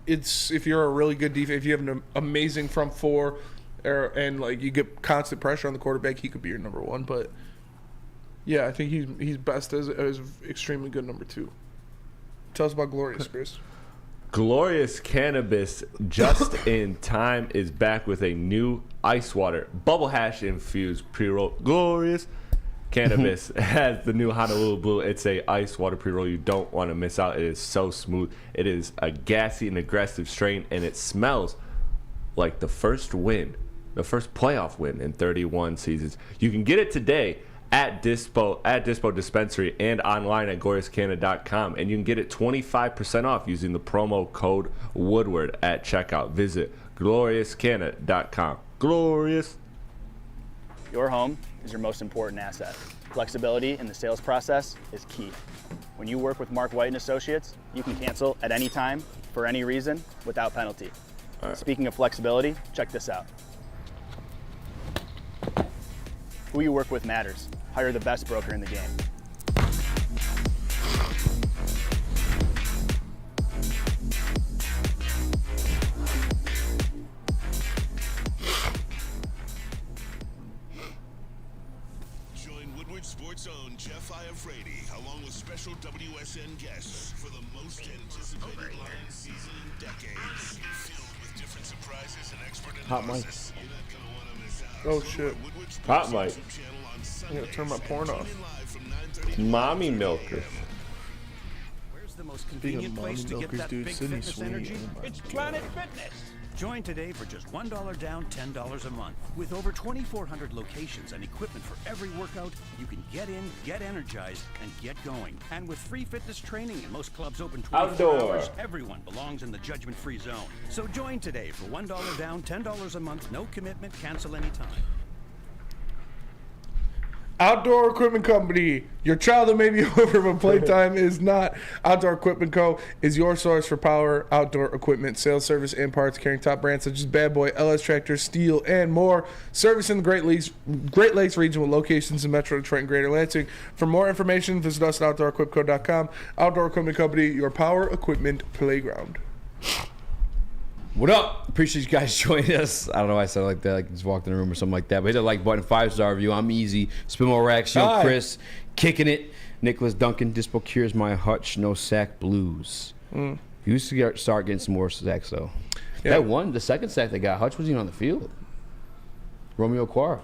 it's if you're a really good defense, if you have an amazing front 4, and like you get constant pressure on the quarterback, he could be your number 1. But yeah, I think he's best as extremely good number 2. Tell us about Glorious, Chris. Glorious Cannabis just in time is back with a new ice water bubble hash infused pre-roll. Glorious Cannabis has the new Honolulu Blue. It's a ice water pre-roll you don't want to miss out. It is so smooth. It is a gassy and aggressive strain, and it smells like the first playoff win in 31 seasons. You can get it today at Dispo Dispensary and online at gloriouscanna.com, and you can get it 25% off using the promo code Woodward at checkout. Visit gloriouscanna.com. Glorious. Your home is your most important asset. Flexibility in the sales process is key. When you work with Mark White and Associates, you can cancel at any time for any reason without penalty. Speaking of flexibility, check this out. Who you work with matters. Hire the best broker in the game. Join Woodward Sports' own Jeff Iafredi along with special WSN guests for the most anticipated Lions season in decades. Filled with different surprises and expert analysis. You're not going to want to miss out. Oh shit. Hot mic. I gotta turn my porn off. Mommy milker. Where's the most convenient place to get that big fitness energy? It's Planet Fitness. Join today for just $1 down, $10 a month. With over 2,400 locations and equipment for every workout, you can get in, get energized, and get going. And with free fitness training and most clubs open 24 hours, everyone belongs in the judgment-free zone. So join today for $1 down, $10 a month, no commitment, cancel anytime. Outdoor Equipment Company. Your childhood may be over, but playtime is not. Outdoor Equipment Co. is your source for power outdoor equipment, sales, service, and parts, carrying top brands such as Bad Boy, LS Tractor, Steel, and more. Service in the Great Lakes region with locations in Metro Detroit and Greater Lansing. For more information, visit us at OutdoorEquipCo.com. Outdoor Equipment Company, your power equipment playground. What up? Appreciate you guys joining us. I don't know why I said it like that, like just walked in the room or something like that. But hit the like button, 5-star review. I'm Eazy. Spin more racks. Yo, Chris, kicking it. Nicholas Duncan, Dispo cures my hutch, no sack blues. You used to start getting some more sacks though. Yeah. The second sack they got, Hutch wasn't even on the field. Romeo Quara.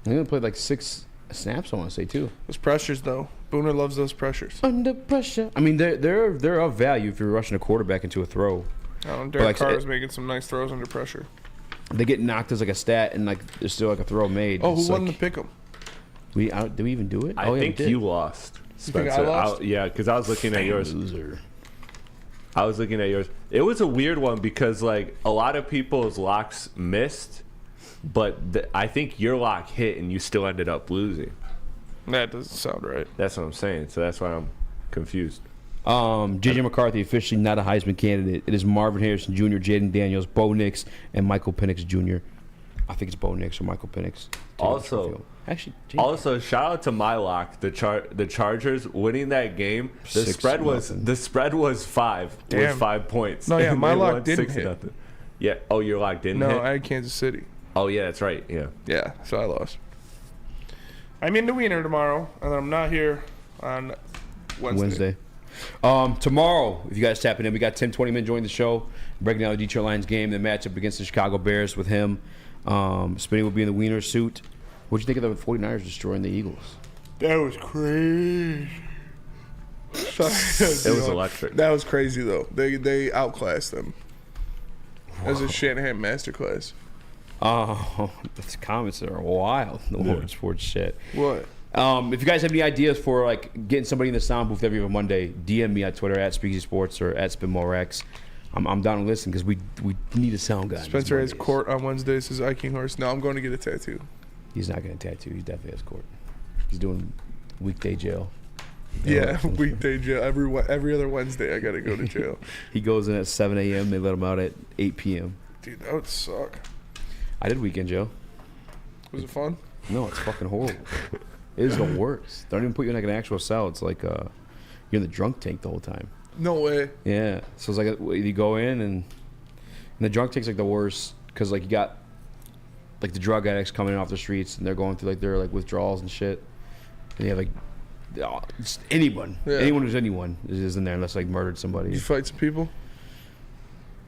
He only played like 6 snaps, I want to say too. Those pressures though. Booner loves those pressures. Under pressure. I mean, they're of value if you're rushing a quarterback into a throw. Derek Carr is making some nice throws under pressure. They get knocked as like a stat, and like there's still like a throw made. Oh, who won the pick'em? Did we even do it? I think you lost, Spencer. You think I lost? Yeah, because I was looking at yours. Loser. I was looking at yours. It was a weird one because like a lot of people's locks missed, but I think your lock hit and you still ended up losing. That doesn't sound right. That's what I'm saying. So that's why I'm confused. J.J. McCarthy officially not a Heisman candidate. It is Marvin Harrison Jr., Jaden Daniels, Bo Nix, and Michael Penix Jr. I think it's Bo Nix or Michael Penix. Also, shout out to my lock, the Chargers winning that game. The spread was 5. Damn. Was 5 points. No, yeah, And my they lock won didn't 6-0. hit. Yeah. Oh, your lock didn't hit? No, I had Kansas City. Oh, yeah, that's right. Yeah. Yeah, so I lost. I'm in the Wiener tomorrow, and I'm not here on Wednesday. Tomorrow, if you guys tapping in, we got Tim 20-man joining the show, breaking down the Detroit Lions game, the matchup against the Chicago Bears with him. Spinning will be in the Wiener suit. What'd you think of the 49ers destroying the Eagles? That was crazy. It was electric. That was crazy, though. They outclassed them. That was a Shanahan masterclass. Oh, the comments are wild. The Woodward Sports shit. What? If you guys have any ideas for like getting somebody in the sound booth every other Monday, DM me on Twitter at Speakeasy Sports or at SpinMoreX. I'm down to listen because we need a sound guy. Spencer has court on Wednesday. Says I King Horse. No, I'm going to get a tattoo. He's not getting a tattoo. He definitely has court. He's doing weekday jail. Yeah, weekday jail. Every other Wednesday, I got to go to jail. He goes in at 7 a.m. They let him out at 8 p.m. Dude, that would suck. I did weekend jail. Was it fun? No, it's fucking horrible. It is the worst. They don't even put you in like an actual cell. It's like you're in the drunk tank the whole time. No way. Yeah. So it's like you go in and the drunk tank's like the worst because like you got like the drug addicts coming in off the streets and they're going through like their like withdrawals and shit. And you have like just anyone who's anyone is in there unless like murdered somebody. Did you fight some people?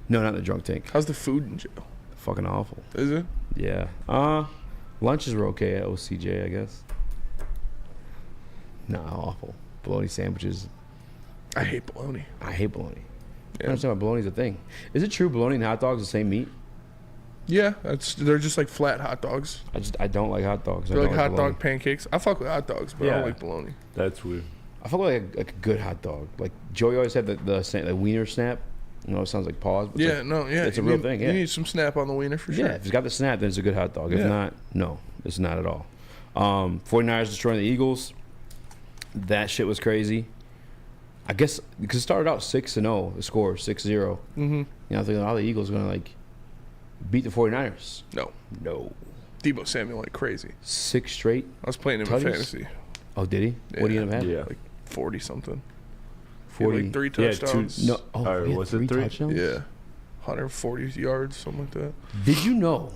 No, not in the drunk tank. How's the food in jail? Fucking awful. Is it? Yeah. Lunches were okay at OCJ, I guess. Nah, awful. Bologna sandwiches. I hate bologna. I hate bologna. I don't understand why bologna's a thing. Is it true bologna and hot dogs the same meat? Yeah, they're just like flat hot dogs. I don't like hot dogs. They're like hot dog pancakes. I fuck with hot dogs, but I don't like bologna. That's weird. I fuck with like a good hot dog. Like Joey always had the wiener snap. You know, it sounds like pause. But it's a real thing. Yeah, you need some snap on the wiener for sure. Yeah, if it's got the snap, then it's a good hot dog. If not, no, it's not at all. 49ers destroying the Eagles. That shit was crazy. I guess because it started out 6-0, the score 6-0. Mm-hmm. You know, I think the Eagles are gonna like beat the 49ers. No. Deebo Samuel like crazy. 6 straight. I was playing him in fantasy. Oh, did he? Yeah. What do you end up having? Yeah, like 40 something. 40. Like 3 touchdowns. Was it 3 touchdowns? Yeah, 140 yards, something like that. Did you know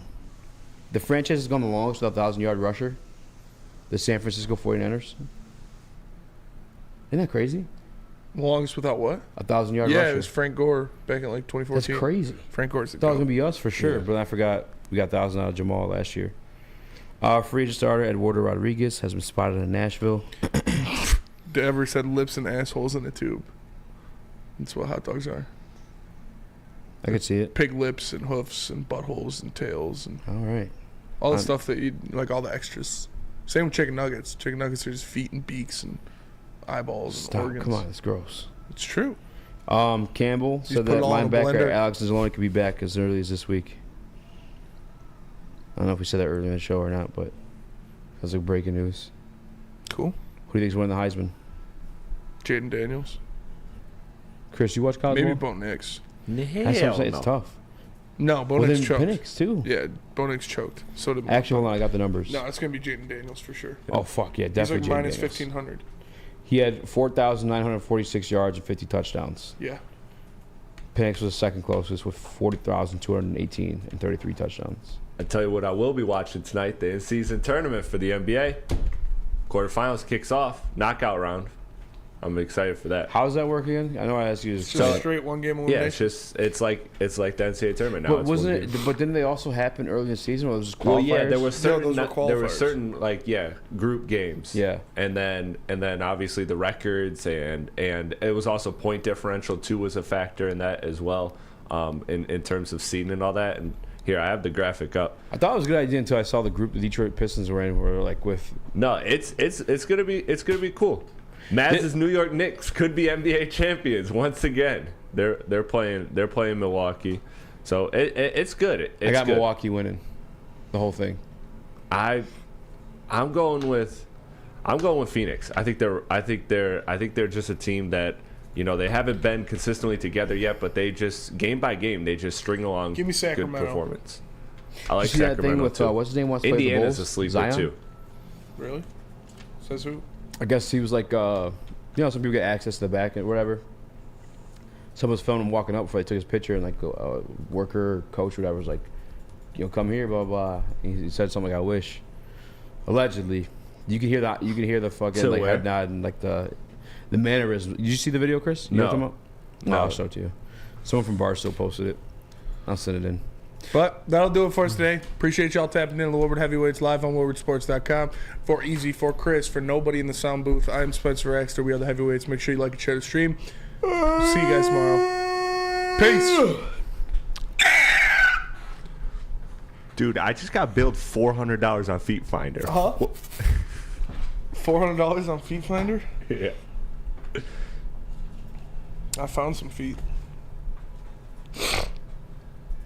the franchise has gone the longest without a 1,000-yard rusher? The San Francisco 49ers. Isn't that crazy? Longest without what? 1,000-yard rusher. Yeah, it was Frank Gore back in like 2014. That's crazy. Frank Gore's the I thought it was going to be us for sure, but I forgot we got 1,000 out of Jamal last year. Free agent starter Eduardo Rodriguez has been spotted in Nashville. Ever said lips and assholes in a tube. That's what hot dogs are. I could see it. Pig lips and hoofs and buttholes and tails and all right. All the stuff that you like, all the extras. Same with chicken nuggets. Chicken nuggets are just feet and beaks and eyeballs and organs. Come on, it's gross. It's true. Campbell said that linebacker Alex Anzalone could be back as early as this week. I don't know if we said that earlier in the show or not, but that's like breaking news. Cool. Who do you think's winning the Heisman? Jaden Daniels. Chris, you watch college Maybe ball? Bo Nix. That's what I'm saying. It's tough. No, Bo Nix choked. Penix too. Yeah, Bo Nix choked. So did. Actually, hold on. I got the numbers. No, it's gonna be Jaden Daniels for sure. Oh fuck yeah, definitely. He's like minus Jaden 1,500. He had 4,946 yards and 50 touchdowns. Yeah. Penix was the second closest with 40,218 and 33 touchdowns. I tell you what, I will be watching tonight: the in-season tournament for the NBA. Quarterfinals kicks off, knockout round. I'm excited for that. How does that work again? I know I asked you. It's just a straight one game elimination. Yeah, it's like the NCAA tournament now. But wasn't it? But didn't they also happen early in the season? Or it was just qualifiers? Well, yeah, there were certain group games. Yeah, and then obviously the records and it was also point differential too was a factor in that as well, in terms of seeding and all that. And here I have the graphic up. I thought it was a good idea until I saw the group the Detroit Pistons were in. Were like with. No, it's gonna be cool. Mavs' New York Knicks could be NBA champions once again. They're playing Milwaukee, so it's good. I got Milwaukee winning the whole thing. I'm going with Phoenix. I think they're just a team that, you know, they haven't been consistently together yet, but they just game by game they just string along. Give me Sacramento. Good performance. I like you see that Sacramento thing with too. what's his name? Wants to play the Indiana's Bulls? a sleeper Zion? too. Really? Says who? I guess he was like, some people get access to the back and whatever. Someone was filming him walking up before they took his picture, and like a worker, coach, or whatever was like, come here, blah blah. He said something like, "I wish." Allegedly, you can hear that. You can hear the fucking like head nod and like the mannerism. Did you see the video, Chris? You know what I'm talking about? No, I'll show it to you. Someone from Barstool posted it. I'll send it in. But that'll do it for us today. Appreciate y'all tapping in to Woodward Heavyweights live on WoodwardSports.com. For Eazy, for Chris, for nobody in the sound booth, I'm Spencer Axter. We are the Heavyweights. Make sure you like and share the stream. See you guys tomorrow. Peace. Dude, I just got billed $400 on Feet Finder. Huh? $400 on Feet Finder? Yeah. I found some feet.